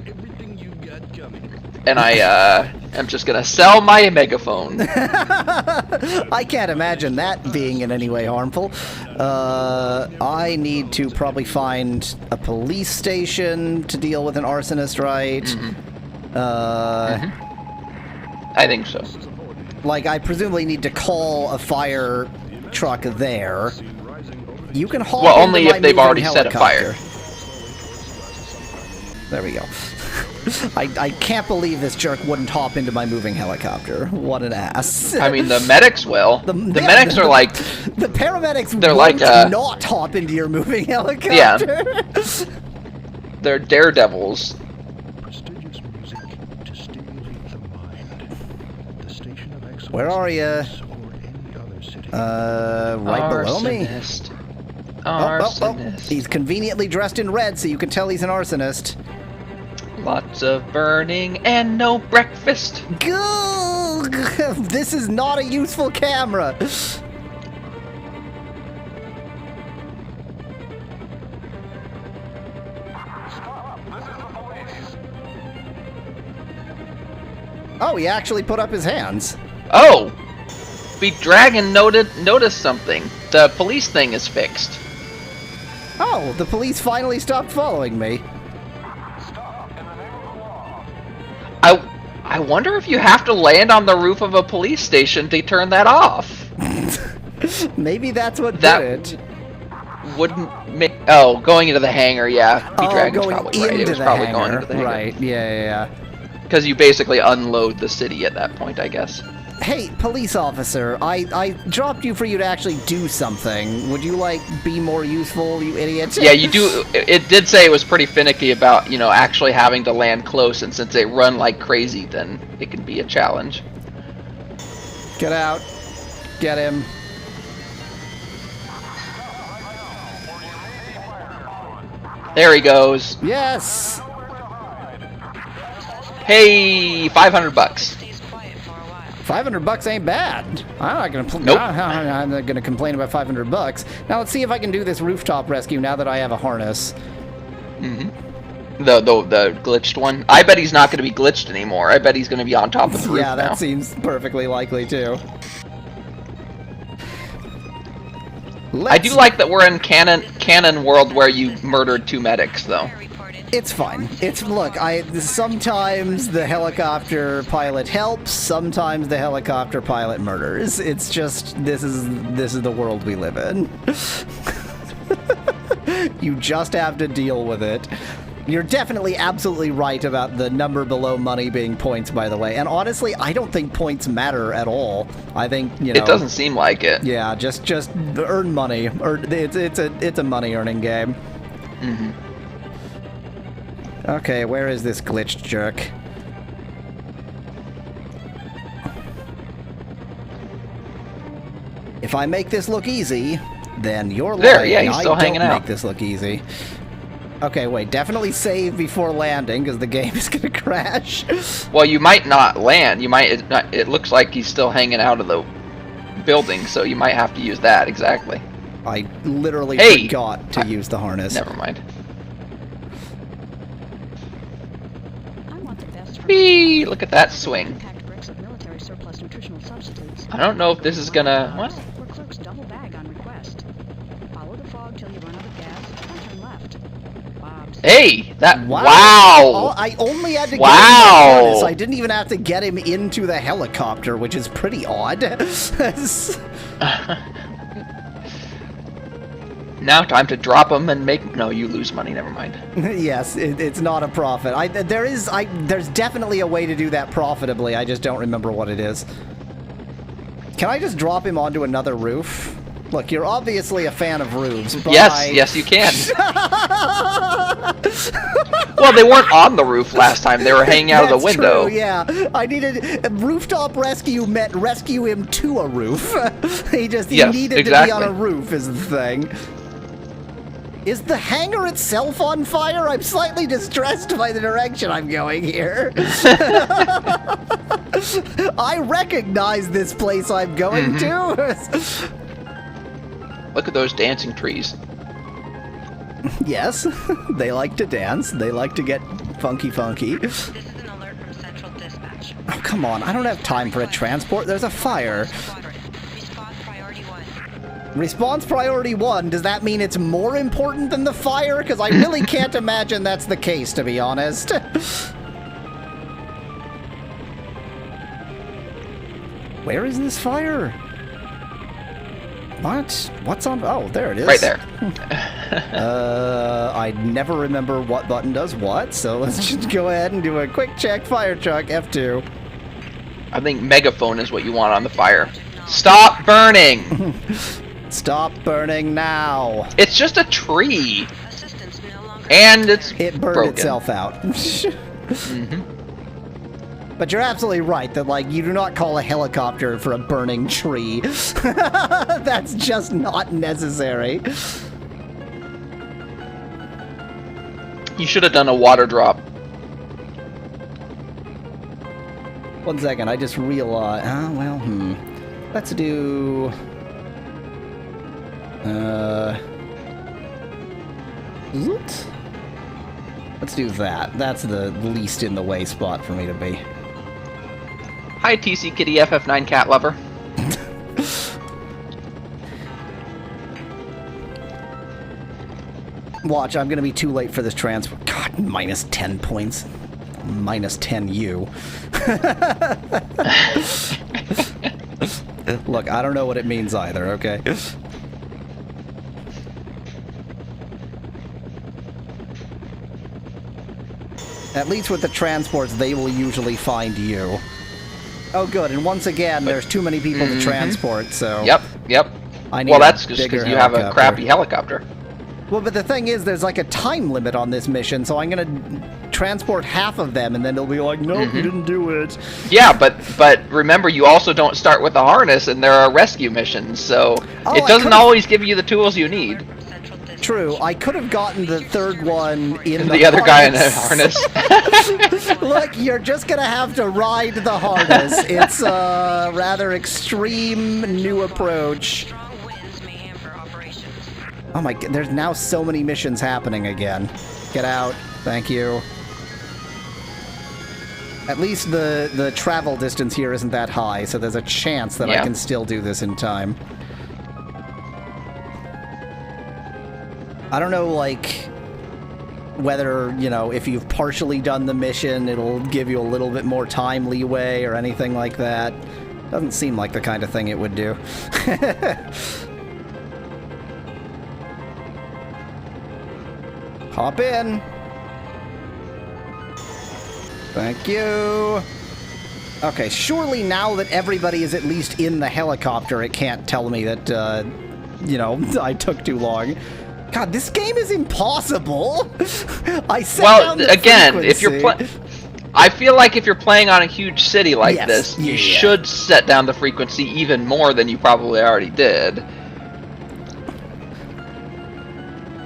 am just gonna sell my megaphone. I can't imagine that being in any way harmful. I need to probably find a police station to deal with an arsonist, right? I think so. Like, I presumably need to call a fire truck there. You can haul Well, into only my if they've moving already set a fire. helicopter. There we go. I can't believe this jerk wouldn't hop into my moving helicopter. What an ass. I mean, the medics will. The medics are like... The paramedics They're won't like, not hop into your moving helicopter. Yeah. They're daredevils. Prestigious music to stimulate the mind. The station of excellence. Where are you? Or any other city. Right below me. Arsonist. Oh, Arsonist. he's conveniently dressed in red, so you can tell he's an arsonist. Lots of burning and no breakfast. Gah! This is not a useful camera. Oh, he actually put up his hands. Oh! The dragon noticed something. The police thing is fixed. Oh, the police finally stopped following me. I wonder if you have to land on the roof of a police station to turn that off. Maybe that's what That did it. wouldn't make... Oh, going into the hangar, yeah. The Oh, dragon's going probably right. It into was the probably hangar. going into the hangar. Right, yeah. Because you basically unload the city at that point, I guess. Hey, police officer, I dropped you for you to actually do something. Would you, like, be more useful, you idiot? Yeah, you do. It did say it was pretty finicky about, you know, actually having to land close, and since they run like crazy, then it can be a challenge. Get out. Get him. There he goes. Yes! Hey, $500. Stays quiet for a while. $500 ain't bad. I'm not gonna. Nope. I'm not gonna complain about $500. Now let's see if I can do this rooftop rescue now that I have a harness. The glitched one. I bet he's not going to be glitched anymore. I bet he's going to be on top of the roof Yeah, that now. seems perfectly likely too. I do like that we're in canon world where you murdered 2 medics, though. Reported. It's fine. Look, sometimes the helicopter pilot helps, sometimes the helicopter pilot murders. It's just this is the world we live in. You just have to deal with it. You're definitely absolutely right about the number below money being points, by the way. And honestly, I don't think points matter at all. I think, you know, It doesn't seem like it. Yeah, just earn money. Or it's a money earning game. Okay, where is this glitched jerk? If I make this look easy, then you're There, lying. yeah, he's still hanging I don't out. make this look easy. Okay, wait, definitely save before landing, because the game is gonna crash. Well, you might not land. You might. It looks like he's still hanging out of the building, so you might have to use that. Exactly. I literally Hey! forgot to use the harness. Never mind. I want the best for Whee! Look at that swing. packed bricks of military surplus nutritional substitutes. I don't know if this is gonna... What? Where clerks double bag on request. Follow the fog till you run out of gas, and turn left. Bob's. Hey! That... Wow! Wow! I only had to get Wow! him in the harness. I didn't even have to get him into the helicopter, which is pretty odd. Now time to drop him and make... No, you lose money. Never mind. Yes, it's not a profit. There's definitely a way to do that profitably. I just don't remember what it is. Can I just drop him onto another roof? Look, you're obviously a fan of roofs. But Yes, you can. Well, they weren't on the roof last time. They were hanging out of the That's window. True, yeah. I needed rooftop rescue meant rescue him to a roof. he Yes, needed to be exactly. on a roof is the thing. Is the hangar itself on fire? I'm slightly distressed by the direction I'm going here. I recognize this place I'm going to. Look at those dancing trees. Yes, they like to dance. They like to get funky. This is an alert from Central Dispatch. Oh, come on. I don't have time for a transport. There's a fire. Squadron. Response priority 1. Response priority 1, does that mean it's more important than the fire? Because I really can't imagine that's the case, to be honest. Where is this fire? What? What's on... Oh, there it is. Right there. I never remember what button does what, so let's just go ahead and do a quick check. Fire truck, F2. I think megaphone is what you want on the fire. Stop burning! Stop burning now. It's just a tree. Assistance no longer. And it's It burned broken. itself out. Mm-hmm. But you're absolutely right that, like, you do not call a helicopter for a burning tree. That's just not necessary. You should have done a water drop. 1 second, I just realized. Let's do. Zoot. Let's do that. That's the least in the way spot for me to be. Hi, TC Kitty FF9 cat lover. Watch, I'm gonna be too late for this transfer. God, minus 10 points. Minus 10 you. Look, I don't know what it means either, okay? At least with the transports, they will usually find you. Oh, good, and once again, there's too many people to transport, so... Yep. I need Well, a that's just because bigger you have a helicopter. crappy helicopter. Well, but the thing is, there's like a time limit on this mission, so I'm gonna transport half of them, and then they'll be like, nope, you didn't do it. Yeah, but remember, you also don't start with a harness, and there are rescue missions, so Oh, it I doesn't could've- always give you the tools you need. Central dispatch. True, I could have gotten the third one in The other guy in a harness. Look, you're just gonna have to ride the harness. It's a rather extreme new approach. Strong winds may hamper operations. Oh my god, there's now so many missions happening again. Get out. Thank you. At least the travel distance here isn't that high, so there's a chance that I Yeah. can still do this in time. I don't know, like, whether, you know, if you've partially done the mission, it'll give you a little bit more time leeway or anything like that. Doesn't seem like the kind of thing it would do. Hop in. Thank you. Okay, surely now that everybody is at least in the helicopter, it can't tell me that, you know, I took too long. God, this game is impossible. I set down the again, if you're frequency. I feel like if you're playing on a huge city like Yes, this, you yeah. should set down the frequency even more than you probably already did.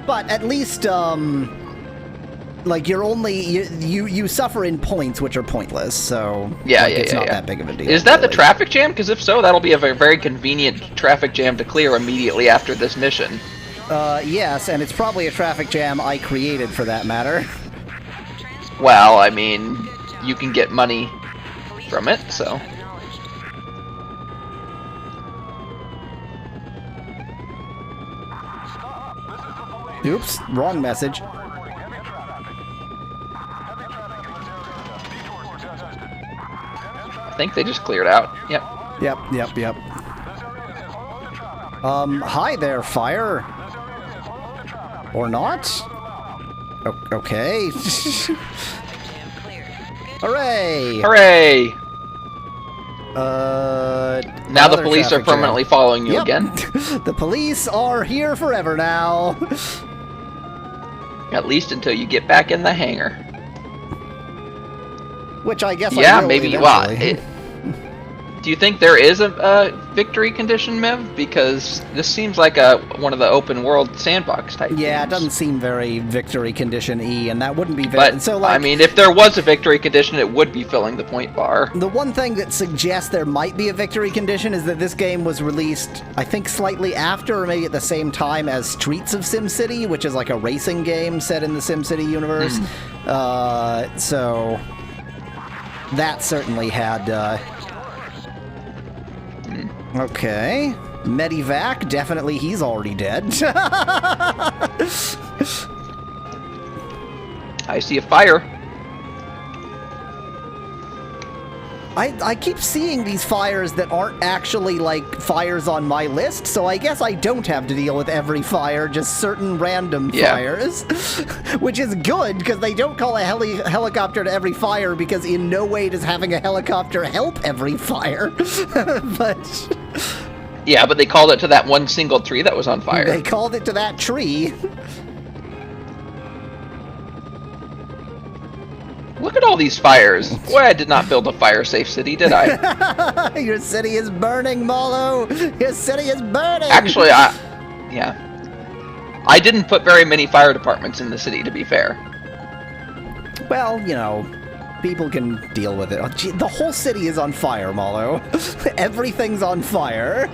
But at least, like, you're only you suffer in points, which are pointless. So Yeah, like, yeah, it's yeah, not yeah. that big of a deal. Is that the really. traffic jam? Because if so, that'll be a very convenient traffic jam to clear immediately after this mission. Yes, and it's probably a traffic jam I created, for that matter. Well, I mean, you can get money from it, so. Acknowledged. Oops, wrong message. I think they just cleared out. Yep. Yep. Hi there, fire. Or not? Okay. Jam cleared. Good. Hooray! Hooray! Now the another police are traffic jam. permanently following you Yep. again. The police are here forever now. At least until you get back in the hangar. Which I guess Yeah, I will maybe. Well, eventually. do you think there is a victory condition, Mev? Because this seems like one of the open world sandbox type. Yeah, it games. doesn't seem very victory condition E, and that wouldn't be very. But So, like, I mean, if there was a victory condition, it would be filling the point bar. the one thing that suggests there might be a victory condition is that this game was released, I think, slightly after or maybe at the same time as Streets of SimCity, which is like a racing game set in the SimCity universe. So that certainly had. Okay. Medivac, definitely he's already dead. I see a fire. I keep seeing these fires that aren't actually, like, fires on my list, so I guess I don't have to deal with every fire, just certain random fires. Which is good, because they don't call a helicopter to every fire, because in no way does having a helicopter help every fire. But... Yeah, but they called it to that one single tree that was on fire. They called it to that tree. Look at all these fires. Boy, I did not build a fire-safe city, did I? Your city is burning, Mallow! Your city is burning! Actually, yeah. I didn't put very many fire departments in the city, to be fair. Well, you know, people can deal with it. Oh, gee, the whole city is on fire, Mallow. Everything's on fire.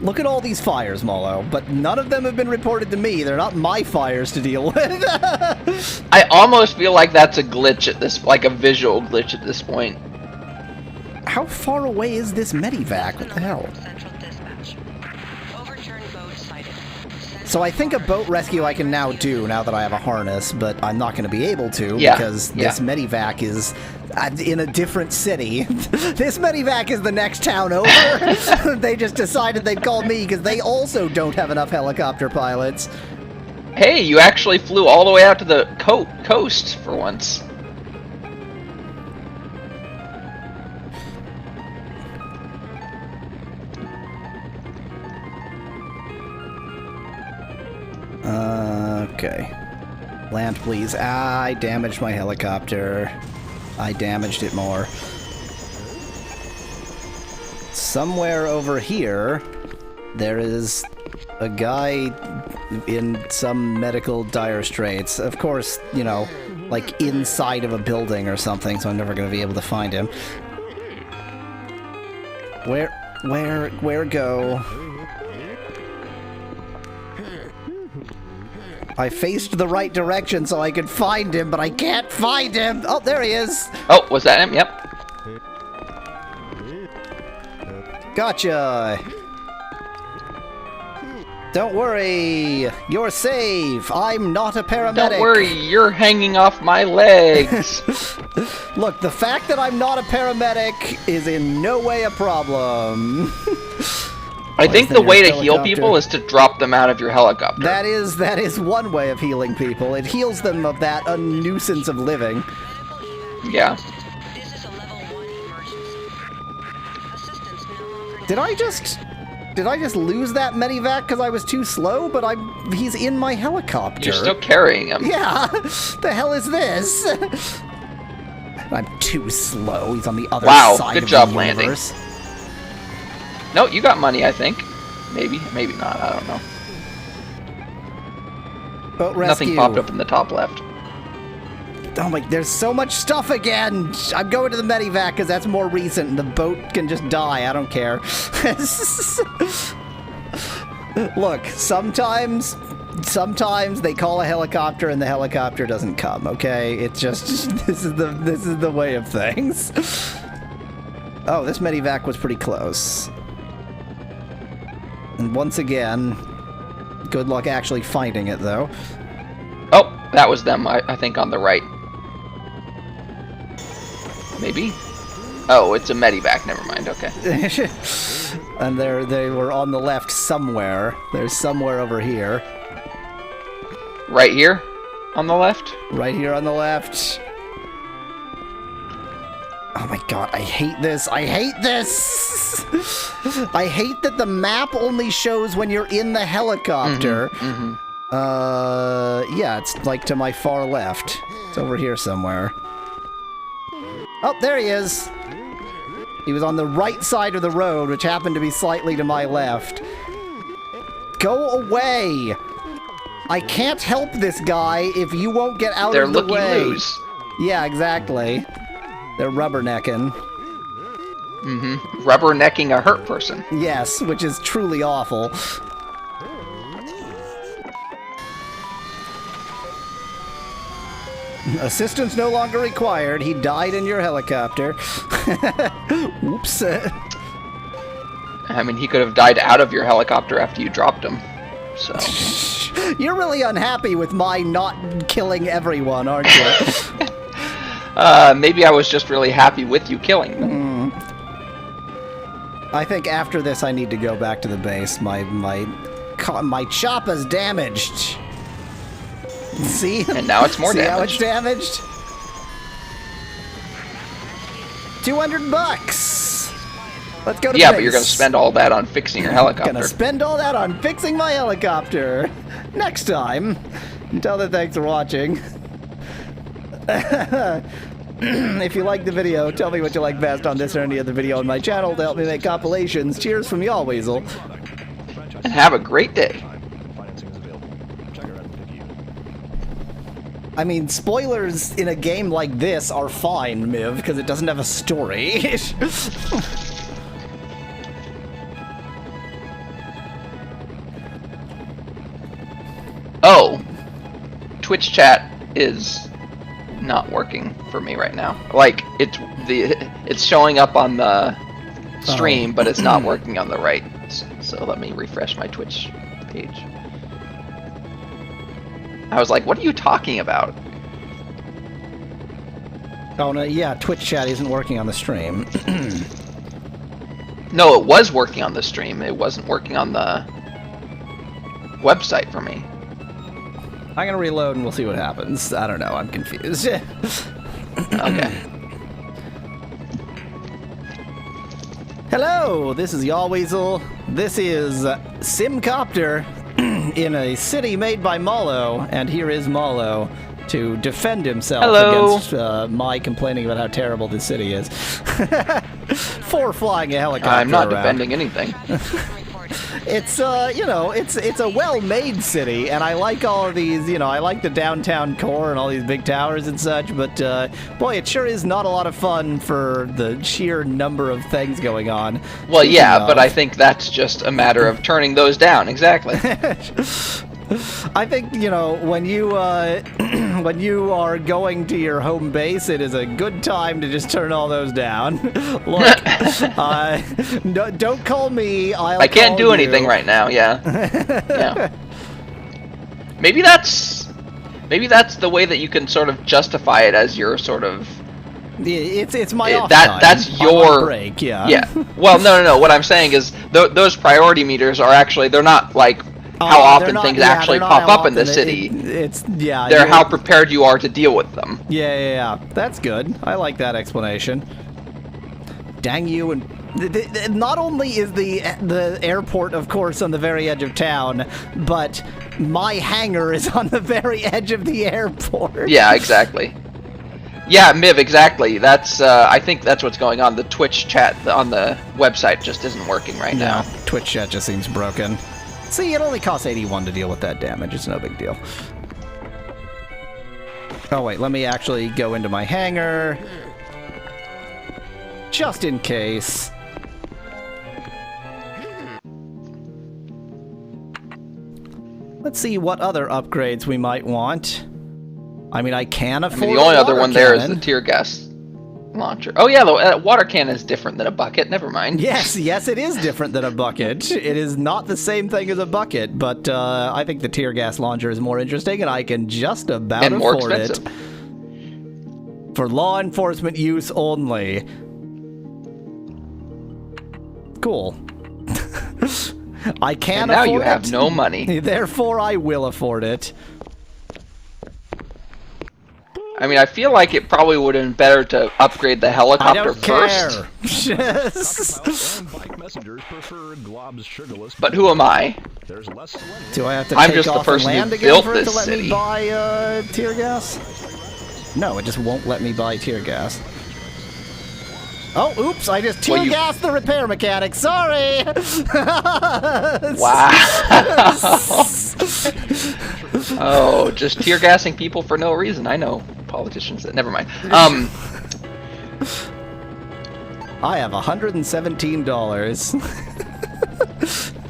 Look at all these fires, Mallow, but none of them have been reported to me. They're not my fires to deal with. I almost feel like that's a glitch at this, like a visual glitch at this point. How far away is this medivac? What the hell? Central dispatch. Overturned boat sighted. So I think a boat rescue I can now do now that I have a harness, but I'm not going to be able to because this medivac is in a different city. This medivac is the next town over. They just decided they'd call me because they also don't have enough helicopter pilots. Hey, you actually flew all the way out to the coast for once. Okay. Land, please. I damaged my helicopter. I damaged it more. Somewhere over here, there is a guy in some medical dire straits. Of course, you know, like inside of a building or something, so I'm never going to be able to find him. Where go? I faced the right direction so I could find him, but I can't find him! Oh, there he is! Oh, was that him? Yep. Gotcha! Don't worry! You're safe! I'm not a paramedic! Don't worry, you're hanging off my legs! Look, the fact that I'm not a paramedic is in no way a problem. I think the way to heal people is to drop them out of your helicopter. That is one way of healing people. It heals them of that a nuisance of living. Yeah. This is a level 1 emergency. Assistance no longer Did I just lose that medivac because I was too slow? But he's in my helicopter. You're still carrying him. Yeah. The hell is this? I'm too slow. He's on the other side good of job the landing. universe. No, you got money, I think. Maybe not. I don't know. Boat rescue. Nothing popped up in the top left. Oh my, there's so much stuff again! I'm going to the medivac because that's more recent and the boat can just die, I don't care. Look, sometimes they call a helicopter and the helicopter doesn't come, okay? It's just, this is the way of things. Oh, this medivac was pretty close. And once again, good luck actually finding it, though. Oh, that was them, I think, on the right. Maybe? Oh, it's a medivac, never mind, okay. And they were on the left somewhere. There's somewhere over here. Right here? On the left? Right here on the left. Oh my god, I hate this! I hate this! I hate that the map only shows when you're in the helicopter. Yeah, it's like to my far left. It's over here somewhere. Oh, there he is! He was on the right side of the road, which happened to be slightly to my left. Go away! I can't help this guy if you won't get out of the way. They're looky-loos. Yeah, exactly. They're rubbernecking. Rubbernecking a hurt person. Yes, which is truly awful. Assistance no longer required. He died in your helicopter. Oops. I mean, he could have died out of your helicopter after you dropped him. So. You're really unhappy with my not killing everyone, aren't you? Maybe I was just really happy with you killing them. I think after this I need to go back to the base. My chopper's damaged. See? And now it's more See how damaged. it's damaged? $200. Let's go to Yeah, base. but you're going to spend all that on fixing your helicopter. Gonna spend all that on fixing my helicopter. Next time. Until then, thanks for watching. If you liked the video, tell me what you like best on this or any other video on my channel to help me make compilations. Cheers from Yahweasel. And have a great day. Financing is available. Check her out and pick you. I mean, spoilers in a game like this are fine, Miv, because it doesn't have a story. Oh, Twitch chat is not working for me right now. Like it's showing up on the stream, but it's not working on the right. So let me refresh my Twitch page. I was like, what are you talking about? Oh, no, yeah, Twitch chat isn't working on the stream. No, it was working on the stream. It wasn't working on the website for me. I'm gonna reload and we'll see what happens. I don't know, I'm confused. Okay. Hello, this is Yahweasel. This is SimCopter in a city made by Mallow, and here is Mallow to defend himself Hello. against my complaining about how terrible this city is. For flying a helicopter I'm not around. defending anything. It's you know, it's a well-made city, and I like all of these, you know, I like the downtown core and all these big towers and such, but boy, it sure is not a lot of fun for the sheer number of things going on. Well, Speaking yeah, of- but I think that's just a matter of turning those down. Exactly. I think, you know, when you when you are going to your home base, it is a good time to just turn all those down. Look, no, don't call me. I can't call do you. anything right now. Yeah. Yeah. Maybe that's the way that you can sort of justify it as your sort of It's my off that time. that's I'm on your break. Yeah. Yeah. Well, no. What I'm saying is those priority meters are actually they're not like how They're often not- things yeah, actually they're not pop how up in the often city. It's yeah. They're you're- how prepared you are to deal with them. Yeah. That's good. I like that explanation. Dang you! And not only is the airport, of course, on the very edge of town, but my hangar is on the very edge of the airport. Yeah, exactly. Yeah, Miv, exactly. That's I think that's what's going on. The Twitch chat on the website just isn't working right No, now. Twitch chat just seems broken. See, it only costs 81 to deal with that damage. It's no big deal. Oh wait, let me actually go into my hangar. Just in case. Let's see what other upgrades we might want. I mean, I can I afford mean, the only a other water one there is cannon. the tear gas launcher. Oh yeah, the water cannon is different than a bucket. Never mind. Yes, it is different than a bucket. It is not the same thing as a bucket, but I think the tear gas launcher is more interesting, and I can just about And more afford expensive. it. For law enforcement use only. Cool. I can And now afford you have it. no money. Therefore, I will afford it. I mean, I feel like it probably would have been better to upgrade the I helicopter don't first. care. Yes. Pilots and bike messengers prefer glob's sugarless. But who am I? There's less selenium. Do I have to I'm take just the off person and who land again built for it to this let me city. buy tear gas? No, it just won't let me buy tear gas. Oh, oops, I just tear Well, gassed the repair mechanic. Sorry! Wow. Oh, just tear gassing people for no reason. I know politicians that. Never mind. I have $117.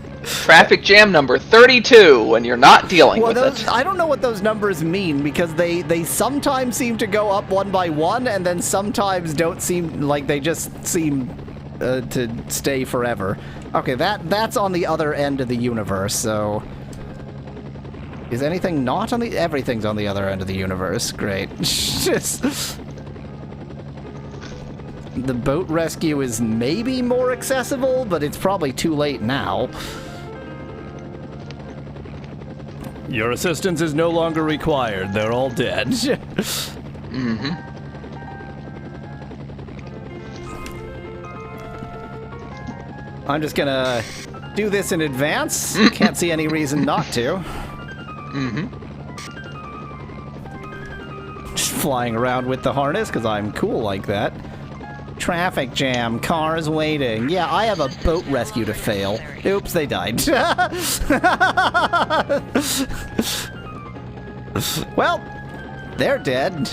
Traffic jam number 32 when you're not dealing Well, with those, it. I don't know what those numbers mean because they sometimes seem to go up one by one and then sometimes don't seem like they just seem to stay forever. Okay, that's on the other end of the universe, so... Is anything not on the... Everything's on the other end of the universe. Great. Just... The boat rescue is maybe more accessible, but it's probably too late now. Your assistance is no longer required. They're all dead. Mm-hmm. I'm just gonna do this in advance. Can't see any reason not to. Mm-hmm. Just flying around with the harness, because I'm cool like that. Traffic jam, cars waiting. Yeah, I have a boat rescue to fail. Oops, they died. Well, they're dead.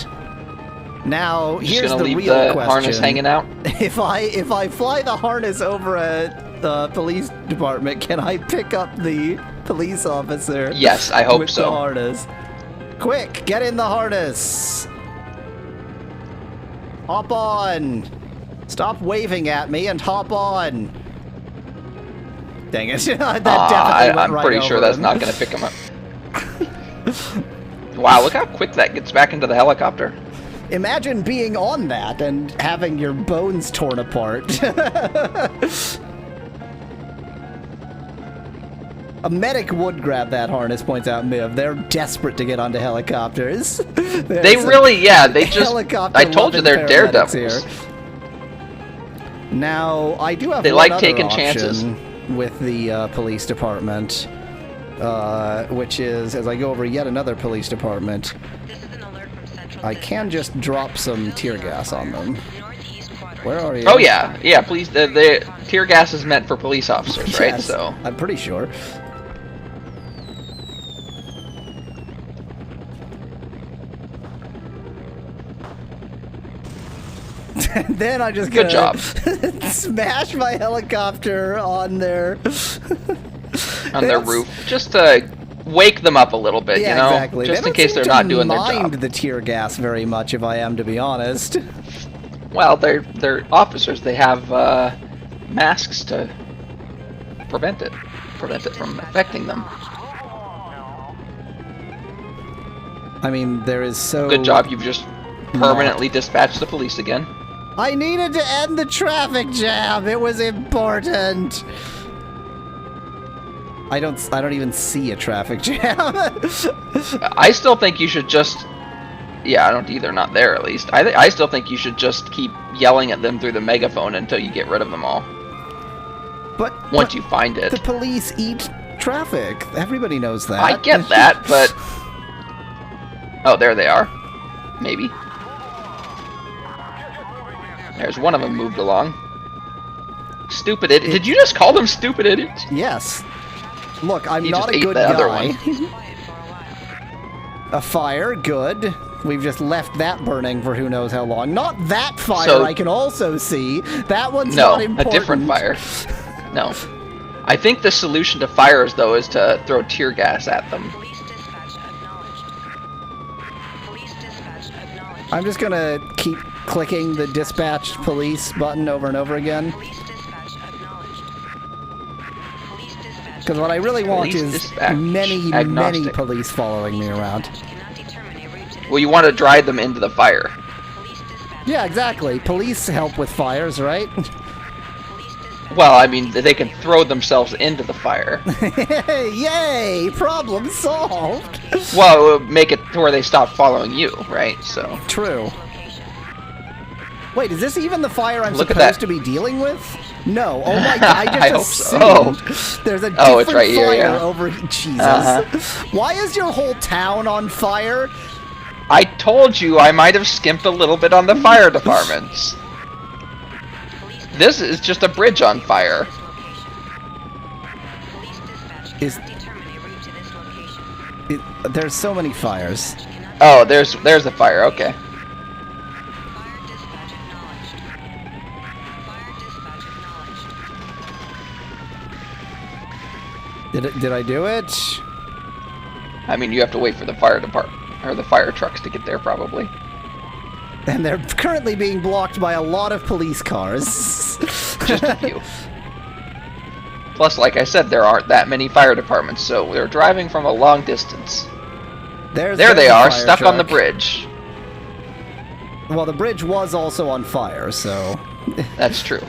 Now, Just here's gonna the leave real the question. harness hanging out. If I fly the harness over a police department, can I pick up the police officer? Yes, I hope with so. the harness. Quick, get in the harness. Hop on. Stop waving at me and hop on. Dang it. That definitely went I'm right pretty sure over that's him. not going to pick him up. Wow, look how quick that gets back into the helicopter. Imagine being on that and having your bones torn apart. A medic would grab that harness, points out Miv. They're desperate to get onto helicopters. They really, yeah, they just... Helicopter I told you they're paramedics daredevils. here. Now, I do have They one like other taking option chances. with the police department, which is, as I go over yet another police department, This is an alert from Central I can just drop some tear gas on them. Northeast quadrant. Where are you? Oh, yeah, yeah, please, the tear gas is meant for police officers, right? Yes, So, I'm pretty sure. Then I just Good gonna job. smash my helicopter on their on their roof, just to wake them up a little bit, Yeah, you know? exactly. Just They in don't case seem they're to not doing their mind job. the tear gas very much, if I am to be honest. Well, they're officers. They have masks to prevent it from affecting them. I mean, there is so... Good job. You've just permanently dispatched the police again. I needed to end the traffic jam. It was important. I don't even see a traffic jam. I still think you should just... Yeah, I don't either. Not there, at least. I still think you should just keep yelling at them through the megaphone until you get rid of them all. But Once you find it. the police eat traffic. Everybody knows that. I get that, but... Oh, there they are. Maybe. There's one of them moved along. Stupid idiot. Did you just call them stupid idiots? Yes. Look, I'm You not just a ate good the other guy. one. Quiet for a while. A fire, good. We've just left that burning for who knows how long. Not that fire, So- I can also see. That one's No, not a important. different fire. No. I think the solution to fires, though, is to throw tear gas at them. Police dispatch acknowledged. Police dispatch acknowledged. I'm just gonna keep clicking the dispatch police button over and over again. Police dispatch acknowledged. Police dispatch. Because what I really want Police is dispatch many agnostic. police following me around. Cannot determine a route to this. Well, you want to drive them into the fire. Police dispatch. Yeah, exactly. Police help with fires, right? Police dispatch. Well, I mean, they can throw themselves into the fire. Yay! Problem solved! Well, it would make it to where they stop following you, right? So, True. Wait, is this even the fire I'm Look at supposed that. to be dealing with? No. Oh my god, I I hope just so. assumed there's a different Oh, it's right here, fire yeah. over... Jesus. Uh-huh. Why is your whole town on fire? I told you I might have skimped a little bit on the fire departments. This is just a bridge on fire. Police dispatch Is- cannot determine a route to this location. There's so many fires. Cannot Oh, there's the fire. Okay. Fire dispatch acknowledged. Fire dispatch acknowledged. Did I do it? I mean, you have to wait for the fire department or the fire trucks to get there, probably. And they're currently being blocked by a lot of police cars. Just a few. Plus, like I said, there aren't that many fire departments, so they're driving from a long distance. There they the are, fire stuck on the truck. bridge. Well, the bridge was also on fire, so... That's true.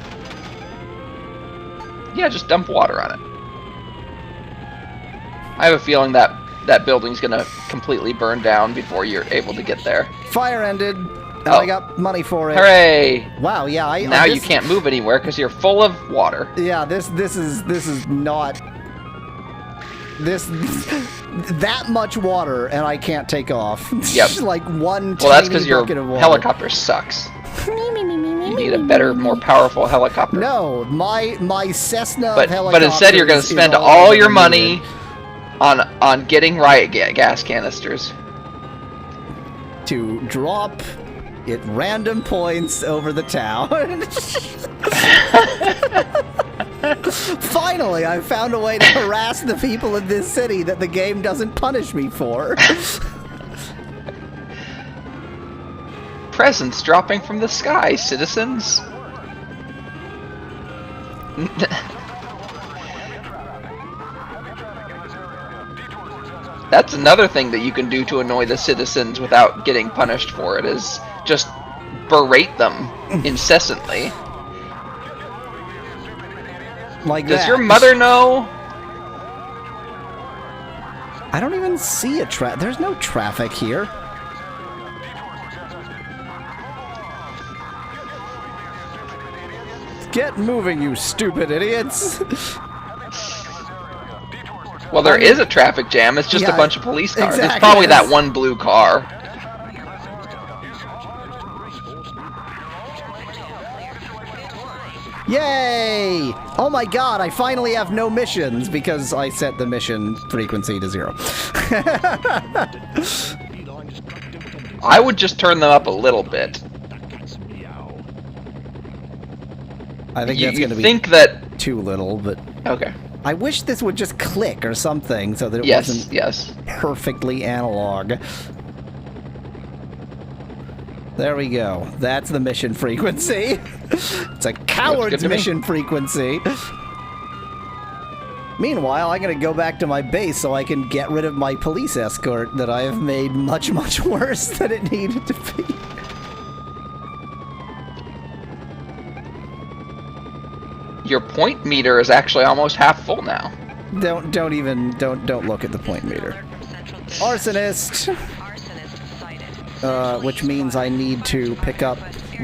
Yeah, just dump water on it. I have a feeling that that building's gonna completely burn down before you're able to get there. Fire ended, and Oh. I got money for it. Hooray! Wow, yeah, Now you this- can't move anywhere because you're full of water. Yeah, this is not... This... that much water, and I can't take off. Yep. Like one Well, that's tiny because your bucket of water. helicopter sucks. You need a better, more powerful helicopter. No, my Cessna but helicopter instead you're going to is spend all all that your I money needed on getting riot gas canisters. to drop at random points over the town. Finally, I found a way to harass the people in this city that the game doesn't punish me for. Presents dropping from the sky, citizens. That's another thing that you can do to annoy the citizens without getting punished for it, is just berate them incessantly. Like Does that. your mother know? I don't even see a there's no traffic here. Get moving, you stupid idiots. Well, there is a traffic jam. It's just Yeah, a bunch of police cars. exactly. It's probably that one blue car. Yay! Oh my god, I finally have no missions because I set the mission frequency to 0. I would just turn them up a little bit. I think You that's gonna be think that... too little, but Okay. I wish this would just click or something so that it Yes, wasn't yes. perfectly analog. There we go. That's the mission frequency. It's a good coward's to me. mission frequency. Meanwhile, I'm gonna go back to my base so I can get rid of my police escort that I have made much, much worse than it needed to be. Your point meter is actually almost half full now. Don't look at the point meter. Alert from Central Dispatch. Arsonist! Arsonist sighted. Which means I need to pick up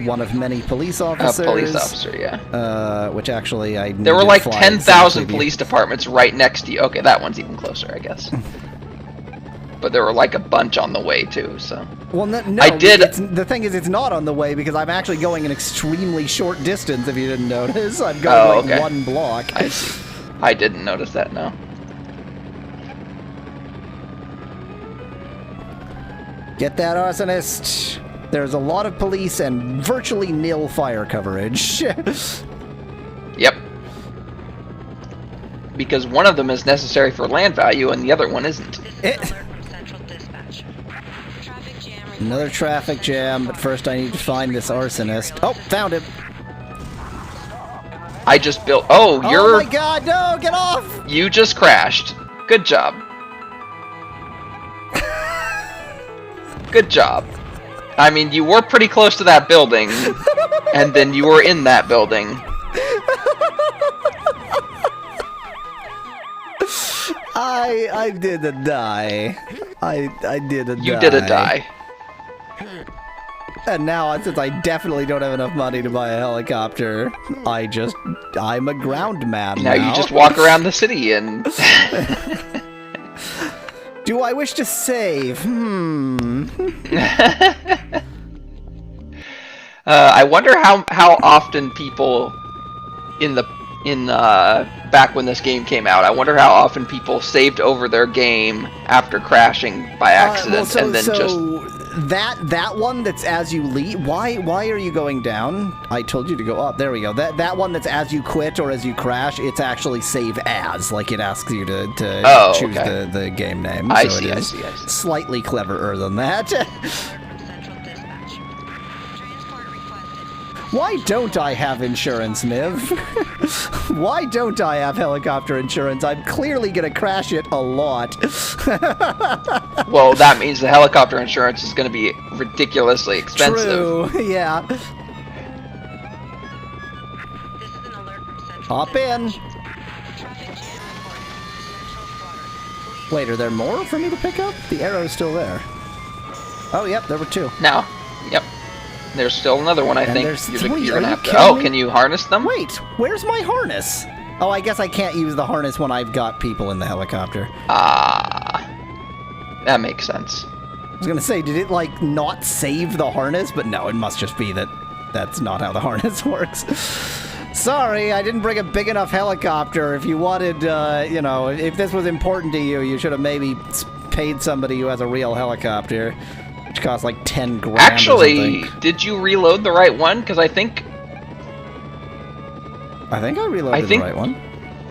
one of many police A officers. police officer, yeah. Which actually I There were need like to fly 10,000 simply police departments right next to you. Okay, that one's even closer, I guess. But there were like a bunch on the way too, so. Well, no, I did- the thing is, it's not on the way because I'm actually going an extremely short distance. If you didn't notice, I'm going Oh, like okay. 1 block. I see. I didn't notice that, no. Get that arsonist. There's a lot of police and virtually nil fire coverage. Yep. Because one of them is necessary for land value and the other one isn't. This is an alert from Central Dispatch. Traffic jam reported. Another traffic jam, but first I need to find this arsonist. Oh, found him. I just built... Oh, Oh you're... my god, no, get off! You just crashed. Good job. Good job. I mean, you were pretty close to that building, and then you were in that building. I didn't die. I didn't die. You did a die. And now, since I definitely don't have enough money to buy a helicopter, I'm a ground man Now you just walk around the city and... Do I wish to save? I wonder how often people back when this game came out, I wonder how often people saved over their game after crashing by accident and then just... That one that's as you leave. Why are you going down? I told you to go up. There we go. That one that's as you quit or as you crash. It's actually save as. Like it asks you to choose okay. the game name. I so see, it I is see, I see. Slightly cleverer than that. From Central Dispatch. Transport requested. Why don't I have insurance, Miv? Why don't I have helicopter insurance? I'm clearly gonna crash it a lot. Well, that means the helicopter insurance is going to be ridiculously expensive. True, yeah. This is an alert from Central Hop in. Dispatch. Traffic jam reported. Central Quadrant. Police Wait, are there more for me to pick up? The arrow's still there. Oh, yep, there were 2. Now, yep. There's still another one, I And think. there's You're 3. gonna Are you have to. kidding Oh, me? can you harness them? Wait, where's my harness? Oh, I guess I can't use the harness when I've got people in the helicopter. Ah, that makes sense. I was gonna say, did it, like, not save the harness? But no, it must just be that that's not how the harness works. Sorry, I didn't bring a big enough helicopter. If you wanted, you know, if this was important to you, you should have maybe paid somebody who has a real helicopter, which costs like 10 grand. Actually, or something. did you reload the right one? Because I think I reloaded the right one.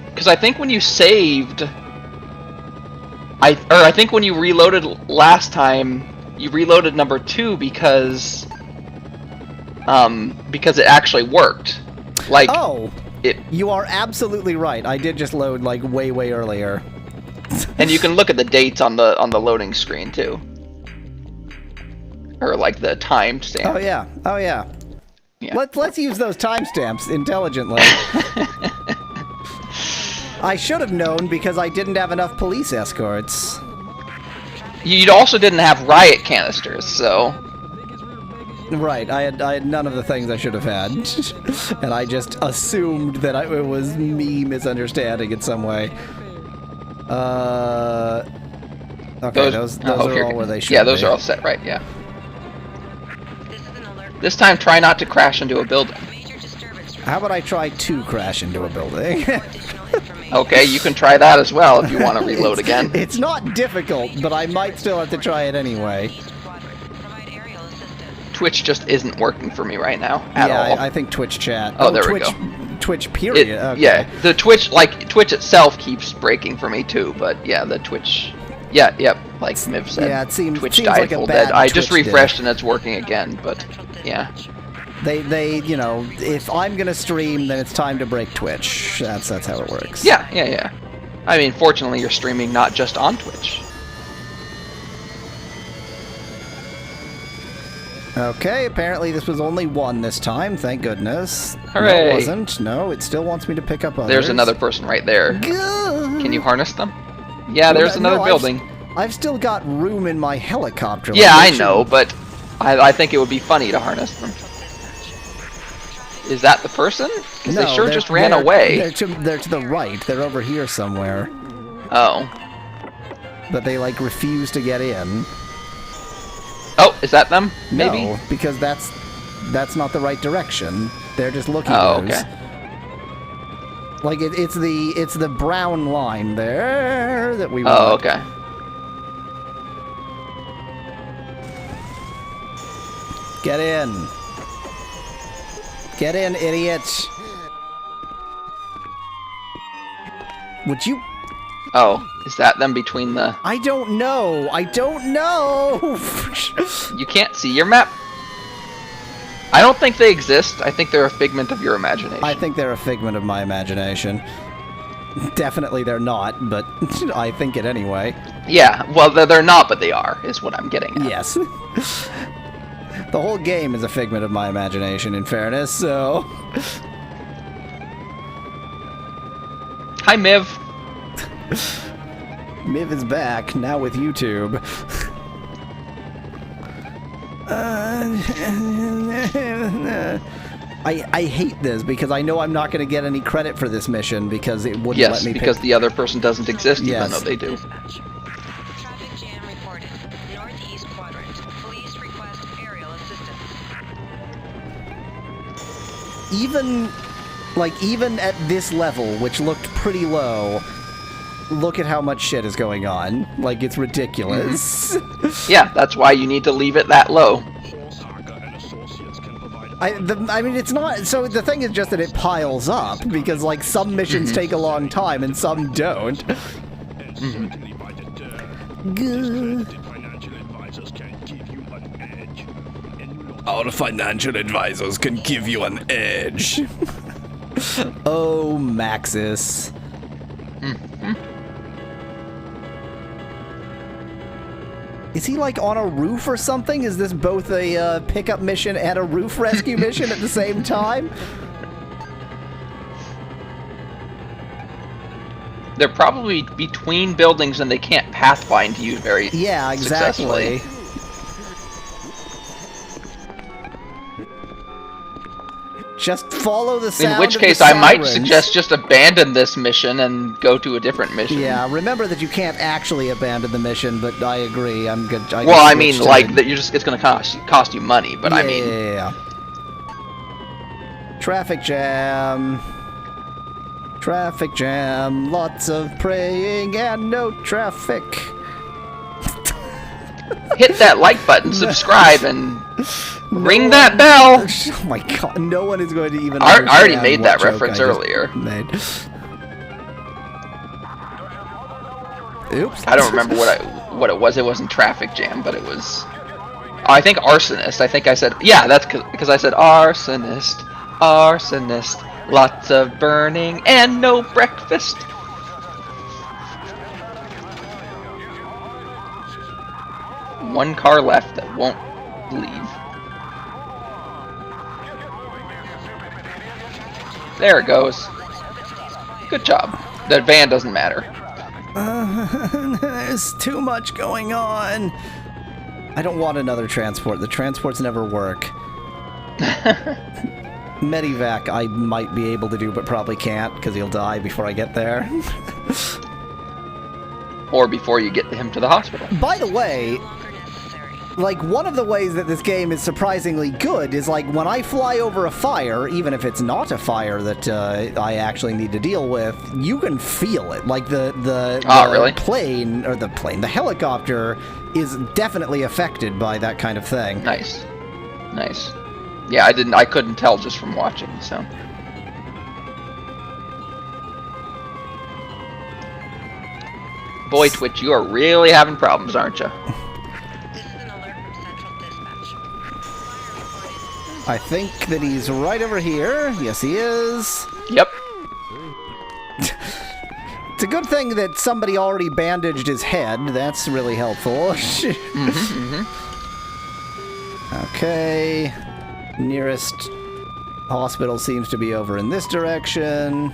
Because I think when you saved, I think when you reloaded last time, you reloaded number 2 because it actually worked. Like, Oh, it, you are absolutely right. I did just load like way earlier. and you can look at the dates on the loading screen too, or like the timestamp. Oh yeah. Oh yeah. Yeah. Let's use those timestamps intelligently. I should have known because I didn't have enough police escorts. You also didn't have riot canisters, so. Right, I had none of the things I should have had, and I just assumed that it was me misunderstanding in some way. Okay, those are all where they should be. Yeah, those are all set right, yeah. This is an alert. This time, try not to crash into a building. Major disturbance. How about I try to crash into a building? Additional information. Okay, you can try that as well if you want to reload again. It's not difficult, but I might still have to try it anyway. East Quadrant. Provide aerial assistance. Twitch just isn't working for me right now at Yeah, all. I think Twitch chat. Oh, there we Twitch, go. Twitch period. It, Okay. Yeah, the Twitch itself keeps breaking for me too, but yeah, the Twitch, yep, like Miv said. Yeah, it seems Twitch seems died like a full bad dead. I just Twitch day. refreshed and it's working again, but yeah. They, you know, if I'm gonna stream, then it's time to break Twitch. That's how it works. Yeah. I mean, fortunately, you're streaming not just on Twitch. Okay, apparently this was only 1 this time, thank goodness. No, Hooray. it wasn't. No, it still wants me to pick up others. There's another person right there. Good. Can you harness them? Yeah, there's No, another building. I've still got room in my helicopter. Yeah, like, I know, but I think it would be funny to harness them. Is that the person? Because No, they sure they're- just ran they're- away. They're to the right. They're over here somewhere. Oh. But they, like, refuse to get in. Oh, is that them? Maybe? No, because that's not the right direction. They're just looking Oh, loose. okay. Like it's the brown line there that we want. Oh, okay. Get in. Get in, idiot. Would you? Oh, is that them between the... I don't know. I don't know. You can't see your map? I don't think they exist. I think they're a figment of your imagination. I think they're a figment of my imagination. Definitely they're not, but I think it anyway. Yeah, well, they're not, but they are, is what I'm getting at. Yes. The whole game is a figment of my imagination, in fairness, so... Hi, Miv. Miv is back, now with YouTube. I hate this because I know I'm not going to get any credit for this mission because it wouldn't Yes, let me because pick... the other person doesn't exist, even Yes. though they do. Dispatch. Traffic jam reported. Northeast Quadrant. Police request aerial assistance. Even at this level, which looked pretty low, look at how much shit is going on. Like, it's ridiculous. Yeah, that's why you need to leave it that low. I mean, it's not... So the thing is just that it piles up, because, like, some missions take a long time and some don't. Our financial advisors can give you an edge. Oh, Maxis. Is he like on a roof or something? Is this both a pickup mission and a roof rescue mission at the same time? They're probably between buildings and they can't pathfind you very Yeah, exactly. successfully. Just follow the sound In which of case, the I might sirens. suggest just abandon this mission and go to a different mission. Yeah, remember that you can't actually abandon the mission, but I agree. I'm good. Well, I mean, like that. You're just—it's going to cost you money, but I mean, yeah. Traffic jam. Traffic jam. Lots of praying and no traffic. hit that like button, subscribe, and ring that bell. Oh my god, no one is going to even I already understand made what that joke reference I just earlier. made. Oops. I don't remember what it was. It wasn't traffic jam, but it was. Oh, I think arsonist. I think I said that's because I said arsonist, arsonist. Lots of burning and no breakfast. One car left that won't leave. There it goes. Good job. That van doesn't matter. There's too much going on. I don't want another transport. The transports never work. Medivac I might be able to do, but probably can't, because he'll die before I get there. Or before you get him to the hospital. By the way, Longer necessary. like, one of the ways that this game is surprisingly good is, like, when I fly over a fire, even if it's not a fire that I actually need to deal with, you can feel it. Like, the really? the helicopter is definitely affected by that kind of thing. Nice. Nice. Yeah, I couldn't tell just from watching, so. Boy, Twitch, you are really having problems, aren't you? This is an alert from Central Dispatch. Fire reported. I think that he's right over here. Yes, he is. Yep. It's a good thing that somebody already bandaged his head. That's really helpful. Okay. Nearest hospital seems to be over in this direction.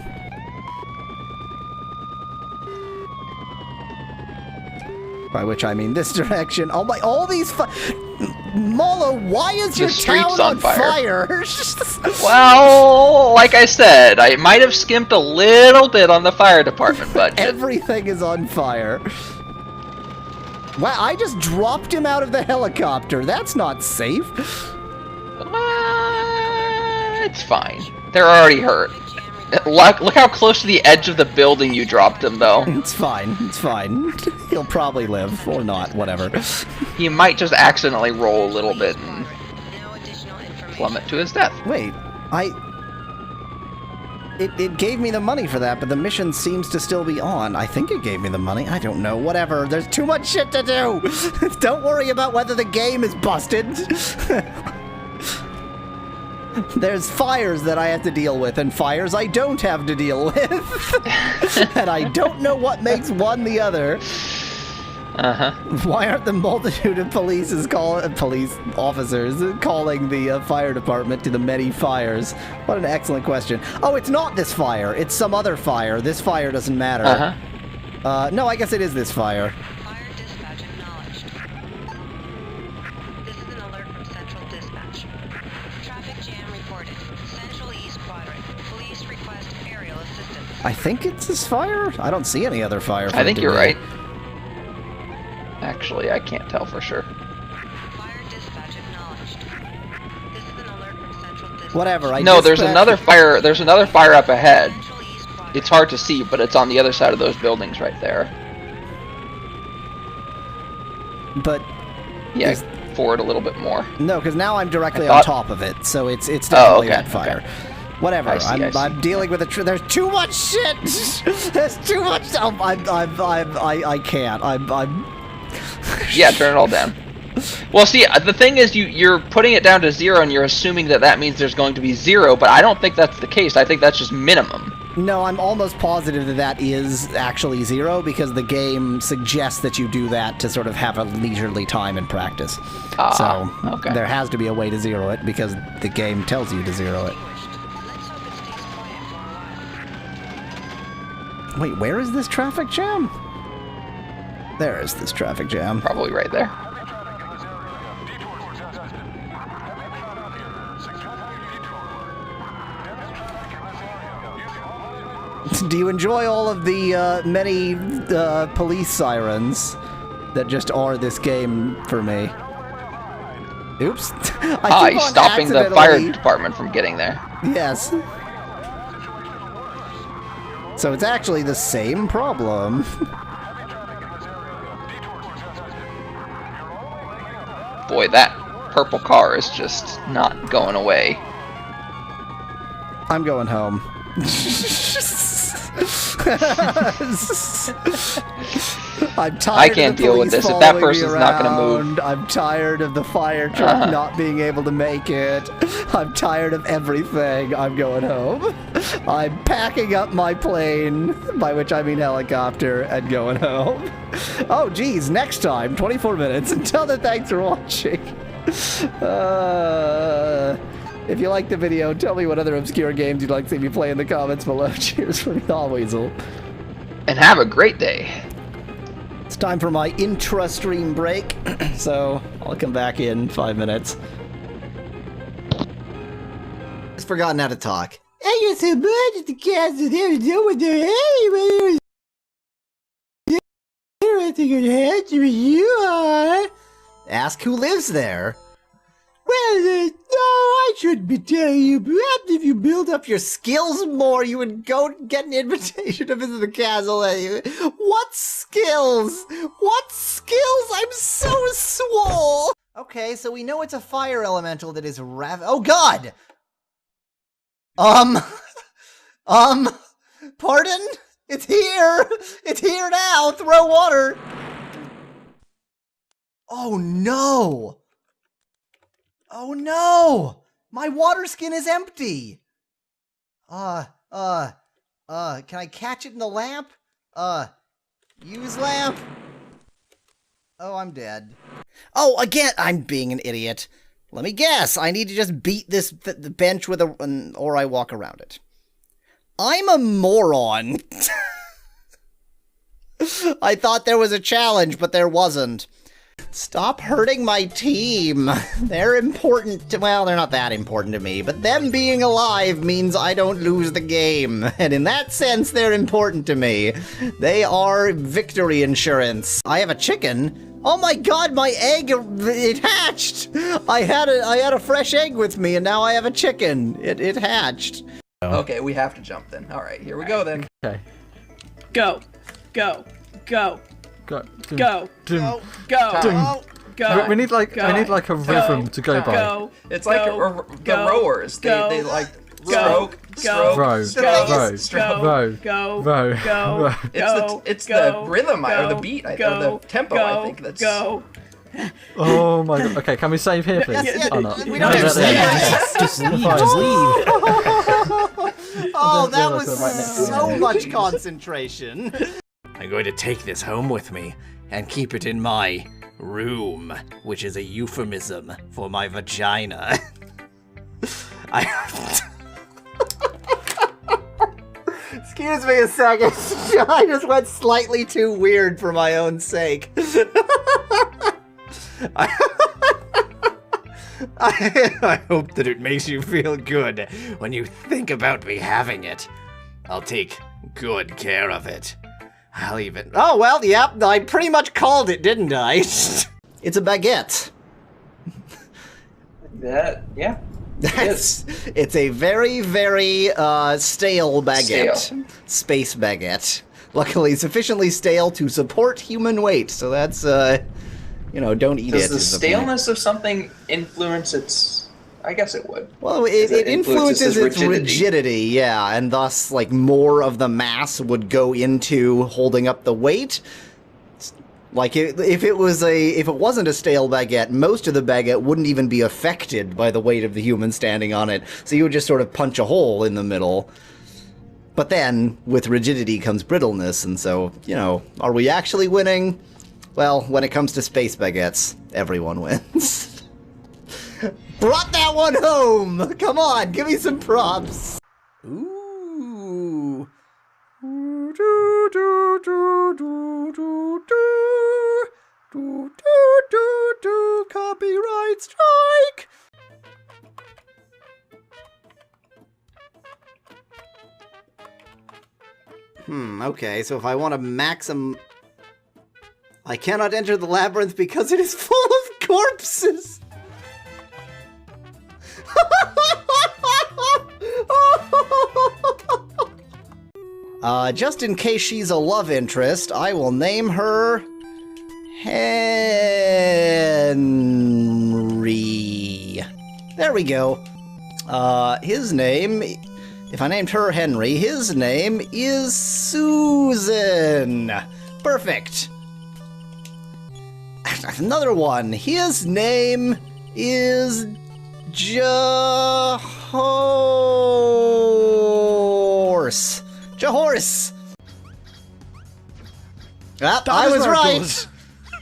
By which I mean this direction. Oh my! All these Mallow, why is your street's town on on fire. fire? Well, like I said, I might have skimped a little bit on the fire department budget. Everything is on fire. Wow! I just dropped him out of the helicopter. That's not safe. It's fine. They're already hurt. Look how close to the edge of the building you dropped him, though. It's fine. It's fine. He'll probably live or not. Whatever. He might just accidentally roll a little bit and No additional information. plummet to his death. Wait, It gave me the money for that, but the mission seems to still be on. I think it gave me the money. I don't know. Whatever. There's too much shit to do. Don't worry about whether the game is busted. There's fires that I have to deal with, and fires I don't have to deal with. And I don't know what makes one the other. Why aren't the multitude of police officers calling the fire department to the many fires? What an excellent question. Oh, it's not this fire. It's some other fire. This fire doesn't matter. No, I guess it is this fire. Fire dispatch acknowledged. This is an alert from Central Dispatch. Traffic jam reported. Central East Quadrant. Police request aerial assistance. I think it's this fire. I don't see any other fire. I think you're right. Actually, I can't tell for sure. Fire dispatch acknowledged. This is an alert from Central Dispatch. Whatever. No, there's another fire. There's another fire up ahead. Central East Quadrant. It's hard to see, but it's on the other side of those buildings right there. But Yeah, forward a little bit more. no, because now I'm directly I on thought- top of it, so it's definitely okay, that fire. okay. Whatever. I see. I'm dealing with there's too much shit. There's too much. I can't. I'm. Yeah, turn it all down. Well, see, the thing is, you're putting it down to 0, and you're assuming that means there's going to be 0, but I don't think that's the case. I think that's just minimum. No, I'm almost positive that that is actually 0 because the game suggests that you do that to sort of have a leisurely time in practice. So okay. there has to be a way to 0 it because the game tells you to 0 it. Let's hope it stays quiet for a while. Wait, where is this traffic jam? There is this traffic jam. Probably right there. Do you enjoy all of the many police sirens that just are this game for me? Oops. I keep He's on stopping the fire accidentally- department from getting there. Yes. So it's actually the same problem. Boy, that purple car is just not going away. I'm going home. I'm tired I can't of the deal with police this. If that following me person's not gonna move. around. I'm tired of the fire truck not being able to make it. I'm tired of everything. I'm going home. I'm packing up my plane, by which I mean helicopter, and going home. Oh, geez, next time, 24 minutes. Until then, thanks for watching. If you liked the video, tell me what other obscure games you'd like to see me play in the comments below. Cheers from Yahweasel. And have a great day. It's time for my intra-stream break, so I'll come back in 5 minutes. Just forgotten how to talk. I get so much at the castle, they don't know what they're anyway. Interesting and handsome as you are. Ask who lives there. Well, no, I shouldn't be telling you. Perhaps if you build up your skills more, you would go get an invitation to visit the castle anyway. What skills? What skills? I'm so swole! Okay, so we know it's a fire elemental that is oh god! Pardon? It's here! It's here now! Throw water! Oh no! Oh no! My water skin is empty! Can I catch it in the lamp? Use lamp? Oh, I'm dead. Oh, again! I'm being an idiot. Let me guess. I need to just beat this the bench with or I walk around it. I'm a moron. I thought there was a challenge, but there wasn't. Stop hurting my team. They're important to, well, they're not that important to me, but them being alive means I don't lose the game. And in that sense, they're important to me. They are victory insurance. I have a chicken. Oh my god, my egg, it hatched. I had a fresh egg with me and now I have a chicken. It hatched. Okay, we have to jump then. All right, here we go then. Okay. Go. Go. Go. Go. Go. Go. Go. Go. We need like a rhythm to go by. Go. It's like the rowers. They like stroke, stroke, Row. stroke, Row. stroke. Row. Go. Row. Go. Row. It's the rhythm or the beat or the tempo. I think that's. Go. Oh my god. Okay, can we save here, please? Yes, Oh, no. we don't have to save. Just leave. Just leave. Oh, that realise was we're right next to so much concentration. I'm going to take this home with me and keep it in my room, which is a euphemism for my vagina. Excuse me a second. I just went slightly too weird for my own sake. I hope that it makes you feel good when you think about me having it. I'll take good care of it. I'll even... Oh, well, yep, I pretty much called it, didn't I? It's a baguette. Yeah. It's a very, very stale baguette. Stale. Space baguette. Luckily, sufficiently stale to support human weight, so that's, don't eat it. Does the is the point. staleness of something influence its? I guess it would. Well, it influences its rigidity. rigidity, yeah, and thus, like, more of the mass would go into holding up the weight. Like, if it wasn't a stale baguette, most of the baguette wouldn't even be affected by the weight of the human standing on it, so you would just sort of punch a hole in the middle. But then, with rigidity comes brittleness, and so, you know, are we actually winning? Well, when it comes to space baguettes, everyone wins. Brought that one home! Come on, give me some props! Ooh. Copyright strike! Okay, so if I want to maxim... I cannot enter the labyrinth because it is full of corpses! Just in case she's a love interest, I will name her... Henry. There we go. His name... If I named her Henry, his name is Susan. Perfect. Another one. His name is Jahorse. Jahorse. Ah, I was right.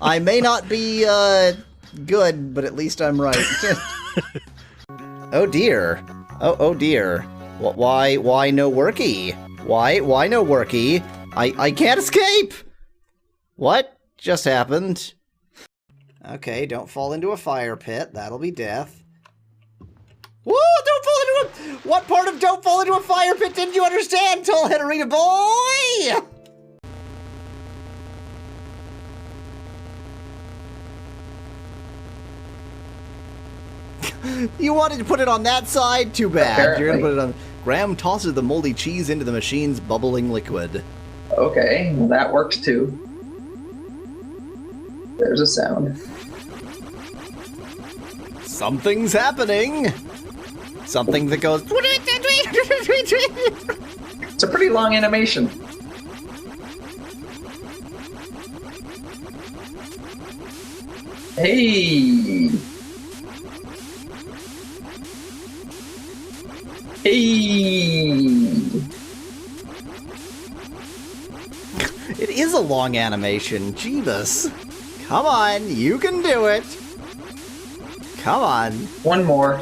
I may not be good, but at least I'm right. Oh dear. Oh dear. Why no worky? Why no worky? I can't escape! What just happened? Okay, don't fall into a fire pit. That'll be death. Whoa, don't fall into a... What part of don't fall into a fire pit didn't you understand, Tall Henrietta boy? You wanted to put it on that side? Too bad. Apparently. You're gonna put it on... Graham tosses the moldy cheese into the machine's bubbling liquid. Okay, well that works too. There's a sound. Something's happening! Something that goes... It's a pretty long animation. Hey! Hey! It is a long animation, Jeebus. Come on, you can do it. Come on. One more.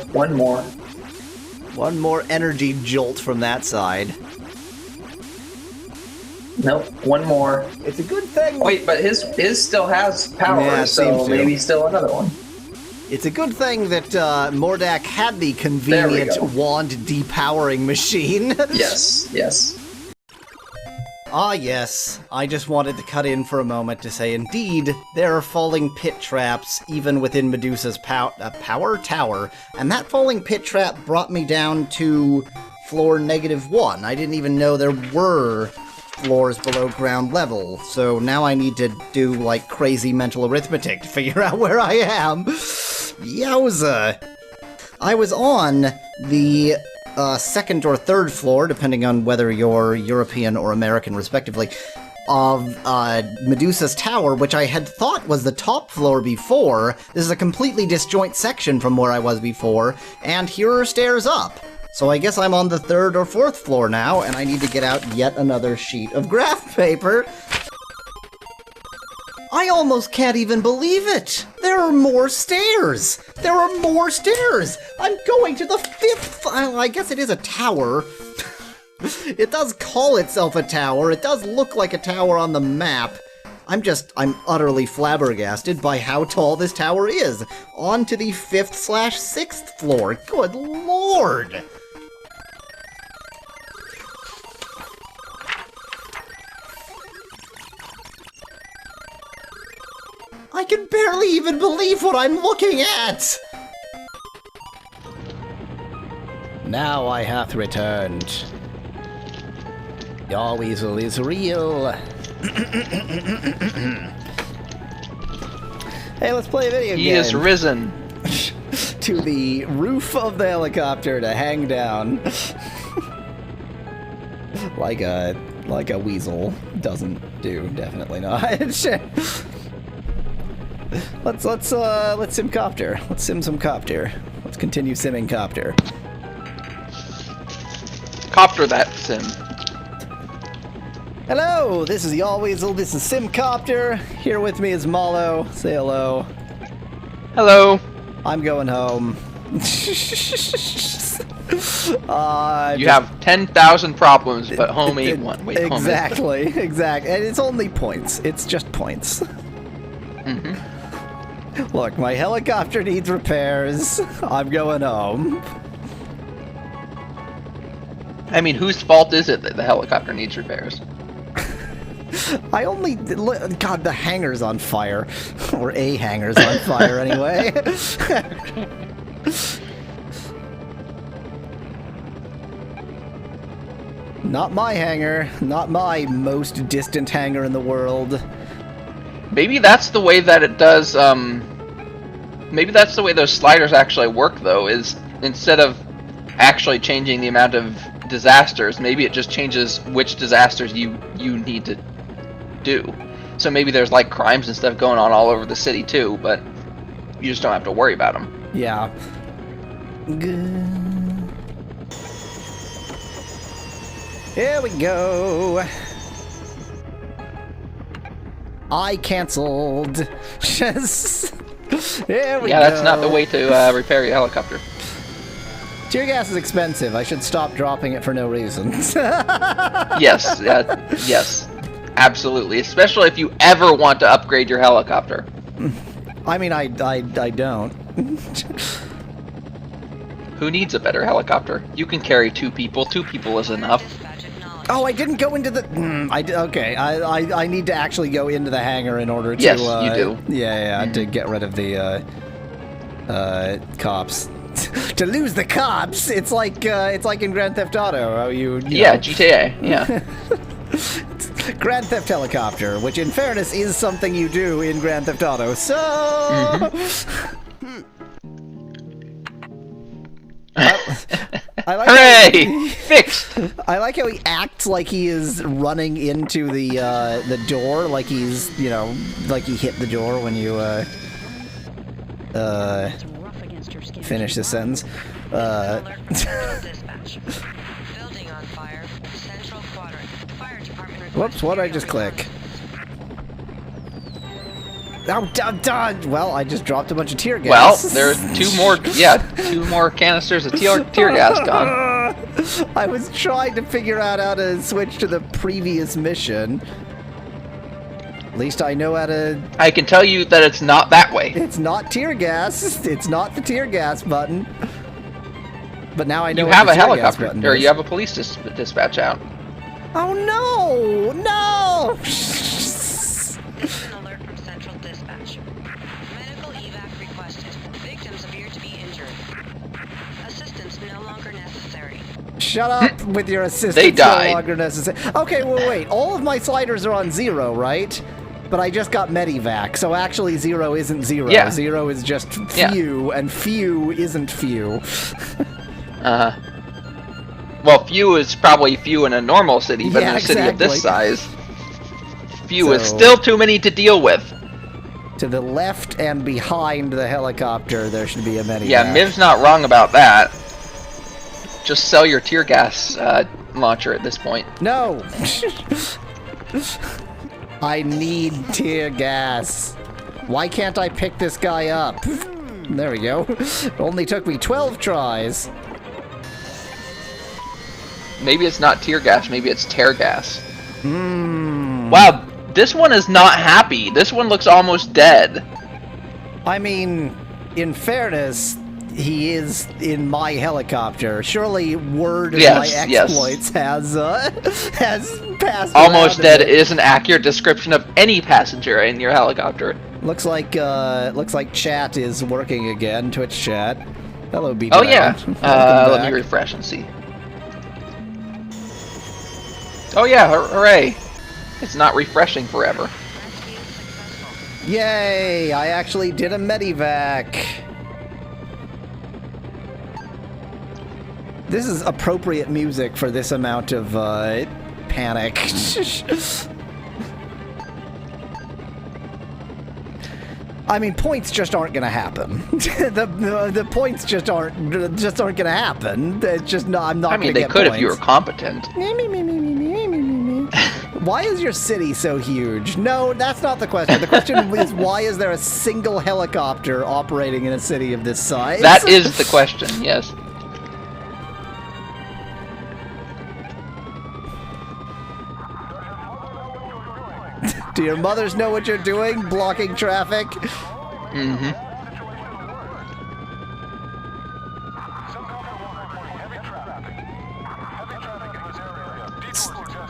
One more energy jolt from that side. Nope, one more. It's a good thing. Wait, but his still has power, Yeah, it so seems to. maybe still another one. It's a good thing that Mordak had the convenient go. wand depowering machine. Yes. Ah, yes. I just wanted to cut in for a moment to say, indeed, there are falling pit traps even within Medusa's power tower, and that falling pit trap brought me down to floor -1. I didn't even know there were floors below ground level, so now I need to do, like, crazy mental arithmetic to figure out where I am. Yowza. I was on the second or third floor, depending on whether you're European or American, respectively, of Medusa's tower, which I had thought was the top floor before. This is a completely disjoint section from where I was before, and here are stairs up. So I guess I'm on the third or fourth floor now, and I need to get out yet another sheet of graph paper. I almost can't even believe it! There are more stairs! There are more stairs! I'm going to the 5th... I guess it is a tower. It does call itself a tower. It does look like a tower on the map. I'm utterly flabbergasted by how tall this tower is. On to the 5th/6th floor. Good lord! I can barely even believe what I'm looking at! Now I hath returned. Yahweasel is real. Hey, let's play a video game. He is risen. To the roof of the helicopter to hang down. like a weasel doesn't do, definitely not. Let's SimCopter. Let's sim some copter. Let's continue simming copter. Copter that sim. Hello, this is Yahweasel, this is SimCopter. Here with me is Mallow. Say hello. Hello. I'm going home. You have 10,000 problems, but home ain't one. Wait, exactly, exactly. And it's only points. It's just points. Look, my helicopter needs repairs. I'm going home. I mean, whose fault is it that the helicopter needs repairs? I only... God, the hangar's on fire. Or a hangar's on fire, anyway. Not my hangar. Not my most distant hangar in the world. Maybe that's the way that it does, maybe that's the way those sliders actually work, though, is instead of actually changing the amount of disasters, maybe it just changes which disasters you need to do. So maybe there's like crimes and stuff going on all over the city too, but you just don't have to worry about them. Yeah. Here we go. I cancelled. Here we go. Yeah, that's not the way to repair your helicopter. Tear gas is expensive. I should stop dropping it for no reason. Yes, yes. Absolutely, especially if you ever want to upgrade your helicopter. I mean, I don't. Who needs a better helicopter? You can carry 2 people. 2 people is enough. Oh, I didn't go into the... okay, I need to actually go into the hangar in order to... Yes, you do. Yeah, to get rid of the, cops. To lose the cops, it's like in Grand Theft Auto. How you yeah, know. GTA, yeah. Grand Theft Helicopter, which in fairness is something you do in Grand Theft Auto, so... I like Hooray! Fixed! I like how he acts like he is running into the door, like he's, you know, like he hit the door when you, finish the sentence. Whoops, what did I just click? Oh, done! Well, I just dropped a bunch of tear gas. Well, there's 2 more, 2 more canisters of tear gas gone. I was trying to figure out how to switch to the previous mission. At least I know how to... I can tell you that it's not that way. It's not tear gas. It's not the tear gas button. But now I know you what have the a tear gas helicopter, button or is. you have a police dispatch out. Oh no! No! Alert from Central Dispatch. Medical evac requested. Victims appear to be injured. Assistance no longer necessary. Shut up with your assistance. They died. No longer necessary. Okay, well, wait. All of my sliders are on 0, right? But I just got medivac, so actually 0 isn't 0. Yeah. 0 is just few, and few isn't few. Well, few is probably few in a normal city, but Yeah, in a city of this exactly. size, few is still too many to deal with. To the left and behind the helicopter, there should be a medivac. Yeah, Miv's not wrong about that. Just sell your tear gas launcher at this point. No! I need tear gas. Why can't I pick this guy up? There we go. It only took me 12 tries. Maybe it's not tear gas, maybe it's tear gas. Wow, this one is not happy. This one looks almost dead. I mean, in fairness, he is in my helicopter. Surely word of my exploits has passed. Almost dead it. is an accurate description of any passenger in your helicopter. Looks like chat is working again. Twitch chat. Hello, B. Oh yeah. Let me refresh and see. Oh yeah, hooray! It's not refreshing forever. Yay! I actually did a medivac. This is appropriate music for this amount of panic. I mean, points just aren't gonna happen. the points just aren't gonna happen. It's just not. I'm not. I mean, gonna they get could points. if you were competent. Why is your city so huge? No, that's not the question. The question is, why is there a single helicopter operating in a city of this size? That is the question, yes. Do your mothers know what you're doing? Blocking traffic? Mm-hmm.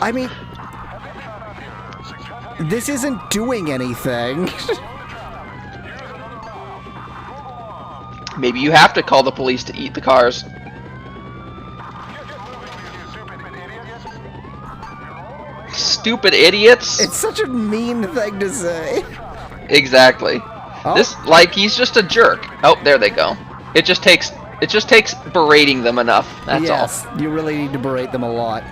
I mean, this isn't doing anything. Maybe you have to call the police to eat the cars. Stupid idiots. It's such a mean thing to say. Exactly. Oh. This, like, he's just a jerk. Oh, there they go. It just takes berating them enough. That's yes, all. you really need to berate them a lot.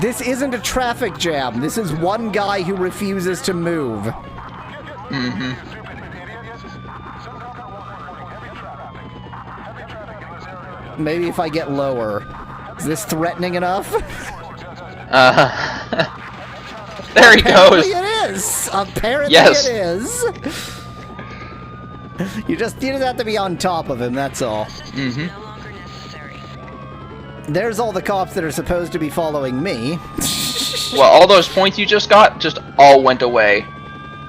This isn't a traffic jam. This is one guy who refuses to move. Mm-hmm. Maybe if I get lower. Is this threatening enough? There he goes. Apparently it is. Apparently Yes. it is. You just have to be on top of him, that's all. Mm-hmm. No longer necessary. There's all the cops that are supposed to be following me. Well, all those points you just got just all went away.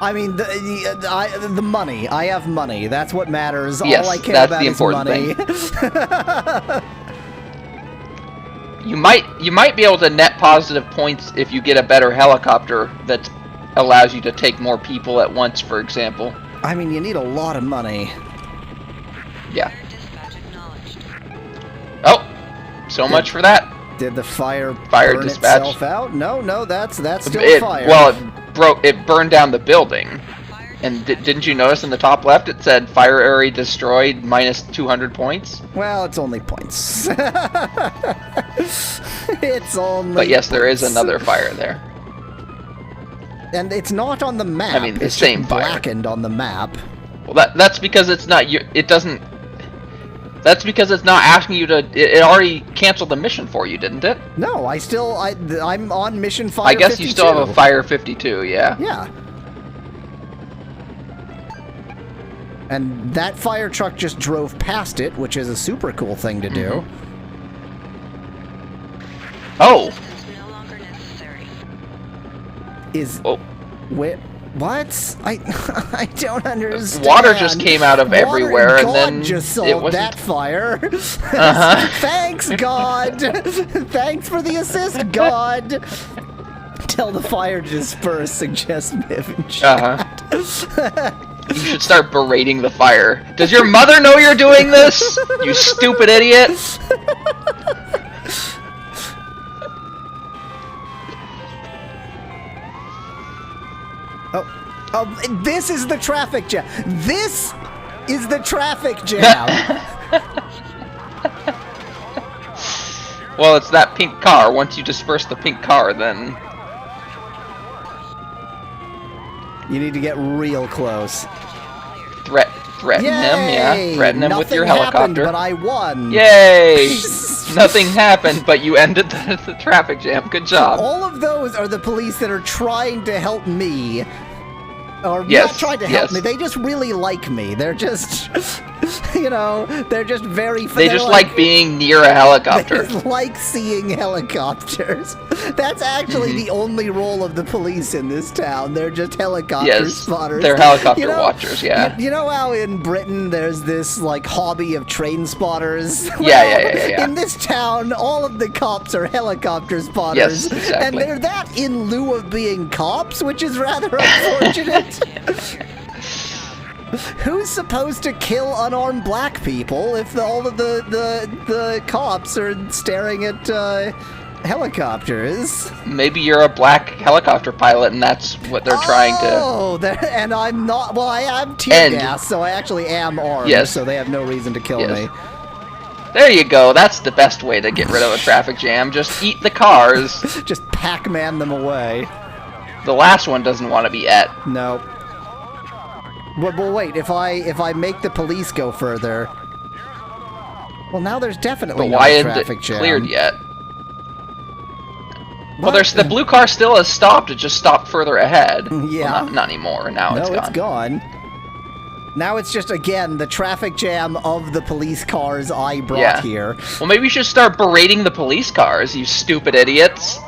I mean, the money. I have money. That's what matters. Yes, all I care that's about the is important money. You might be able to net positive points if you get a better helicopter that allows you to take more people at once, for example. I mean, you need a lot of money. Yeah. Dispatch acknowledged. Oh, so much for that. Did the fire burn dispatch. itself out? No, that's still It, fire. well, it burned down the building. And didn't you notice in the top left it said fire area destroyed minus 200 points? Well, it's only points. It's only But yes, there is points. another fire there. And it's not on the map. I mean, the it's same just fire. blackened on the map. Well, that's because it's not. It doesn't. That's because it's not asking you to. It already canceled the mission for you, didn't it? No, I'm on mission fire. I guess 52. you still have a fire 52. Yeah. Yeah. And that fire truck just drove past it, which is a super cool thing to do. Oh. Assistance no longer necessary. Is Oh. where? What? I don't understand. Water just came out of everywhere, and God then just it solved wasn't. that fire. Uh-huh. Thanks, God. Thanks for the assist, God. Tell the fire to disperse. Suggest Miv in chat. You should start berating the fire. Does your mother know you're doing this? You stupid idiot. Oh, this is the traffic jam. This is the traffic jam. Well, it's that pink car. Once you disperse the pink car, then... You need to get real close. Threaten him, yeah. Yay! Threaten him with your Nothing happened, helicopter. but I won. Yay! Nothing happened, but you ended the traffic jam. Good job. All of those are the police that are trying to help me. Or Yes, not trying to help yes. me. They just really like me. They're just, they're just very... They they're just like being near a They helicopter. just like seeing helicopters. That's actually the only role of the police in this town. They're just helicopter Yes, spotters. they're helicopter watchers, yeah. You know how in Britain there's this like hobby of train spotters? Yeah. In this town, all of the cops are helicopter spotters. Yes, exactly. And they're that in lieu of being cops, which is rather unfortunate. Who's supposed to kill unarmed black people if all of the cops are staring at helicopters? Maybe you're a black helicopter pilot, and that's what they're trying to. Oh, and I'm not. Well, I am tear gas, so I actually am armed. Yes. So they have no reason to kill me. There you go. That's the best way to get rid of a traffic jam. Just eat the cars. Just Pac-Man them away. The last one doesn't want to be et. No. Well, wait. If I make the police go further, well, now there's definitely But no why isn't traffic it jam. cleared yet? Well, there's the blue car still has stopped. It just stopped further ahead. Yeah. Well, not anymore. Now No, it's gone. it's gone. Now it's just, again, the traffic jam of the police cars I brought here. Well, maybe you should start berating the police cars, you stupid idiots.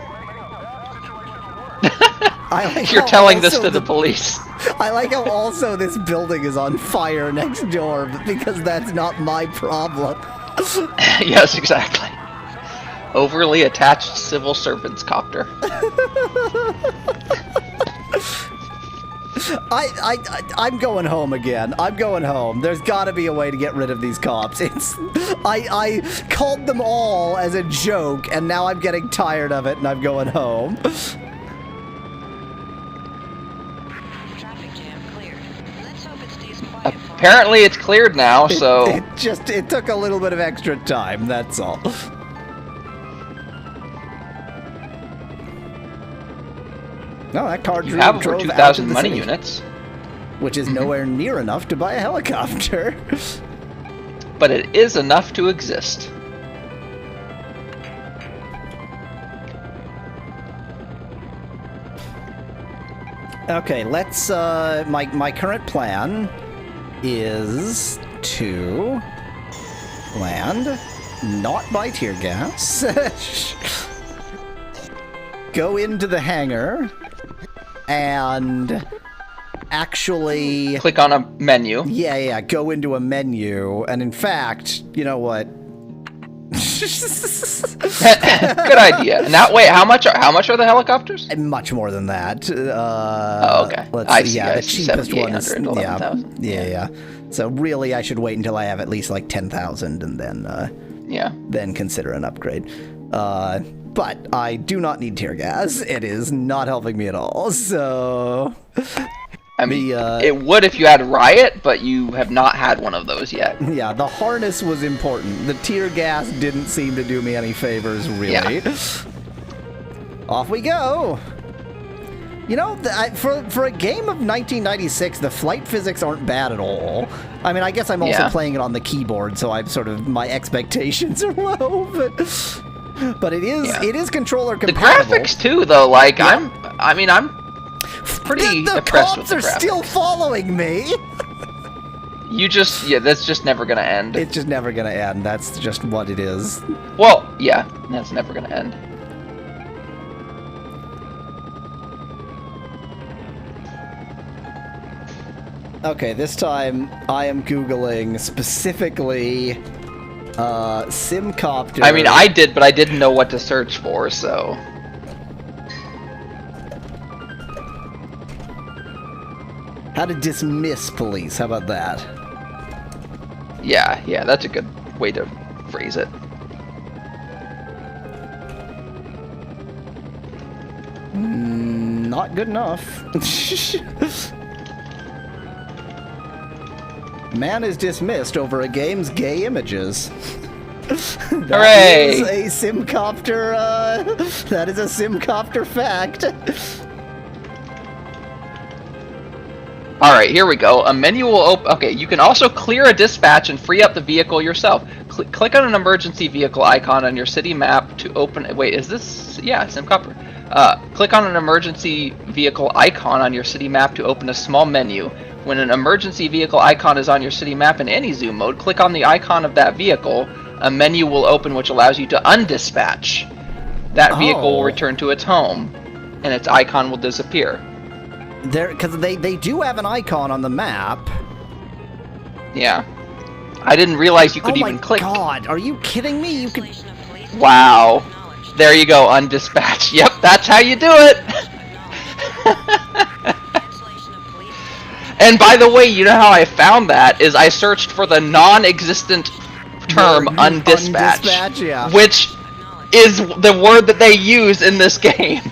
You're telling this to the police. I like how also this building is on fire next door, because that's not my problem. Yes, exactly. Overly attached civil servants copter. I'm going home again. I'm going home. There's got to be a way to get rid of these cops. I called them all as a joke, and now I'm getting tired of it, and I'm going home. Traffic jam cleared. Let's hope it stays quiet. Apparently it's cleared now, so... It took a little bit of extra time, that's all. No, that car You have over drove 2,000 out of money the city, units. which is nowhere near enough to buy a helicopter. But it is enough to exist. Okay, let's, my current plan is to land, not by tear gas, go into the hangar, and actually... Click on a menu. Yeah, go into a menu, and in fact, you know what? Good idea. Now, wait, how much are the helicopters? Much more than that. Oh, okay. Let's see. I The see. cheapest one is 7,800, 11,000. yeah. So really, I should wait until I have at least like 10,000, and then consider an upgrade. But I do not need tear gas. It is not helping me at all. So. I mean, it would if you had riot, but you have not had one of those yet. Yeah, the harness was important. The tear gas didn't seem to do me any favors, really. Yeah. Off we go. You know, for a game of 1996, the flight physics aren't bad at all. I mean, I guess I'm also playing it on the keyboard, so I'm sort of, my expectations are low, but it is controller compatible. The graphics too, though. Like I'm pretty impressed with the graphics. The cops are still following me. That's just never gonna end. It's just never gonna end. That's just what it is. Well, yeah, that's never gonna end. Okay, this time I am Googling specifically SimCopter. I mean, I did, but I didn't know what to search for, so. How to dismiss police, how about that? Yeah, that's a good way to phrase it. Not good enough. Man is dismissed over a game's gay images. Hooray! That is a SimCopter, that is a SimCopter fact. Alright, here we go. A menu will open. Okay, you can also clear a dispatch and free up the vehicle yourself. Click on an emergency vehicle icon on your city map to open. Wait, is this? Yeah, SimCopter. Click on an emergency vehicle icon on your city map to open a small menu. When an emergency vehicle icon is on your city map in any zoom mode, click on the icon of that vehicle. A menu will open which allows you to undispatch. That vehicle will return to its home, and its icon will disappear. Because they do have an icon on the map. Yeah. I didn't realize you could even click. Oh my god, are you kidding me? You could... Wow. There you go, undispatched. Yep, that's how you do it! And by the way, you know how I found that? Is I searched for the non-existent term undispatched, which is the word that they use in this game.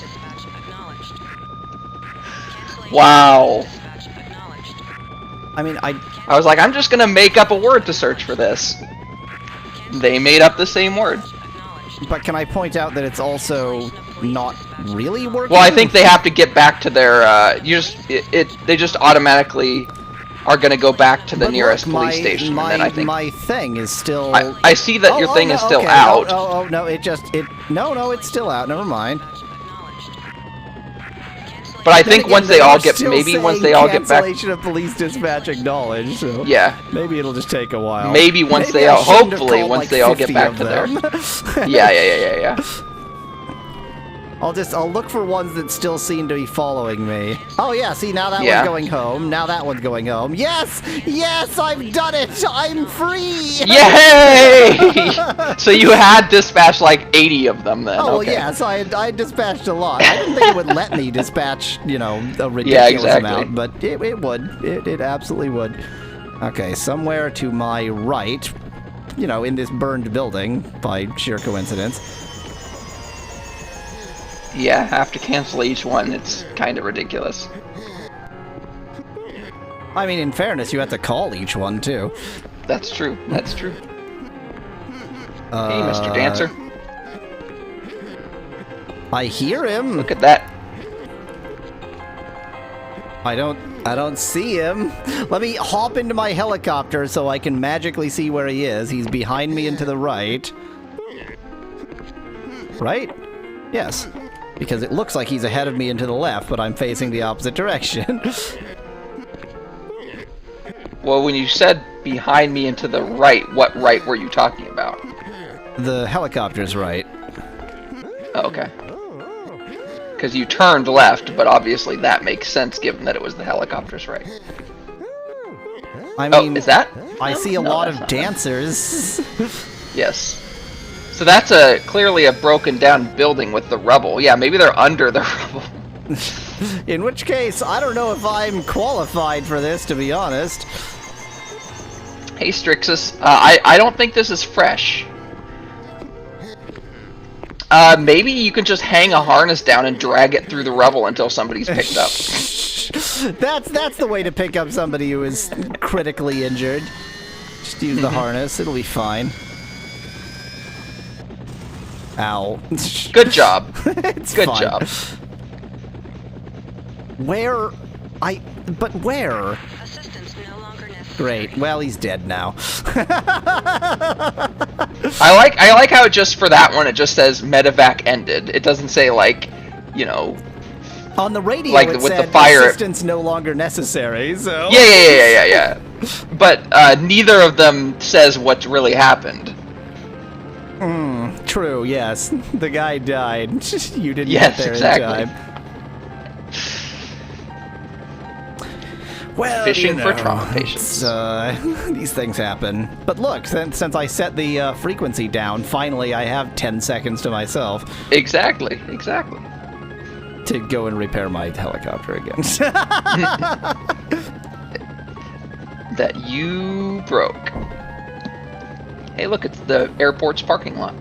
Wow. I mean, I was like, I'm just gonna make up a word to search for this. They made up the same word. But can I point out that it's also not really working? Well, I think they have to get back to their, they just automatically are gonna go back to the nearest police station, and then I think... My thing is still... I see that your thing is still out. No, it's still out, never mind. But I think again, once they they all are get, still maybe once saying they all get back, cancellation of police dispatch acknowledged. So yeah, maybe it'll just take a while. maybe once Maybe they I all, shouldn't have hopefully called, once like, they all get 50 back of to their, them. yeah. I'll look for ones that still seem to be following me. Oh yeah, see now that Yeah. one's going home. Now that one's going home. Yes! Yes, I've done it! I'm free! Yay! So you had dispatched like 80 of them then. Oh well, okay. yes, I dispatched a lot. I didn't think it would let me dispatch, you know, a ridiculous exactly. amount, but it would. It absolutely would. Okay, somewhere to my right, you know, in this burned building, by sheer coincidence. Yeah, have to cancel each one. It's kind of ridiculous. I mean, in fairness, you have to call each one, too. That's true. That's true. Hey, Mr. Dancer. I hear him. Look at that. I don't see him. Let me hop into my helicopter so I can magically see where he is. He's behind me and to the right. Right? Yes. Because it looks like he's ahead of me and to the left, but I'm facing the opposite direction. Well, when you said behind me and to the right, what right were you talking about? The helicopter's right. Oh, okay. Because you turned left, but obviously that makes sense given that it was the helicopter's right. I mean, is that? I see a No, lot that's of not dancers. Yes. So that's clearly a broken down building with the rubble. Yeah, maybe they're under the rubble. In which case, I don't know if I'm qualified for this, to be honest. Hey, Strixus. I don't think this is fresh. Maybe you can just hang a harness down and drag it through the rubble until somebody's picked up. That's the way to pick up somebody who is critically injured. Just use the harness, it'll be fine. Ow. Good job. It's Good fine. job. Where? But where? Assistance no longer necessary. Great. Well, he's dead now. I like how it just for that one it just says medevac ended. It doesn't say like, you know. On the radio, like it with said the fire. assistance no longer necessary. So. Yeah. But neither of them says what really happened. True. Yes. The guy died. You didn't Yes, get there exactly. in time. Well, Fishing you for know, trauma patients. These things happen. But look, since I set the frequency down, finally I have 10 seconds to myself. Exactly. To go and repair my helicopter again. That you broke. Hey, look, it's the airport's parking lot.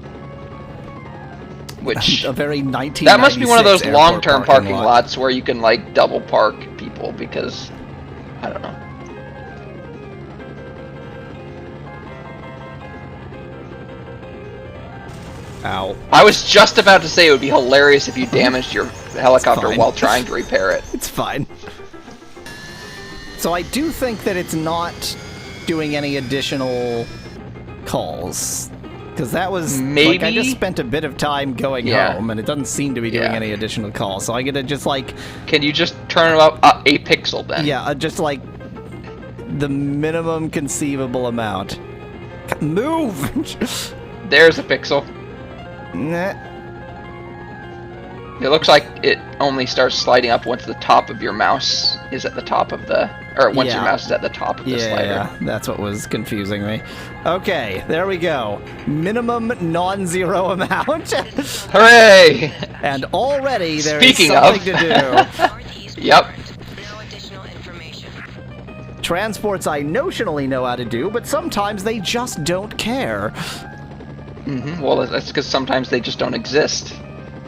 Which A very 1996 that must be one of those airport long-term parking lot. lots where you can like double park people because I don't know. Ow. I was just about to say it would be hilarious if you damaged your helicopter fine. while trying to repair it. It's fine. So I do think that it's not doing any additional calls. Because that was, Maybe? like, I just spent a bit of time going Yeah. home, and it doesn't seem to be doing Yeah. any additional calls. So I get to just, like, Can you just turn it up a pixel then? yeah, just, like, the minimum conceivable amount. Move! There's a pixel. Nah. It looks like it only starts sliding up once the top of your mouse is at the top of the, or once your Yeah. mouse is at the top of the slider. Yeah, that's what was confusing me. Okay, there we go. Minimum non-zero amount. Hooray! And already there's Speaking something of. to do. Northeast Yep. report. No additional information. Transports I notionally know how to do, but sometimes they just don't care. Well, that's because sometimes they just don't exist.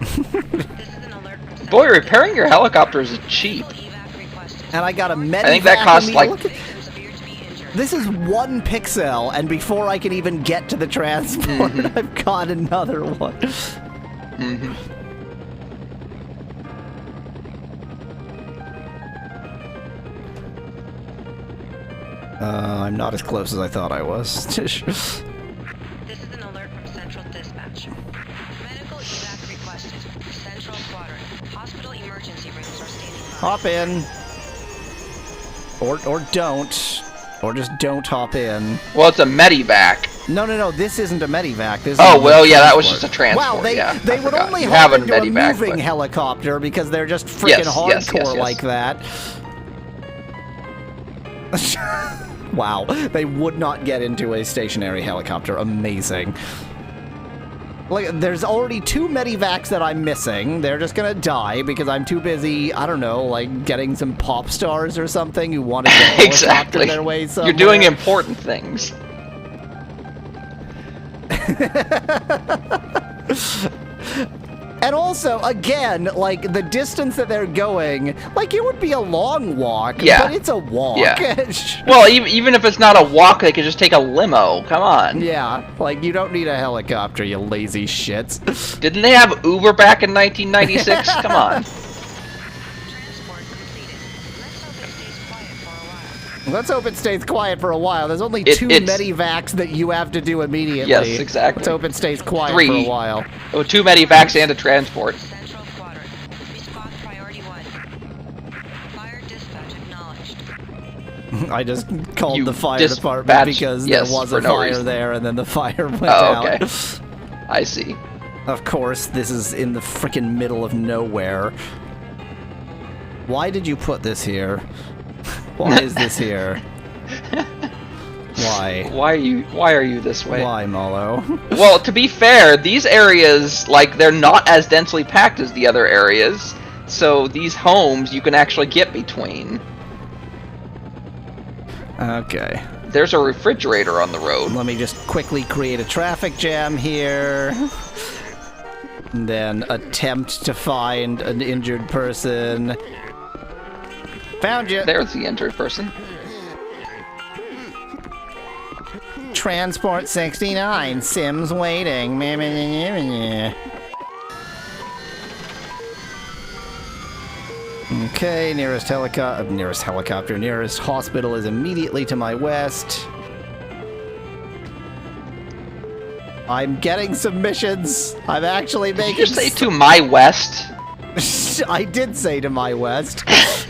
This is an alert from Boy, repairing your helicopter is cheap. evac requested. And I got a med I think that vac costs in the- like. look at- Victims appear to be injured. This is 1 pixel, and before I can even get to the transport, I've got another one. I'm not as close as I thought I was. This is an alert from Central Dispatch. Medical evac requested. Central quadrant. Hospital emergency rooms are standing by. Hop in. Or don't. Or just don't hop in. Well, it's a medivac. No. This isn't a medivac. This Oh, is well, a yeah, that was transport. just a transport. Wow, they I would forgot. only You hop have a into a medivac, moving but- helicopter because they're just freaking Yes, hardcore yes. like that. Wow, they would not get into a stationary helicopter. Amazing. Like, there's already 2 medivacs that I'm missing. They're just gonna die because I'm too busy, I don't know, like getting some pop stars or something who want to get helicopter Exactly. their way somewhere. You're doing important things. And also, again, like, the distance that they're going, like, it would be a long walk, Yeah. but it's a walk. Yeah. Well, even if it's not a walk, they could just take a limo. Come on. Yeah, like, you don't need a helicopter, you lazy shits. Didn't they have Uber back in 1996? Come on. Transport completed. Let's hope it stays quiet for a while. There's only It's- 2 medivacs that you have to do immediately. Yes, exactly. Let's hope it stays quiet 3. for a while. Oh, 2 medivacs and a transport. Central quadrant. Respawn priority 1. Fire dispatch acknowledged. I just called You the fire dispatch- department because yes, there was for a no fire reason. there and then the fire went Oh, out. okay. I see. Of course, this is in the frickin' middle of nowhere. Why did you put this here? Why is this here? Why? Why are you this way? Why, Mallow? Well, to be fair, these areas, like, they're not as densely packed as the other areas, so these homes you can actually get between. Okay. There's a refrigerator on the road. Let me just quickly create a traffic jam here. And then attempt to find an injured person. Found you. There's the injured person. Transport 69. Sims waiting. Meh, meh, meh, meh, meh. Okay, nearest hospital is immediately to my west. I'm getting some missions. I'm actually Did making. you say to my west? I did say to my west.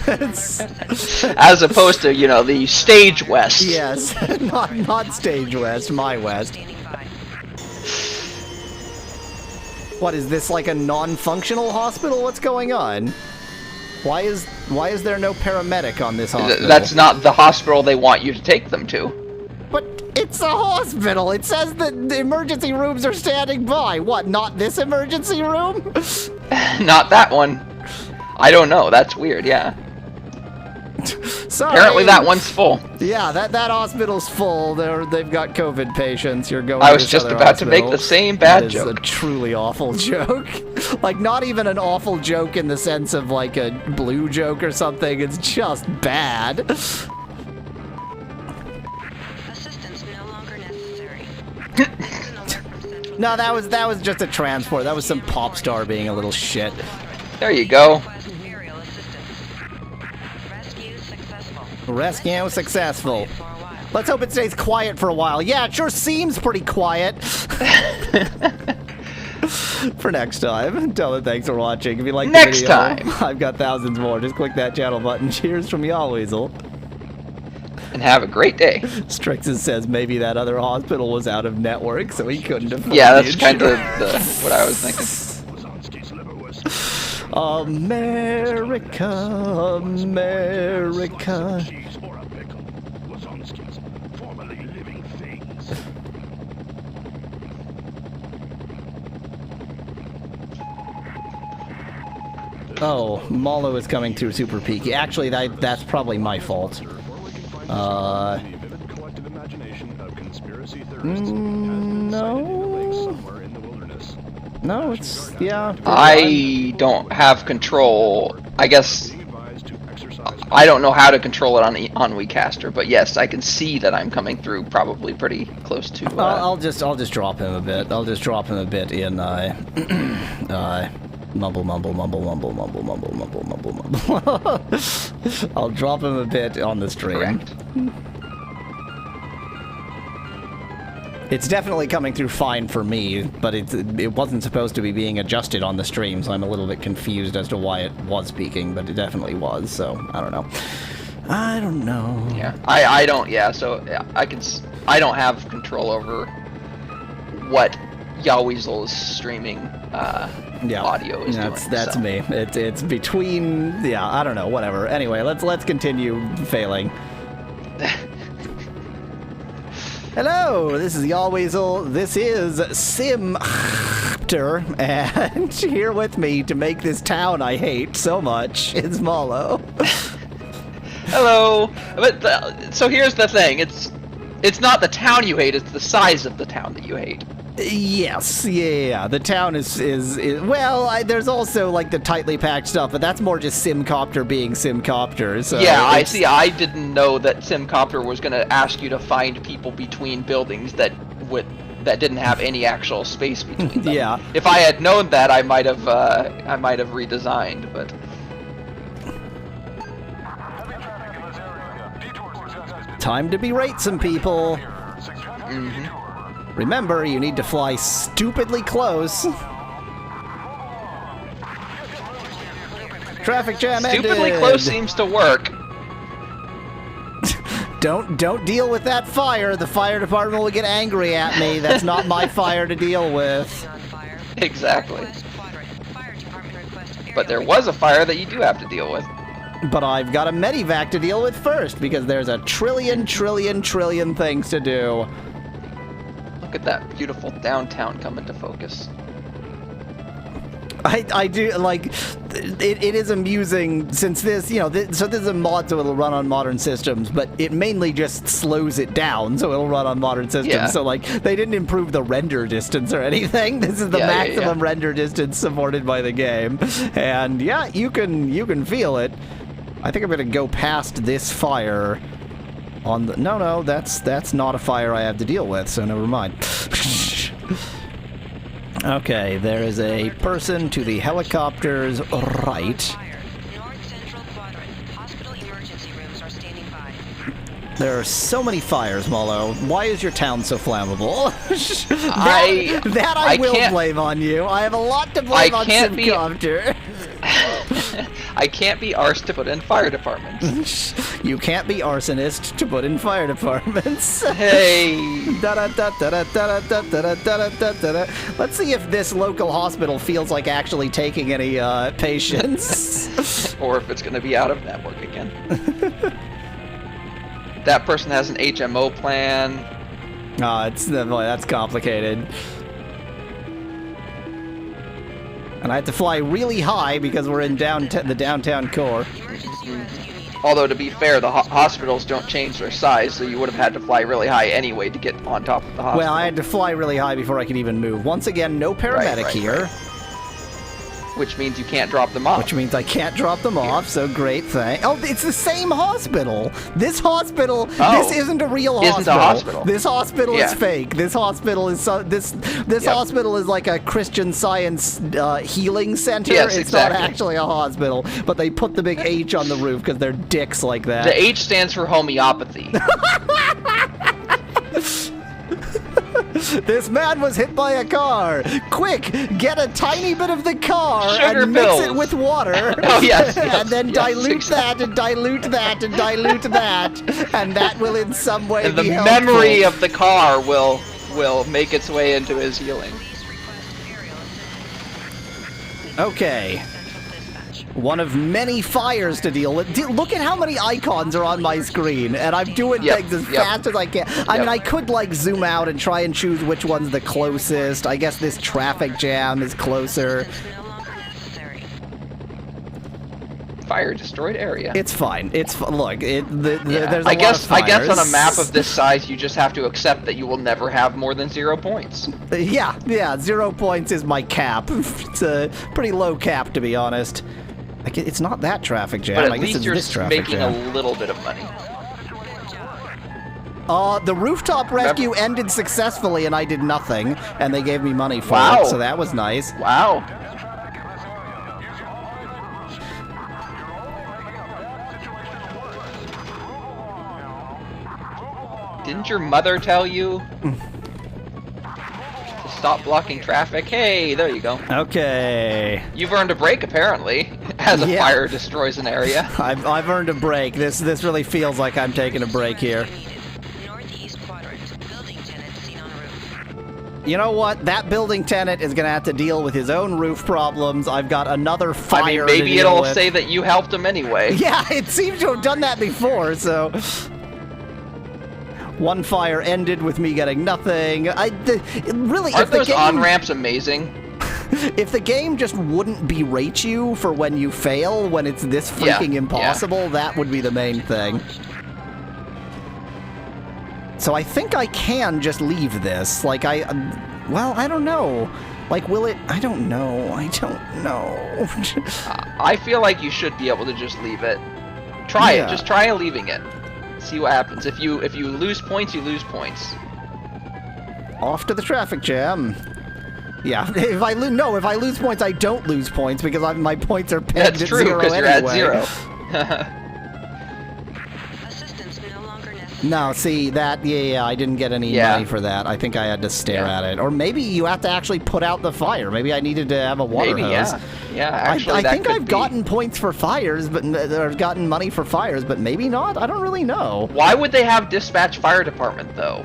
As opposed to, you know, the stage west. Yes, not stage west, my west. Standing by. What is this, like a non-functional hospital? What's going on? Why is there no paramedic on this hospital? That's not the hospital they want you to take them to. But it's a hospital. It says that the emergency rooms are standing by. What? Not this emergency room? Not that one. I don't know. That's weird. Yeah. Sorry. Apparently that one's full. Yeah, that hospital's full. They've got COVID patients. You're going. I to was this just other about to make hospital. the same bad That is joke. a truly awful joke. Like, not even an awful joke in the sense of like a blue joke or something. It's just bad. Assistance no longer necessary. No, that was just a transport. That was some pop star being a little shit. There you go. Request aerial assistance. Rescue successful. Rescue successful. For a while. Let's hope it stays quiet for a while. Yeah, it sure seems pretty quiet. For next time. Tell them thanks for watching. If you like the Next video, time. I've got thousands more. Just click that channel button. Cheers from Yahweasel. And have a great day. Strixes says maybe that other hospital was out of network, so he couldn't afford Yeah, the that's kind of insurance. what I was thinking. America, America. Oh, Mallow is coming through super peaky. Actually, that's probably my fault. No. No, it's, yeah. I don't have control. I guess I don't know how to control it on WeCaster, but yes, I can see that I'm coming through probably pretty close to. I'll just drop him a bit. I'll just drop him a bit in mumble, mumble, mumble, mumble, mumble, mumble, mumble, mumble, mumble. I'll drop him a bit on the stream. Correct. It's definitely coming through fine for me, but it wasn't supposed to be being adjusted on the stream, so I'm a little bit confused as to why it was peaking, but it definitely was, so I don't know. I don't know. Yeah, I don't. Yeah, so I don't have control over what Yahweasel's streaming audio is doing. That's me. It's between. Yeah, I don't know. Whatever. Anyway, let's continue failing. Hello, this is Yahweasel. This is SimCopter, and here with me to make this town I hate so much is Mallow. Hello. But so here's the thing. It's not the town you hate. It's the size of the town that you hate. Yes, yeah. The town is well. There's also like the tightly packed stuff, but that's more just SimCopter being SimCopter. So yeah, I see. I didn't know that SimCopter was going to ask you to find people between buildings that didn't have any actual space between them. Yeah. If I had known that, I might have redesigned, but. Time to berate some people. Mm-hmm. Remember, you need to fly stupidly close. Traffic jam ended. Stupidly close seems to work. Don't deal with that fire. The fire department will get angry at me. That's not my fire to deal with. Exactly. But there was a fire that you do have to deal with. But I've got a medivac to deal with first, because there's a trillion things to do. Look at that beautiful downtown come into focus. I do, like, it is amusing, since this, so this is a mod, so it'll run on modern systems, but it mainly just slows it down, so it'll run on modern systems. Yeah. So, like, they didn't improve the render distance or anything. This is the maximum render distance supported by the game. And, yeah, you can feel it. I think I'm going to go past this fire on the... No, that's not a fire I have to deal with, so never mind. Okay, there is a person to the helicopter's right. North Central Quadrant. Hospital emergency rooms are standing by. There are so many fires, Mallow. Why is your town so flammable? I will blame on you. I have a lot to blame on SimCopter. I can't be arsed to put in fire departments. You can't be arsonist to put in fire departments. Hey. Let's see if this local hospital feels like actually taking any patients. Or if it's going to be out of network again. That person has an HMO plan. Boy, that's complicated. And I have to fly really high because we're in the downtown core. Although, to be fair, the hospitals don't change their size, so you would have had to fly really high anyway to get on top of the hospital. Well, I had to fly really high before I could even move. Once again, no paramedic here. Right. Which means you can't drop them off. Which means I can't drop them off, so great thing. Oh, it's the same hospital! This hospital, this isn't a real hospital. Isn't a hospital. This hospital is fake. This hospital is, this hospital is like a Christian Science healing center. Yes, it's not actually a hospital, but they put the big H on the roof because they're dicks like that. The H stands for homeopathy. This man was hit by a car. Quick, get a tiny bit of the car and pills. mix it with water. Oh, yes. And then dilute that and dilute that and dilute that. And that will in some way and be the helpful. memory of the car will make its way into his healing. Okay. One of many fires to deal with. Look at how many icons are on my screen, and I'm doing things as fast as I can. I mean, I could, like, zoom out and try and choose which one's the closest. I guess this traffic jam is closer. Fire destroyed area. It's fine. It's look. There's a I lot guess of fires. I guess on a map of this size, you just have to accept that you will never have more than 0 points. Yeah. 0 points is my cap. It's a pretty low cap, to be honest. It's not that traffic jam. But at I guess least it's you're this traffic making jam. a little bit of money. The rooftop rescue ended successfully, and I did nothing, and they gave me money for it, so that was nice. Wow. Didn't your mother tell you? Stop blocking traffic. Hey, there you go. Okay. You've earned a break, apparently, as a Yeah. fire destroys an area. I've earned a break. This really feels like I'm taking a break here. Northeast quadrant. Building tenant seen on roof. You know what? That building tenant is going to have to deal with his own roof problems. I've got another fire I mean, to maybe deal it'll with. say that you helped him anyway. Yeah, it seems to have done that before, so... One fire ended with me getting nothing. Really, Aren't if the those game... on-ramps amazing? If the game just wouldn't berate you for when you fail, when it's this freaking impossible, that would be the main thing. So I think I can just leave this. Like, well, I don't know. Like, will it... I don't know. I don't know. I feel like you should be able to just leave it. Try Yeah. it. Just try leaving it. See what happens. If you lose points, you lose points. Off to the traffic jam. Yeah, if I lose points, I don't lose points because my points are pegged That's at true, zero because you're anyway. at 0. Assistance no longer necessary. No, see, that, yeah, I didn't get any money for that. I think I had to stare at it. Or maybe you have to actually put out the fire. Maybe I needed to have a water Maybe, hose. yeah. Actually, I that think could I've be. gotten points for fires, or gotten money for fires, but maybe not? I don't really know. Why would they have dispatch fire department, though?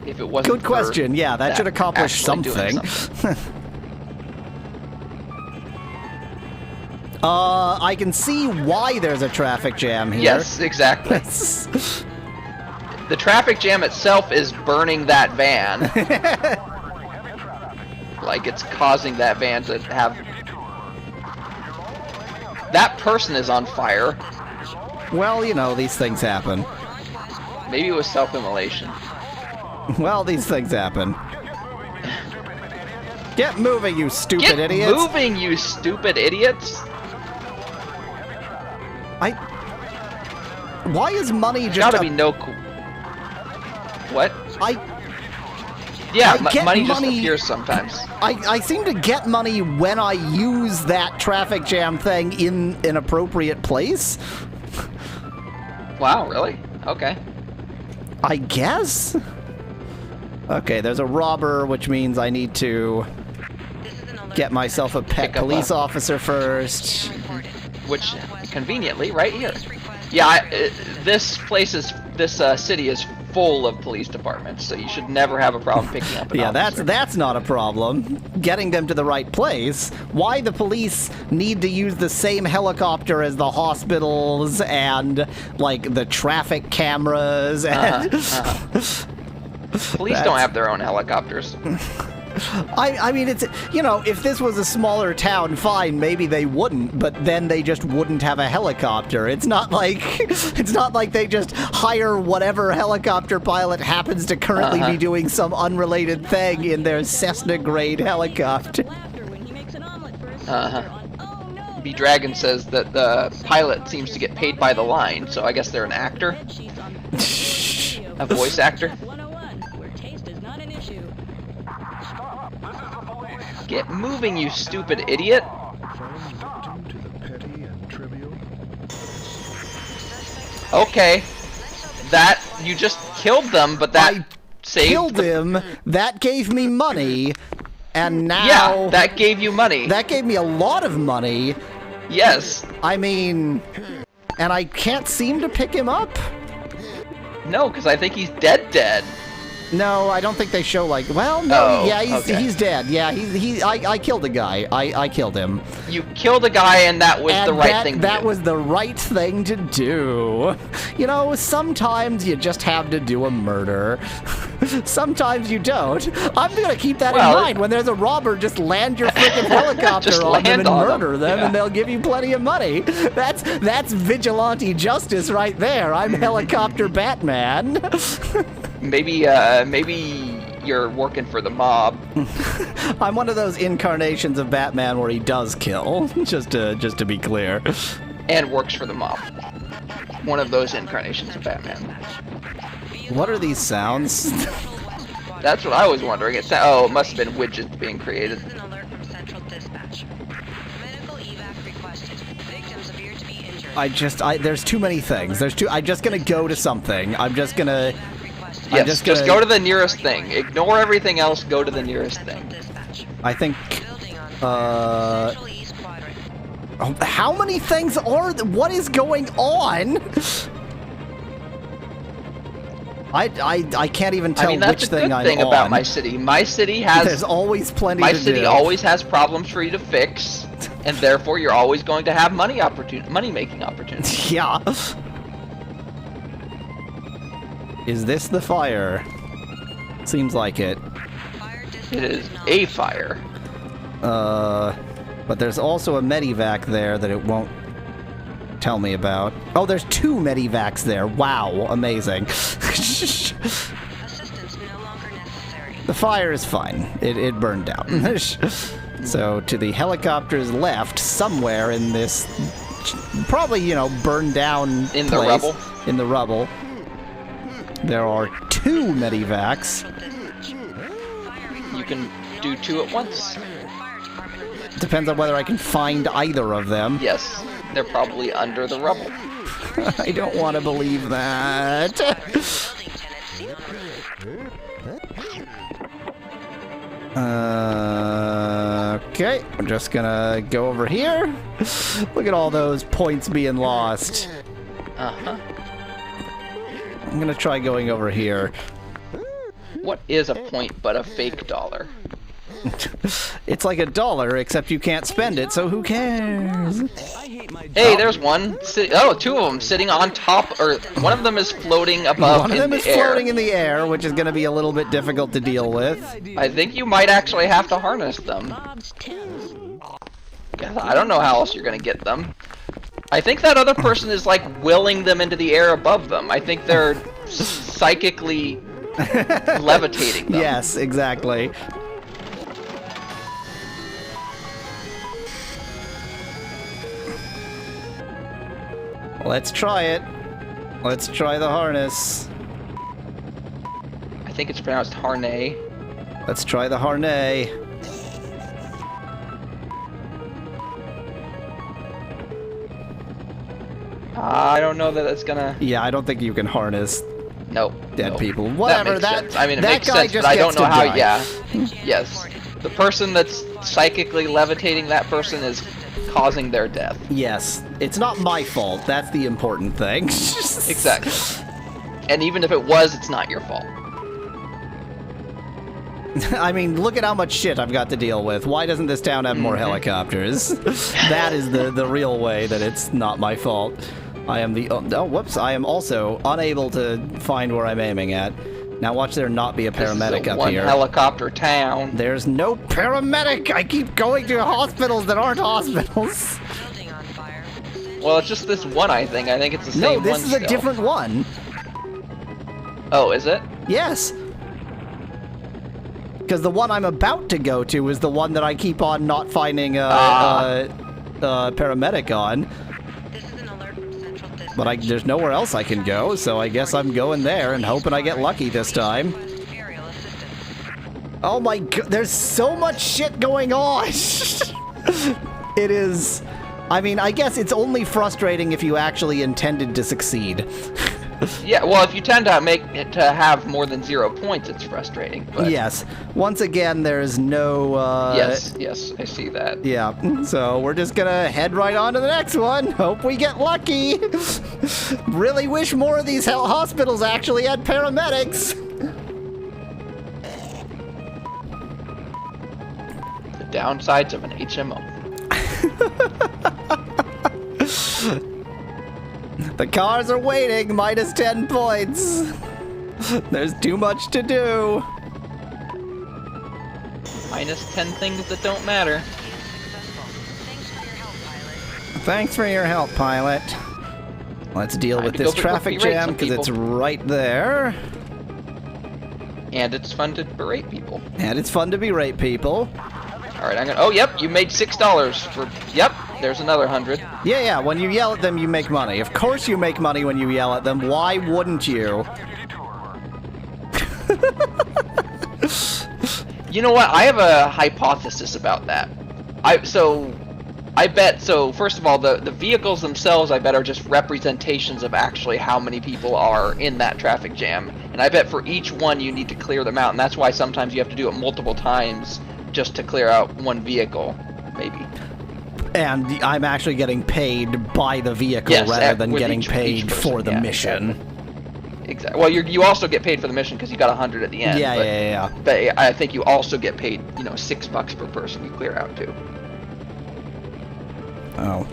If it wasn't Good question. Yeah, that should accomplish actually doing something. I can see why there's a traffic jam here. Yes, exactly. The traffic jam itself is burning that van. Like, it's causing that van to have... That person is on fire. Well, you know, these things happen. Maybe it was self-immolation. Well, these things happen. Get moving, you stupid Get idiots! moving, you stupid idiots! Why is money just... Gotta be no... What? Yeah, money just appears sometimes. I seem to get money when I use that traffic jam thing in an appropriate place. Wow, really? Okay. I guess? Okay, there's a robber, which means I need to get myself a pet police officer first. Which, conveniently, right here. Yeah, this city is full of police departments, so you should never have a problem picking up an officer. that's not a problem. Getting them to the right place. Why the police need to use the same helicopter as the hospitals and, like, the traffic cameras and... Police don't have their own helicopters. I mean, it's, you know, if this was a smaller town, fine, maybe they wouldn't, but then they just wouldn't have a helicopter. It's not like they just hire whatever helicopter pilot happens to currently be doing some unrelated thing in their Cessna-grade helicopter. B-Dragon says that the pilot seems to get paid by the line, so I guess they're an actor? A voice actor? Get moving, you stupid idiot! Okay. That, you just killed them, but that saved... Killed him, that gave me money, and now... Yeah, that gave you money. That gave me a lot of money. Yes. I mean... And I can't seem to pick him up? No, because I think he's dead. No, I don't think they show, like... Well, no, Oh, yeah, okay. he's dead. Yeah, I killed a guy. I killed him. You killed a guy, and that was the right thing to do. That was the right thing to do. You know, sometimes you just have to do a murder. Sometimes you don't. I'm gonna keep that in mind. When there's a robber, just land your freaking helicopter on them and murder them, and they'll give you plenty of money. That's vigilante justice right there. I'm Helicopter Batman. Maybe you're working for the mob. I'm one of those incarnations of Batman where he does kill, just to be clear. And works for the mob. One of those incarnations of Batman. What are these sounds? That's what I was wondering. It must have been widgets being created. There's too many things. I'm just gonna go to something. I'm just gonna Yes, just just go to the nearest thing. Ignore everything else, go to the nearest thing. I think... Building on Central East Quadrant. Oh, how many things are... What is going on? I can't even tell which thing I'm on. That's a good thing about my city. My city has... There's always plenty to do. My city always has problems for you to fix, and therefore you're always going to have money-making opportunities. Yeah. Is this the fire? Seems like it. It is a fire. But there's also a medivac there that it won't tell me about. Oh, there's 2 medivacs there. Wow, amazing. Assistance no longer necessary. The fire is fine. It burned down. So to the helicopter's left, somewhere in this, probably, you know, burned down In the rubble? In the rubble. There are 2 medivacs. You can do 2 at once. Depends on whether I can find either of them. Yes, they're probably under the rubble. I don't want to believe that. Okay, I'm just gonna go over here. Look at all those points being lost. Uh-huh. I'm gonna try going over here. What is a point but a fake dollar? It's like $1, except you can't spend it, so who cares? Hey, there's one. 2 of them sitting on top, or one of them is floating above One of them is floating in the air, which is going to be a little bit difficult to deal with. I think you might actually have to harness them. I don't know how else you're going to get them. I think that other person is like willing them into the air above them. I think they're psychically levitating them. Yes, exactly. Let's try it. Let's try the harness. I think it's pronounced harnay. Let's try the harnay. I don't know that it's gonna... Yeah, I don't think you can harness dead people. Whatever, that I mean, it that makes guy sense, just but I don't gets know to how... die. Yeah. Yes. The person that's psychically levitating that person is causing their death. Yes. It's not my fault. That's the important thing. Exactly. And even if it was, it's not your fault. I mean, look at how much shit I've got to deal with. Why doesn't this town have more helicopters? That is the real way that it's not my fault. I am the... Oh, whoops. I am also unable to find where I'm aiming at. Now watch there not be a paramedic up here. One helicopter town. There's no paramedic! I keep going to hospitals that aren't hospitals. Well, it's just this one, I think. I think it's the same one. No, this is a different one. Oh, is it? Yes. Because the one I'm about to go to is the one that I keep on not finding a paramedic on. But there's nowhere else I can go, so I guess I'm going there and hoping I get lucky this time. Oh my god, there's so much shit going on! It is... I mean, I guess it's only frustrating if you actually intended to succeed. Yeah, well, if you tend to make it to have more than 0 points, it's frustrating. But... Yes. Once again, there's no, Yes, I see that. Yeah, so we're just gonna head right on to the next one. Hope we get lucky. Really wish more of these hospitals actually had paramedics. The downsides of an HMO. The cars are waiting, minus 10 points. There's too much to do. Minus 10 things that don't matter. Thanks for your help, pilot. Let's deal with this traffic jam, because it's right there. And it's fun to berate people. And it's fun to berate people. Alright, I'm gonna... Oh, yep, you made $6 for... Yep, there's another 100. Yeah, when you yell at them, you make money. Of course you make money when you yell at them. Why wouldn't you? You know what? I have a hypothesis about that. So, I bet, so first of all, the vehicles themselves, I bet, are just representations of actually how many people are in that traffic jam. And I bet for each one you need to clear them out, and that's why sometimes you have to do it multiple times just to clear out one vehicle, maybe. And I'm actually getting paid by the vehicle Yes, rather than with each person, for the mission. Exactly. Well, you also get paid for the mission because you got 100 at the end. Yeah. But I think you also get paid, $6 per person you clear out too. Oh,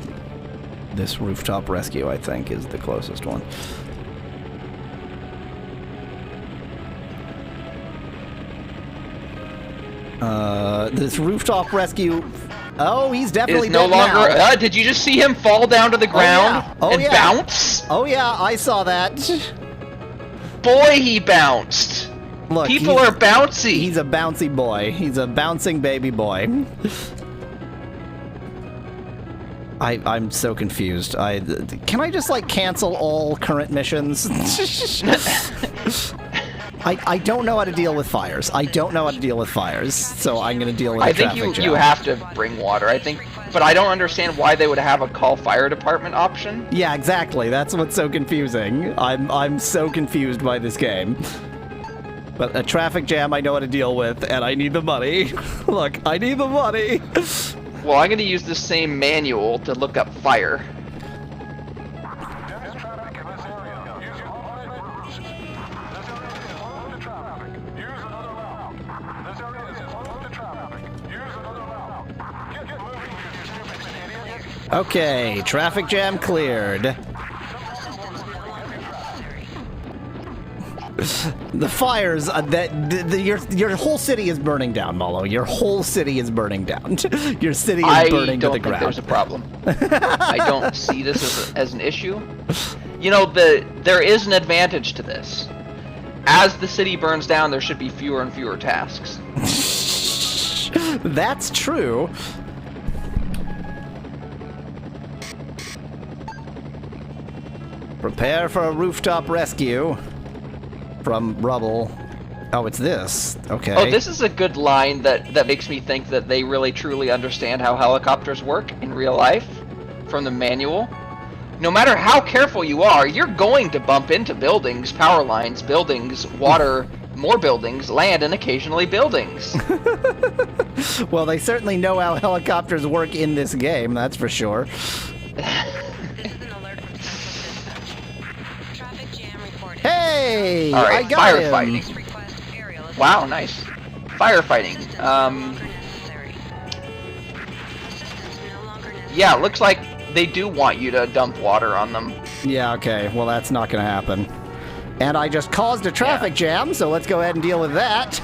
this rooftop rescue, I think, is the closest one. This rooftop rescue... Oh, he's definitely is no dead longer... now. did you just see him fall down to the ground and bounce? Oh, yeah, I saw that. Boy, he bounced. Look, people are bouncy. He's a bouncy boy. He's a bouncing baby boy. I'm so confused. Can I just, like, cancel all current missions? I don't know how to deal with fires. So I'm gonna deal with the traffic jam. I think you have to bring water. But I don't understand why they would have a call fire department option. Yeah, exactly. That's what's so confusing. I'm so confused by this game. But a traffic jam I know how to deal with, and I need the money. Look, I need the money. Well, I'm gonna use the same manual to look up fire. Okay, traffic jam cleared. The fires, your whole city is burning down, Mallow. Your whole city is burning down. Your city is burning to the ground. I don't think there's a problem. I don't see this as an issue. There is an advantage to this. As the city burns down, there should be fewer and fewer tasks. That's true. Prepare for a rooftop rescue. From rubble. Oh, it's this. Okay. Oh, this is a good line that makes me think that they really truly understand how helicopters work in real life from the manual. No matter how careful you are, you're going to bump into buildings, power lines, buildings, water, more buildings, land, and occasionally buildings. Well, they certainly know how helicopters work in this game, that's for sure. Hey! All right, I got firefighting. him. Wow, nice. Firefighting. Yeah, looks like they do want you to dump water on them. Yeah, okay. Well, that's not going to happen. And I just caused a traffic jam, so let's go ahead and deal with that.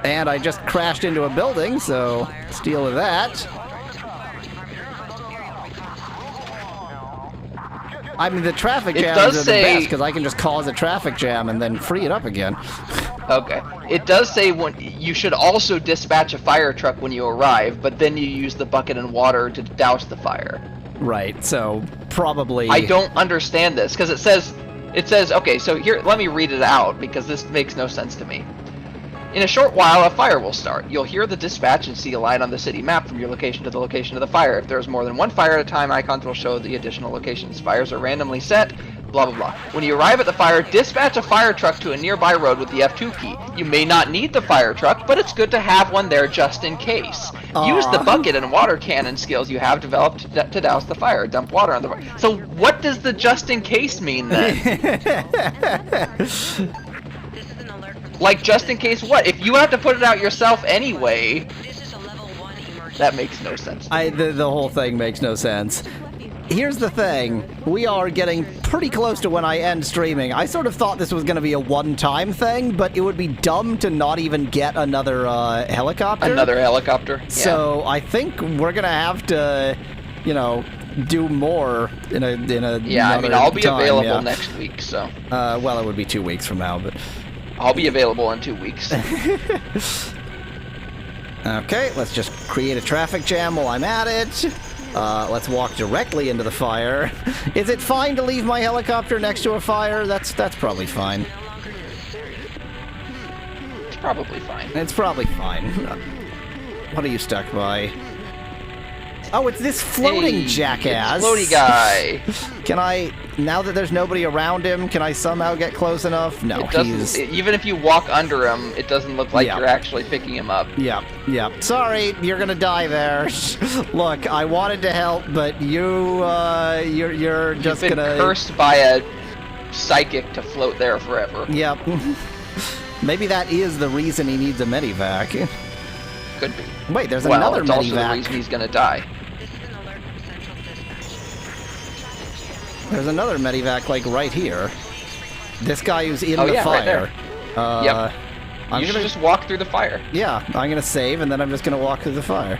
And I just crashed into a building, so let's deal with that. I mean, the traffic jams are the best, because I can just cause a traffic jam and then free it up again. Okay. It does say you should also dispatch a fire truck when you arrive, but then you use the bucket and water to douse the fire. Right, so probably... I don't understand this, because it says, okay, so here, let me read it out, because this makes no sense to me. In a short while, a fire will start. You'll hear the dispatch and see a line on the city map from your location to the location of the fire. If there is more than one fire at a time, icons will show the additional locations. Fires are randomly set, blah blah blah. When you arrive at the fire, dispatch a fire truck to a nearby road with the F2 key. You may not need the fire truck, but it's good to have one there just in case. Use the bucket and water cannon skills you have developed to douse the fire. Dump water on the fire. So what does the just in case mean then? Like, just in case what? If you have to put it out yourself anyway, that makes no sense. The whole thing makes no sense. Here's the thing. We are getting pretty close to when I end streaming. I sort of thought this was going to be a one-time thing, but it would be dumb to not even get another helicopter. Another helicopter, yeah. So I think we're going to have to, do more in a yeah, I mean, I'll be available next week, so. Well, it would be 2 weeks from now, but... I'll be available in 2 weeks. Okay, let's just create a traffic jam while I'm at it. Let's walk directly into the fire. Is it fine to leave my helicopter next to a fire? That's probably fine. probably fine. It's probably fine. What are you stuck by? Oh, it's this floating Hey, jackass. it's floaty guy. Can I, now that there's nobody around him, can I somehow get close enough? No, It doesn't, even if you walk under him, it doesn't look like Yeah. you're actually picking him up. Yep. Sorry, you're gonna die there. Look, I wanted to help, but you're just You've been gonna... cursed by a psychic to float there forever. Yep. Maybe that is the reason he needs a medivac. Could be. Wait, there's Well, another it's also the medivac. reason he's gonna die. This is an alert from Central Dispatch. Traffic jam There's another medivac, like, right here. This guy who's in Oh, the yeah, right fire. there. Yep. I'm You should gonna just walk through the fire. Yeah, I'm gonna save, and then I'm just gonna walk through the fire.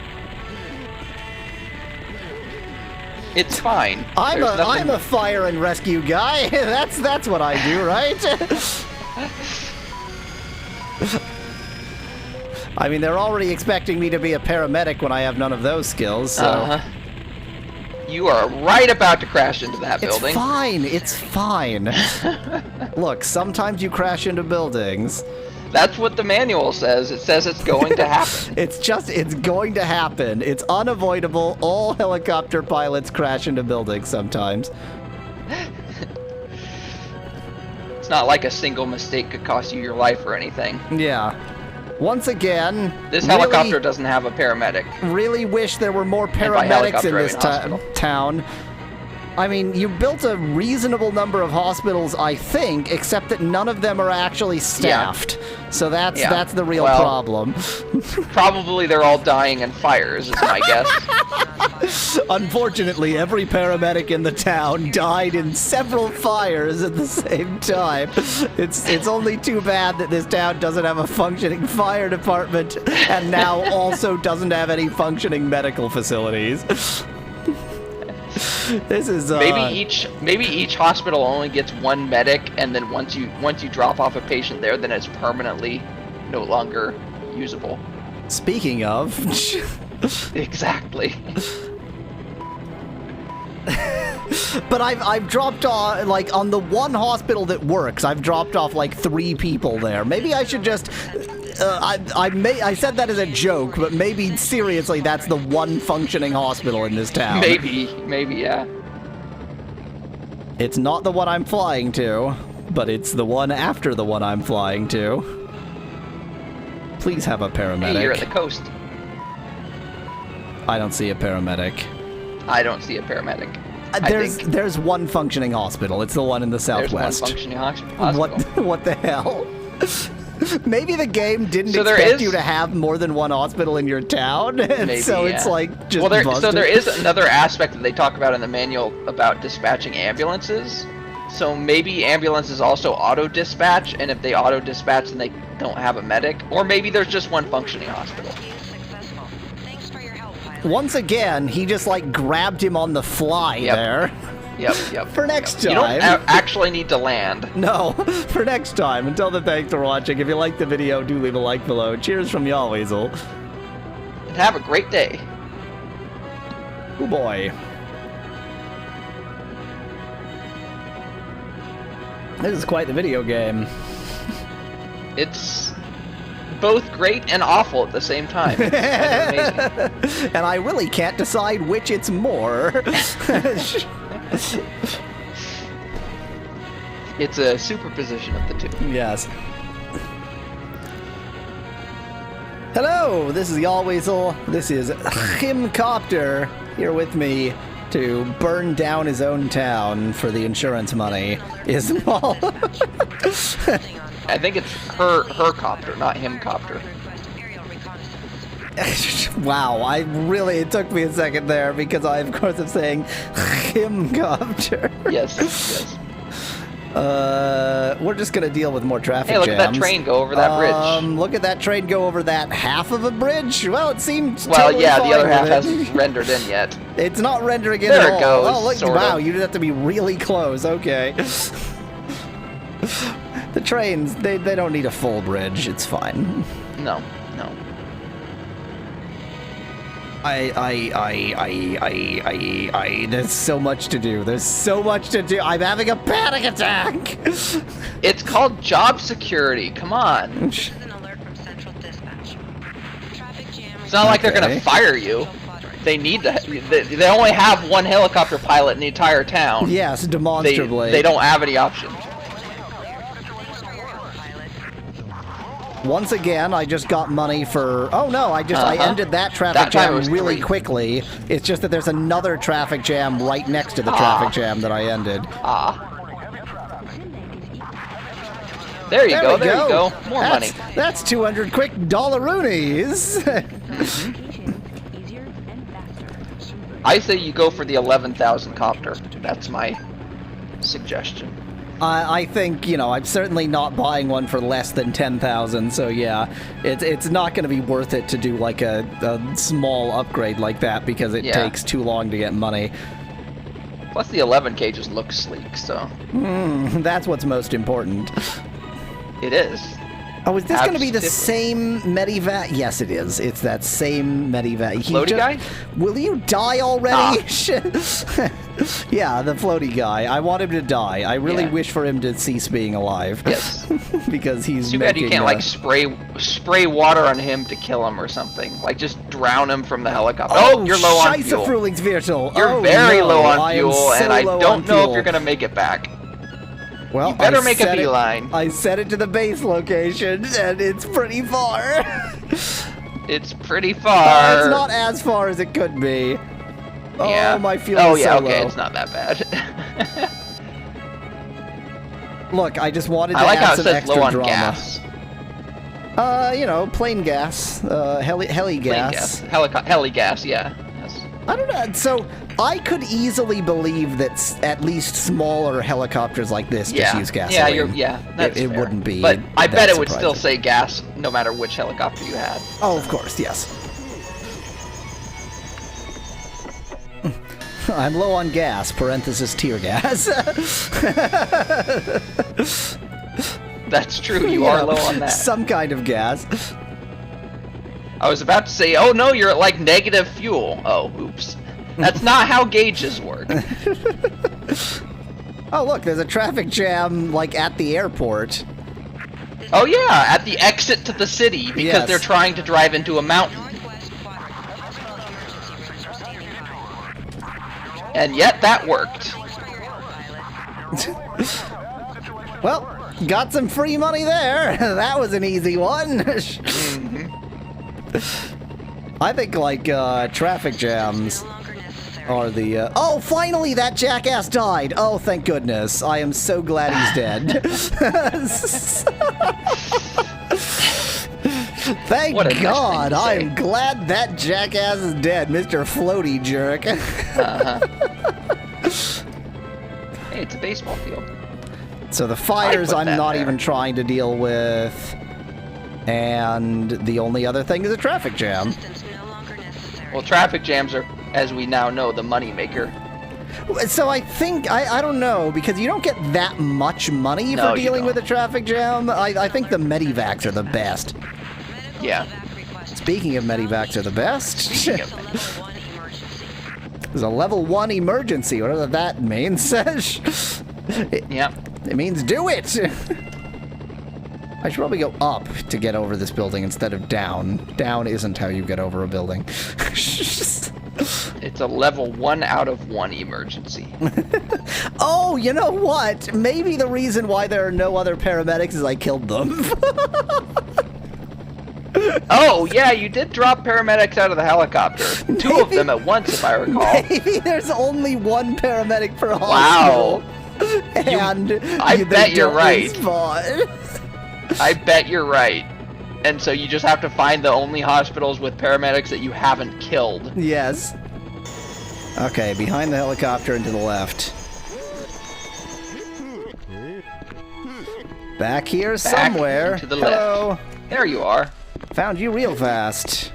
It's fine. I'm There's nothing- a fire and rescue guy. That's what I do, right? I mean, they're already expecting me to be a paramedic when I have none of those skills, so... Uh-huh. You are right about to crash into that It's building. fine, it's fine. Look, sometimes you crash into buildings. That's what the manual says. It says it's going to happen. It's going to happen. It's unavoidable. All helicopter pilots crash into buildings sometimes. It's not like a single mistake could cost you your life or anything. Yeah. Once again, This helicopter doesn't have a paramedic. really wish there were more by paramedics helicopter, in I this mean hospital. town. I mean, you built a reasonable number of hospitals, I think, except that none of them are actually staffed. So that's the real problem. Probably they're all dying in fires, is my guess. Unfortunately, every paramedic in the town died in several fires at the same time. It's only too bad that this town doesn't have a functioning fire department and now also doesn't have any functioning medical facilities. This is maybe each hospital only gets one medic, and then once you drop off a patient there, then it's permanently no longer usable. Speaking of, Exactly. but I've dropped off, like, on the one hospital that works, I've dropped off like 3 people there. Maybe I should just I said that as a joke, but maybe seriously that's the one functioning hospital in this town. Maybe, yeah. It's not the one I'm flying to, but it's the one after the one I'm flying to. Please have a paramedic. Hey, you're at the coast. I don't see a paramedic. I don't see a paramedic. There's one functioning hospital. It's the one in the southwest. There's one functioning hospital. What the hell? Maybe the game didn't So expect you to have more than one hospital in your town, and Maybe, so yeah. it's like just so there is another aspect that they talk about in the manual about dispatching ambulances. So maybe ambulances also auto-dispatch, and if they auto-dispatch, then they don't have a medic. Or maybe there's just one functioning hospital. successful. Thanks for your help, pilot. Once again, he just like grabbed him on the fly there. Yep. For next time. You don't actually need to land. No, for next time. Until then, thanks for watching. If you liked the video, do leave a like below. Cheers from Yahweasel. And have a great day. Oh boy. This is quite the video game. It's both great and awful at the same time. It's kind of amazing. And I really can't decide which it's more. It's a superposition of the two. Yes. Hello, this is Yahweasel. This is SimCopter here with me to burn down his own town for the insurance money. Is Mallow. I think it's her copter, not him copter. Wow, it took me a second there because I, of course, am saying SimCopter. Yes. We're just gonna deal with more traffic Hey, look jams. at that train go over that bridge. Look at that train go over that half of a bridge. Well, it seems. Well, totally yeah, the fine other half with it. hasn't rendered in yet. It's not rendering in There at it all. goes, Oh, look! sort Wow, of. you just have to be really close. Okay. The trains, they don't need a full bridge. It's fine. No. There's so much to do. I'm having a panic attack. It's called job security. Come on. This is an alert from not like they're gonna Okay. fire you. They need to. They only have one helicopter pilot in the entire town. Yes, demonstrably. They don't have any options. Once again, I just got money for... Oh no, I ended that traffic That time it jam was really 3. quickly. It's just that there's another traffic jam right next to the traffic jam that I ended. There you go. More money. That's 200 quick dollaroonies. I say you go for the 11,000 copter. That's my suggestion. I think, you know, I'm certainly not buying one for less than 10,000, so yeah, it's not going to be worth it to do like a small upgrade like that because it takes too long to get money. Plus the 11K just looks sleek, so... That's what's most important. It is. Oh, is this going to be the same medivac? Yes, it is. It's that same medivac. Floaty guy? Will you die already? Yeah, the floaty guy. I want him to die. I really wish for him to cease being alive. Yes. Because he's too bad you can't, like, spray water on him to kill him or something. Like, just drown him from the helicopter. Oh, you're low on fuel. You're very low on fuel, and I don't know if you're going to make it back. Well, you better make a beeline. I set it to the base location, and it's pretty far. It's pretty far. It's not as far as it could be. Yeah. Oh, my fuel is so low. Okay, it's not that bad. Look, I just wanted to I like add how it some says extra low on drama. gas. You know, plain gas, heli gas. Heli gas, yeah. Yes. I don't know. So I could easily believe that at least smaller helicopters like this just use gasoline. That's it fair. wouldn't be. But I bet it would surprising. still say gas no matter which helicopter you had. Oh, of course, yes. I'm low on gas, parenthesis tear gas. That's true, you are low on that. Some kind of gas. I was about to say, oh no, you're at like negative fuel. Oh, oops. That's not how gauges work. Oh, look, there's a traffic jam, like, at the airport. Oh yeah, at the exit to the city, because they're trying to drive into a mountain. And yet, that worked. Well, got some free money there. That was an easy one. I think, like, traffic jams are the, Oh, finally, that jackass died. Oh, thank goodness. I am so glad he's dead. Thank God. I'm glad that jackass is dead, Mr. Floaty Jerk. Hey, it's a baseball field. So the fires I'm not even trying to deal with. And the only other thing is a traffic jam. Well, traffic jams are, as we now know, the moneymaker. So I think, I don't know, because you don't get that much money for dealing with a traffic jam. I think the medivacs are the best. Yeah. Speaking of medivacs are the best. There's a level 1 emergency, whatever that means. It means do it! I should probably go up to get over this building instead of down. Down isn't how you get over a building. It's a level 1 out of 1 emergency. Oh, you know what? Maybe the reason why there are no other paramedics is I killed them. Oh, yeah, you did drop paramedics out of the helicopter. Two of them at once, if I recall. Maybe there's only one paramedic per hospital. Wow. And I bet you're right. Respawn. I bet you're right. And so you just have to find the only hospitals with paramedics that you haven't killed. Yes. Okay, behind the helicopter and to the left. Back here somewhere. To the Hello. left. There you are. Found you real fast.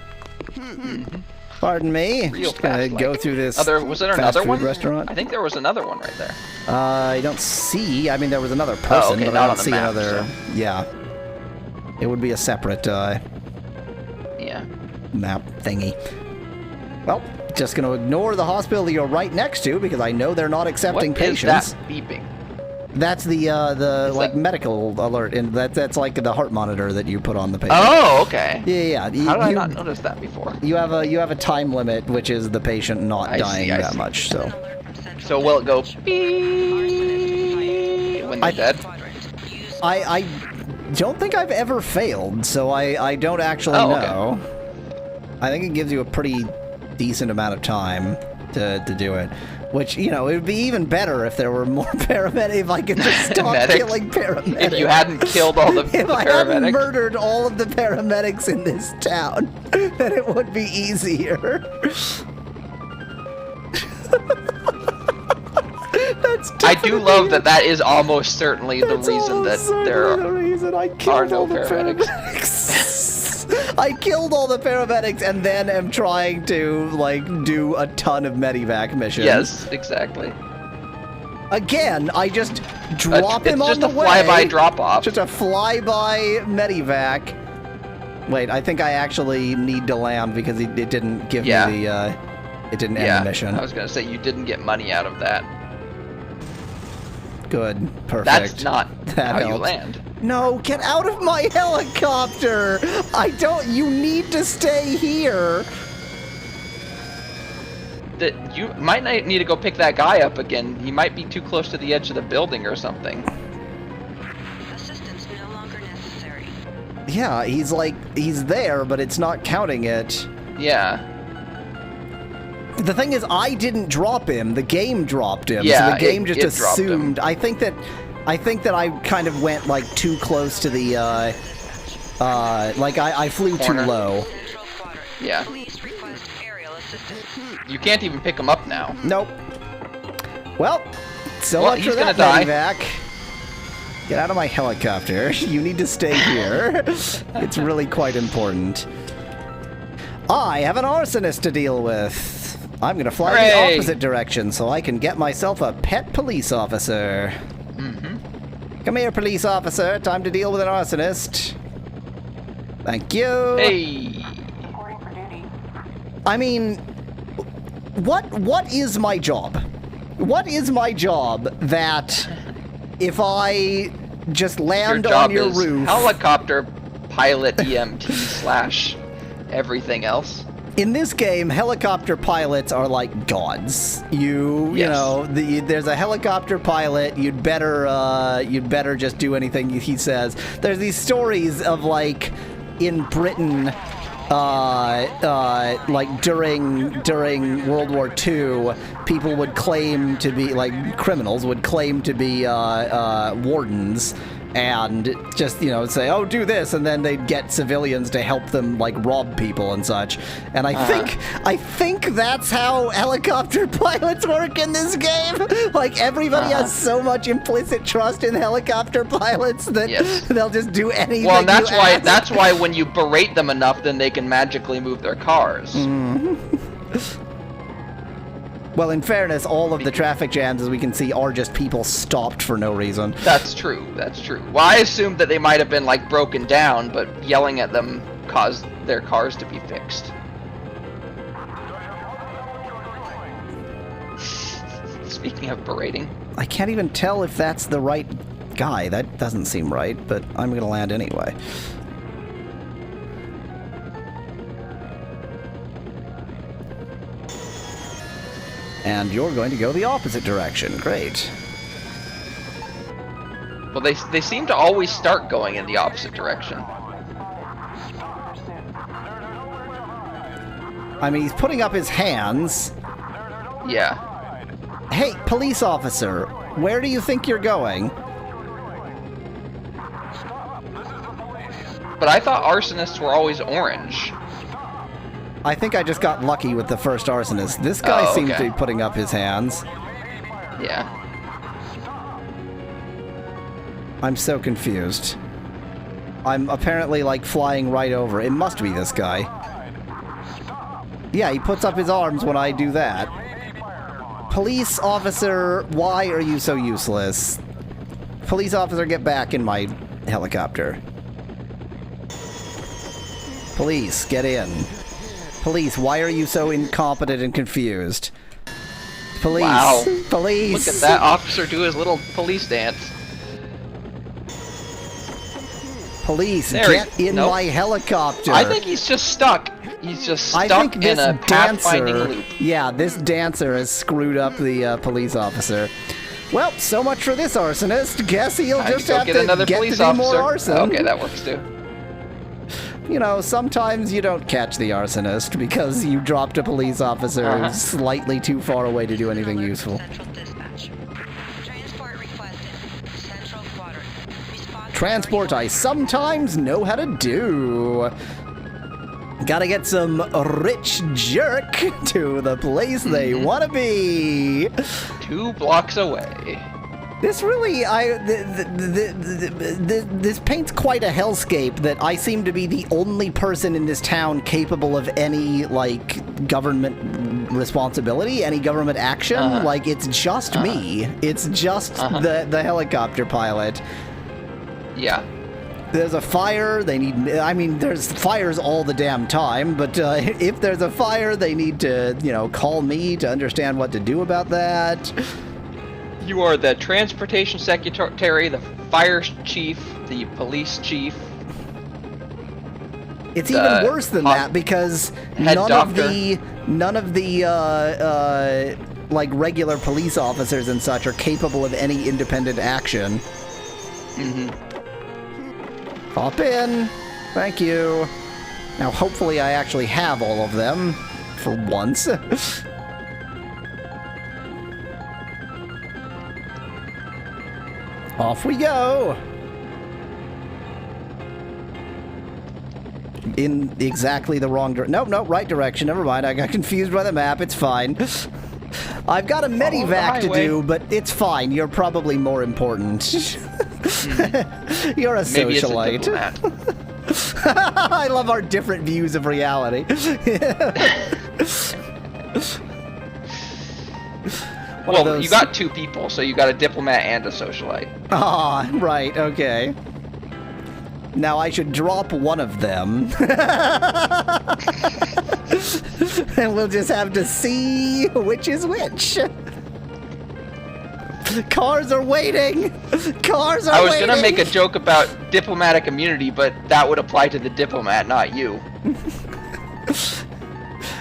Pardon me. Real Just gonna fast, go like. through this Was there fast another food one? restaurant. I think there was another one right there. I don't see. I mean, there was another person, okay, but not I don't on the see map, another. so. Yeah. It would be a separate Yeah. map thingy. Well, just gonna ignore the hospital you're right next to because I know they're not accepting What patients. is that beeping? That's the like medical alert, and that's like the heart monitor that you put on the patient. Oh, okay. Yeah. How did I not notice that before? You have a time limit, which is the patient not dying that much. So will it go beep when they're dead? I don't think I've ever failed, so I don't actually know. I think it gives you a pretty decent amount of time to do it. Which, you know, it would be even better if there were more paramedics, if I could just stop killing paramedics. If you hadn't killed all the paramedics. If I hadn't murdered all of the paramedics in this town, then it would be easier. I do love that is almost certainly the reason that there are no paramedics. I killed all the paramedics and then am trying to, like, do a ton of medevac missions. Yes, exactly. Again, I just drop him on the way. It's just a flyby drop-off. Just a flyby medevac. Wait, I think I actually need to land because it didn't give me the, it didn't end the mission. I was gonna say, you didn't get money out of that. Good. Perfect. That's not how you land. No, get out of my helicopter! You need to stay here! You might need to go pick that guy up again. He might be too close to the edge of the building or something. Assistance no longer necessary. Yeah, he's there, but it's not counting it. Yeah. The thing is, I didn't drop him. The game dropped him. Yeah, so the game just assumed. I think that I kind of went like too close to the like I flew too low. Yeah. You can't even pick him up now. Nope. Well, so much for that medevac. Get out of my helicopter. You need to stay here. It's really quite important. I have an arsonist to deal with. I'm gonna fly in the opposite direction so I can get myself a pet police officer. Come here, police officer. Time to deal with an arsonist. Thank you. Hey. I mean, what is my job? What is my job that if I just land on your roof? Helicopter pilot EMT / everything else. In this game, helicopter pilots are like gods. You know, there's a helicopter pilot. You'd better just do anything he says. There's these stories of like in Britain, like during World War II, people would claim to be like criminals would claim to be wardens. And just, you know, say, oh, do this, and then they'd get civilians to help them, like, rob people and such. And I think that's how helicopter pilots work in this game. Like, everybody has so much implicit trust in helicopter pilots that they'll just do anything. Well, that's why when you berate them enough, then they can magically move their cars. Well, in fairness, all of the traffic jams, as we can see, are just people stopped for no reason. That's true. That's true. Well, I assumed that they might have been, like, broken down, but yelling at them caused their cars to be fixed. Speaking of berating. I can't even tell if that's the right guy. That doesn't seem right, but I'm going to land anyway. And you're going to go the opposite direction. Great. Well, they seem to always start going in the opposite direction. I mean, he's putting up his hands. Yeah. Hey, police officer, where do you think you're going? But I thought arsonists were always orange. I think I just got lucky with the first arsonist. This guy seems to be putting up his hands. Yeah. I'm so confused. I'm apparently, like, flying right over. It must be this guy. Yeah, he puts up his arms when I do that. Police officer, why are you so useless? Police officer, get back in my helicopter. Police, get in. Police, why are you so incompetent and confused? Police. Wow. Police. Look at that officer do his little police dance. Police, There get in nope. my helicopter. I think he's just stuck. He's just I stuck think in this a pathfinding dancer, loop. yeah, this dancer has screwed up the police officer. Well, so much for this arsonist. Guess he'll Time just to go have get to another get police to do officer. more arson. Okay, that works too. You know, sometimes you don't catch the arsonist because you dropped a police officer slightly too far away to do anything useful. Central dispatch. Transport requested. Central quadrant. Response Transport I sometimes know how to do. Gotta get some rich jerk to the place they want to be. 2 blocks away. This really, this paints quite a hellscape that I seem to be the only person in this town capable of any, like, government responsibility, any government action. Like, it's just me. It's just the helicopter pilot. Yeah. There's a fire, they need, I mean, there's fires all the damn time, but if there's a fire, they need to, you know, call me to understand what to do about that. You are the transportation secretary, the fire chief, the police chief. It's even worse than that because none of the like regular police officers and such are capable of any independent action. Hop in. Thank you. Now hopefully I actually have all of them for once. Off we go! In exactly the wrong direction. Nope, right direction. Never mind. I got confused by the map. It's fine. I've got a medivac to do, but it's fine. You're probably more important. You're a Maybe socialite. It's a diplomat. I love our different views of reality. Well, you got 2 people, so you got a diplomat and a socialite. Ah, right, okay. Now I should drop one of them. And we'll just have to see which is which. Cars are waiting! Cars are waiting! I was gonna make a joke about diplomatic immunity, but that would apply to the diplomat, not you.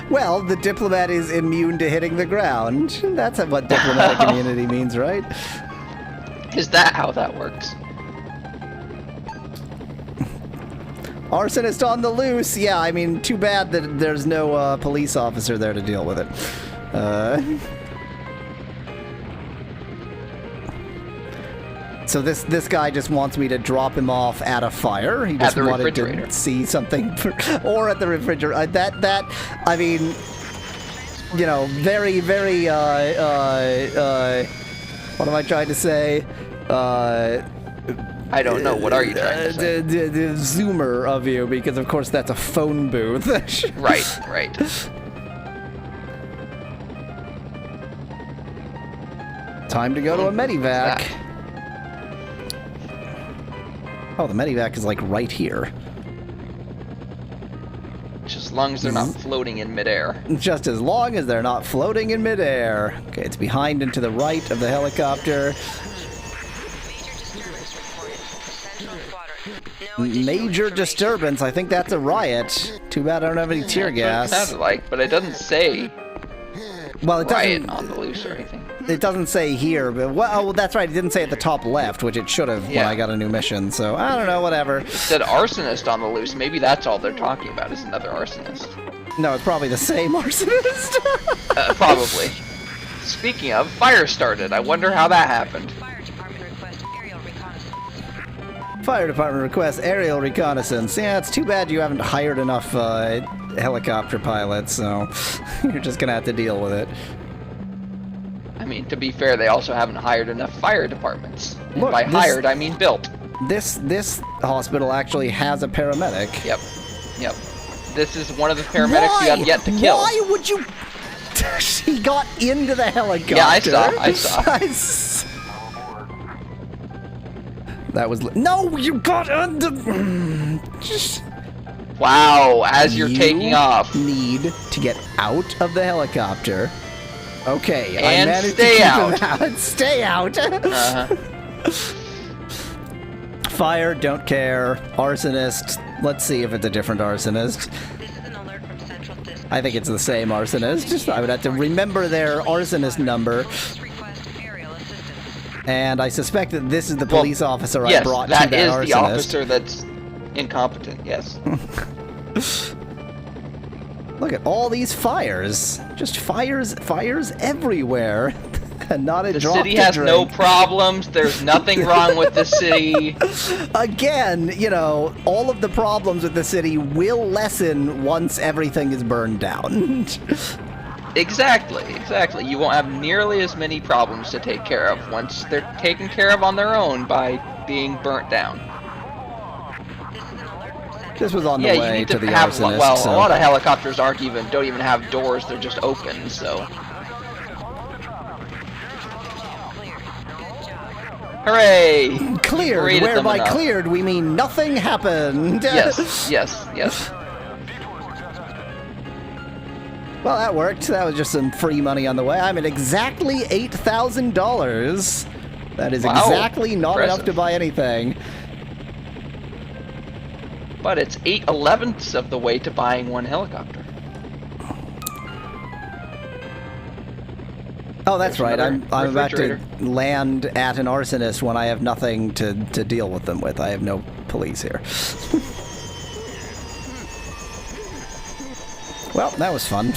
Well, the diplomat is immune to hitting the ground. That's what diplomatic immunity means, right? Is that how that works? Arsonist on the loose. Yeah, I mean, too bad that there's no police officer there to deal with it. So this guy just wants me to drop him off at a fire. He just wanted to see something, or at the refrigerator. I mean, you know, very, very. What am I trying to say? I don't know. What are you trying to say? The zoomer of you, because of course that's a phone booth. Right. Time to go to a medivac. Oh, the medivac is like right here. Just as long as they're not floating in midair. Just as long as they're not floating in midair. Okay, it's behind and to the right of the helicopter. Major disturbance. I think that's a riot. Too bad I don't have any tear gas. That's what it sounded like, but it doesn't say. Well, it riot doesn't on the loose or anything. It doesn't say here, but well, that's right. It didn't say at the top left, which it should have when I got a new mission. So I don't know. Whatever. It said arsonist on the loose. Maybe that's all they're talking about is another arsonist. No, it's probably the same arsonist. Probably. Speaking of, fire started. I wonder how that happened. Fire department requests aerial reconnaissance. Fire department requests aerial reconnaissance. Yeah, it's too bad you haven't hired enough helicopter pilots, so you're just gonna have to deal with it. I mean, to be fair, they also haven't hired enough fire departments. And Look, by hired, I mean built. This hospital actually has a paramedic. Yep. This is one of the paramedics you have yet to kill. Why would you? He got into the helicopter. Yeah, I saw. That was no. You got under. Wow! As you're taking off, need to get out of the helicopter. Okay, I And managed stay to keep out. him out. Stay out. Uh-huh. Fire, don't care. Arsonist. Let's see if it's a different arsonist. This is an alert from Central Dispatch. I think it's the same arsonist. I would have to remember their arsonist number. Police request aerial assistance. And I suspect that this is the police officer I Yes, brought to that that is arsonist. the officer that's incompetent, yes. Look at all these fires. Just fires everywhere. And not a The drop city to has no drink. problems. There's nothing wrong with the city. Again, you know, all of the problems with the city will lessen once everything is burned down. Exactly. You won't have nearly as many problems to take care of once they're taken care of on their own by being burnt down. This is an alert from Central. This was on the Yeah, you way need to to the have arsonist. well, so. a lot of helicopters don't even have doors. They're just open. So, Cleared. Good job. hooray! Cleared, Rated them whereby enough. cleared we mean nothing happened. Yes. Well, that worked. That was just some free money on the way. I'm at exactly $8,000. That is Wow, exactly not enough impressive. to buy anything. But it's 8/11ths of the way to buying one helicopter. Oh, that's There's right. I'm another about to refrigerator. land at an arsonist when I have nothing to deal with them with. I have no police here. Well, that was fun.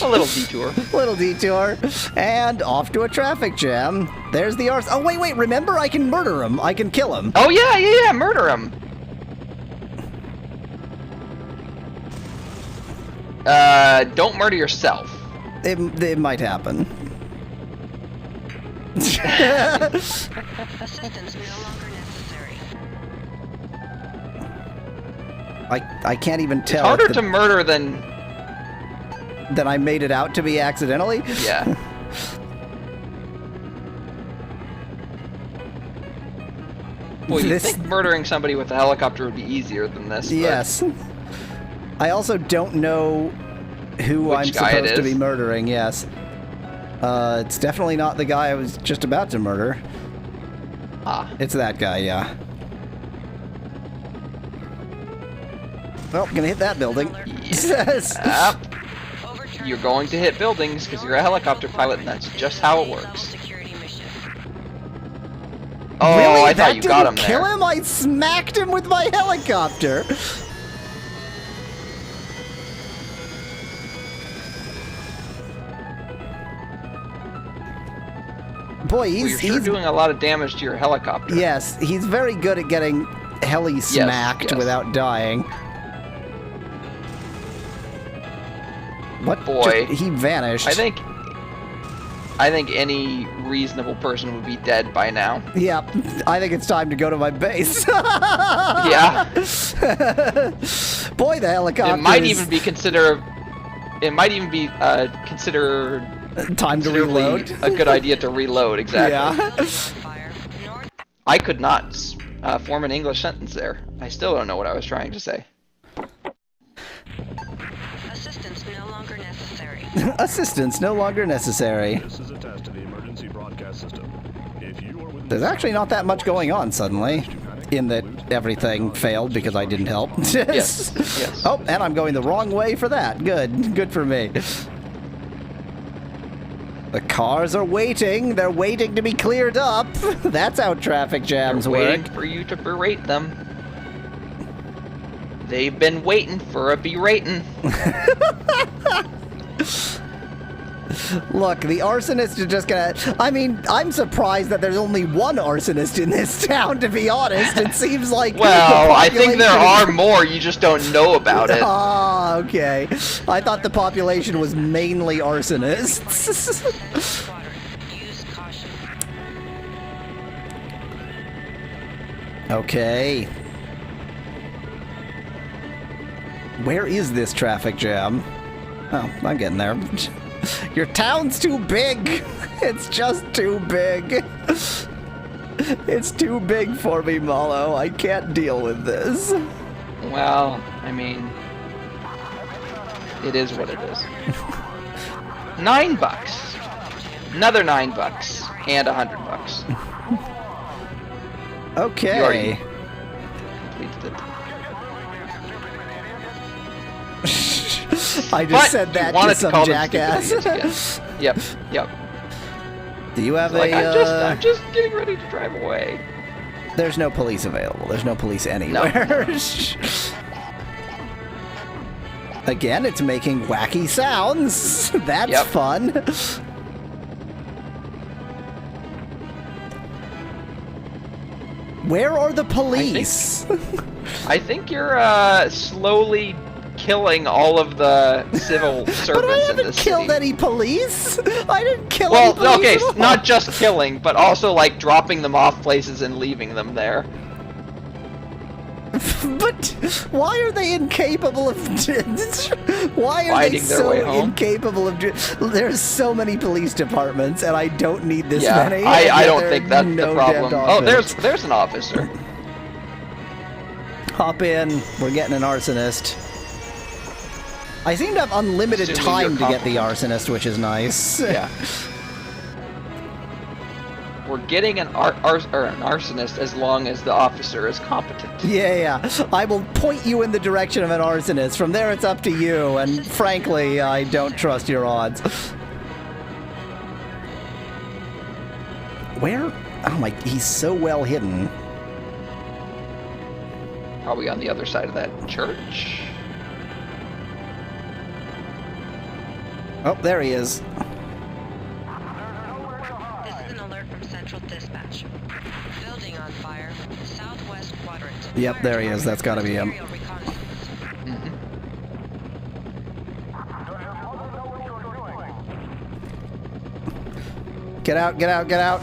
A little detour. Little detour. And off to a traffic jam. There's the arse. Oh, wait. Remember, I can murder him. I can kill him. Oh yeah, murder him. Don't murder yourself. It might happen. Assistance no longer necessary. I can't even It's tell harder if to murder than that I made it out to be accidentally. yeah. Well, you This- think murdering somebody with a helicopter would be easier than this? but- Yes. I also don't know who Which I'm guy it supposed to be is? murdering, yes. It's definitely not the guy I was just about to murder. Ah. It's that guy, yeah. Well, gonna hit that building. Yes. Yep. You're going to hit buildings because you're a helicopter pilot, and that's just how it works. Security mission. Oh, Really? I That thought you got him didn't kill there. him? I smacked him with my helicopter. Boy, Well, you're he's sure doing a lot of damage to your helicopter. yes, he's very good at getting heli smacked yes. without dying. What? Boy. He vanished. I think any reasonable person would be dead by now. Yep. I think it's time to go to my base. Yeah. Boy, the helicopter. It might is even be considered. It might even be considered time to reload. a good idea to reload. Exactly. Yeah. Fire. North. I could not form an English sentence there. I still don't know what I was trying to say. Assistance no longer necessary. Assistance no longer necessary. This is a test of the emergency broadcast system. If you are within There's actually not that much going on suddenly, in that everything failed because I didn't help. Yes. Yes. Oh, and I'm going the wrong way for that. Good for me. The cars are waiting. They're waiting to be cleared up. That's how traffic jams They're work. waiting for you to berate them. They've been waiting for a berating. Look, the arsonists are just gonna... I mean, I'm surprised that there's only one arsonist in this town, to be honest. It seems like... Well, the I think there are population- more. You just don't know about it. Ah, okay. I thought the population was mainly arsonists. Squadron. Use caution. Okay. Where is this traffic jam? Oh, I'm getting there. Your town's too big. It's just too big. It's too big for me, Mallow. I can't deal with this. Well, I mean, it is what it is. $9. Another $9 and $100. Okay. You already completed it. I just But said you that to wanted to some call them jackass. stupid idiots again. Yep, yep. Do you have Like, a? I'm just getting ready to drive away. There's no police available. There's no police anywhere. Again, it's making wacky sounds. That's fun. Where are the police? I think you're slowly killing all of the civil servants But I in haven't this killed city. any police. I didn't kill any police. Well, okay, at all. not just killing, but also like dropping them off places and leaving them there. But why are they incapable of? Why are Finding they their way so home? incapable of? There's so many police departments, and I don't need this Yeah, many. I don't There think are that's no the problem. damned Oh, offense. there's an officer. Hop in. We're getting an arsonist. I seem to have unlimited Assuming time you're to get the arsonist, which is nice. Yeah. We're getting an arsonist as long as the officer is competent. Yeah. I will point you in the direction of an arsonist. From there, it's up to you. And frankly, I don't trust your odds. Where? Oh my! He's so well hidden. Probably on the other side of that church. Oh, there he is. This is an alert from Central Dispatch. Building on fire, southwest quadrant. Yep, there he is. That's gotta be him. Aerial reconnaissance. Get out, get out, get out.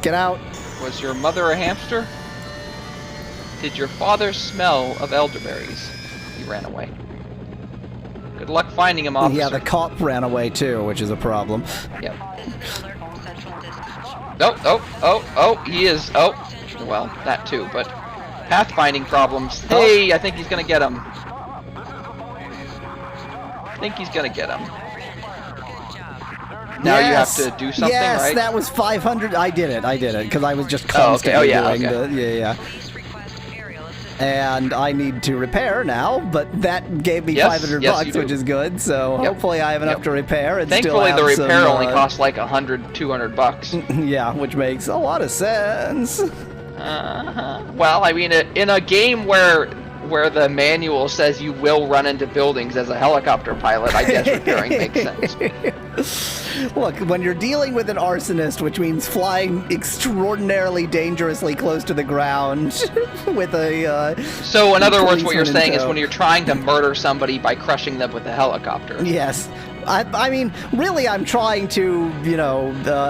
Get out. Was your mother a hamster? Did your father smell of elderberries? He ran away. Good luck finding him, officer. Yeah, the cop ran away too, which is a problem. Yep. This is an alert from Central Dispatch. Oh, he is. Oh, well, that too, but pathfinding problems. Hey, I think he's gonna get him. I think he's gonna get him. Now you have to do something, yes, right? that was 500. I did it, because I was just Oh, okay. constantly Oh, yeah, doing okay. the... Police request aerial assistance. And I need to repair now, but that gave me Yes, 500 yes, bucks, you do. which is good, so Yep. hopefully I have enough Yep. to repair and Thankfully, still the have repair some, only costs like 100, 200 bucks. Yeah, which makes a lot of sense. Well, I mean, in a game where the manual says you will run into buildings as a helicopter pilot, I guess repairing makes sense. Look, when you're dealing with an arsonist, which means flying extraordinarily dangerously close to the ground with a... So, in other words, what you're policeman in saying is tow. when you're trying to murder somebody by crushing them with a helicopter. Yes. I mean, really, I'm trying to,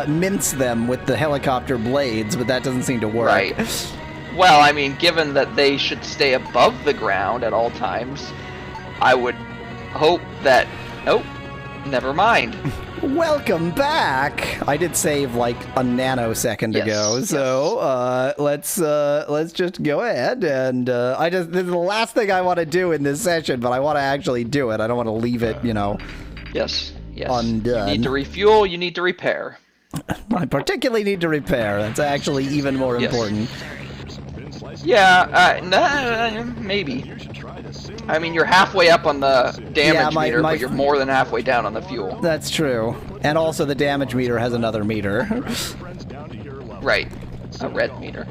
mince them with the helicopter blades, but that doesn't seem to work. Right. Well, I mean, given that they should stay above the ground at all times, I would hope that... Oh, never mind. Welcome back. I did save like a nanosecond ago, so let's just go ahead and this is the last thing I want to do in this session, but I want to actually do it. I don't want to leave it, Yes. undone. You need to refuel, you need to repair. I particularly need to repair. That's actually even more Yes. important. Yeah, maybe. I mean, you're halfway up on the damage Yeah, meter, my- but you're more than halfway down on the fuel. That's true. And also the damage meter has another meter. Right. A red meter.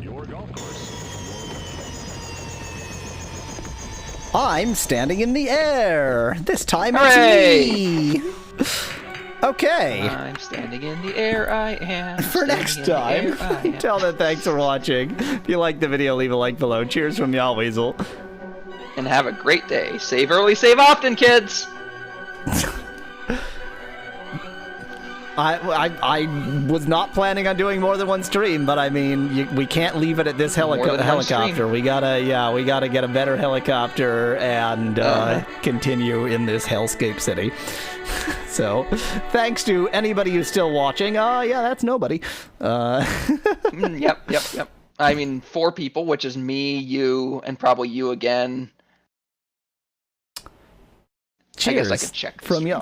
I'm standing in the air. This time Hooray! it's me. Okay. I'm standing in the air, I am. For standing next in the time, air, I am. tell them thanks for watching. If you liked the video, leave a like below. Cheers from Yahweasel. And have a great day. Save early, save often, kids! I was not planning on doing more than one stream, but I mean, we can't leave it at this More than one helicopter. stream. We gotta get a better helicopter and continue in this hellscape city. So, thanks to anybody who's still watching. Yeah, that's nobody. Yep. I mean, 4 people, which is me, you, and probably you again. cheers. I guess I can check this from you.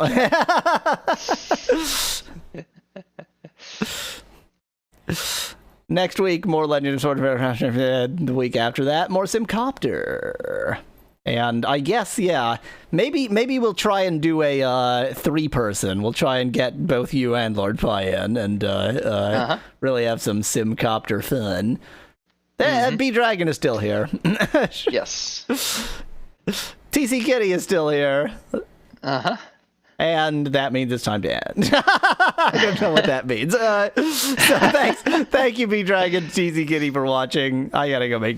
Next week, more Legend of Sword of the week after that, more SimCopter. And I guess, yeah, maybe we'll try and do a 3-person. We'll try and get both you and Lord Pi in and really have some SimCopter fun. B-Dragon is still here. Yes. TC Kitty is still here. Uh-huh. And that means it's time to end. I don't know what that means. So thank you, B-Dragon, TC Kitty, for watching. I gotta go make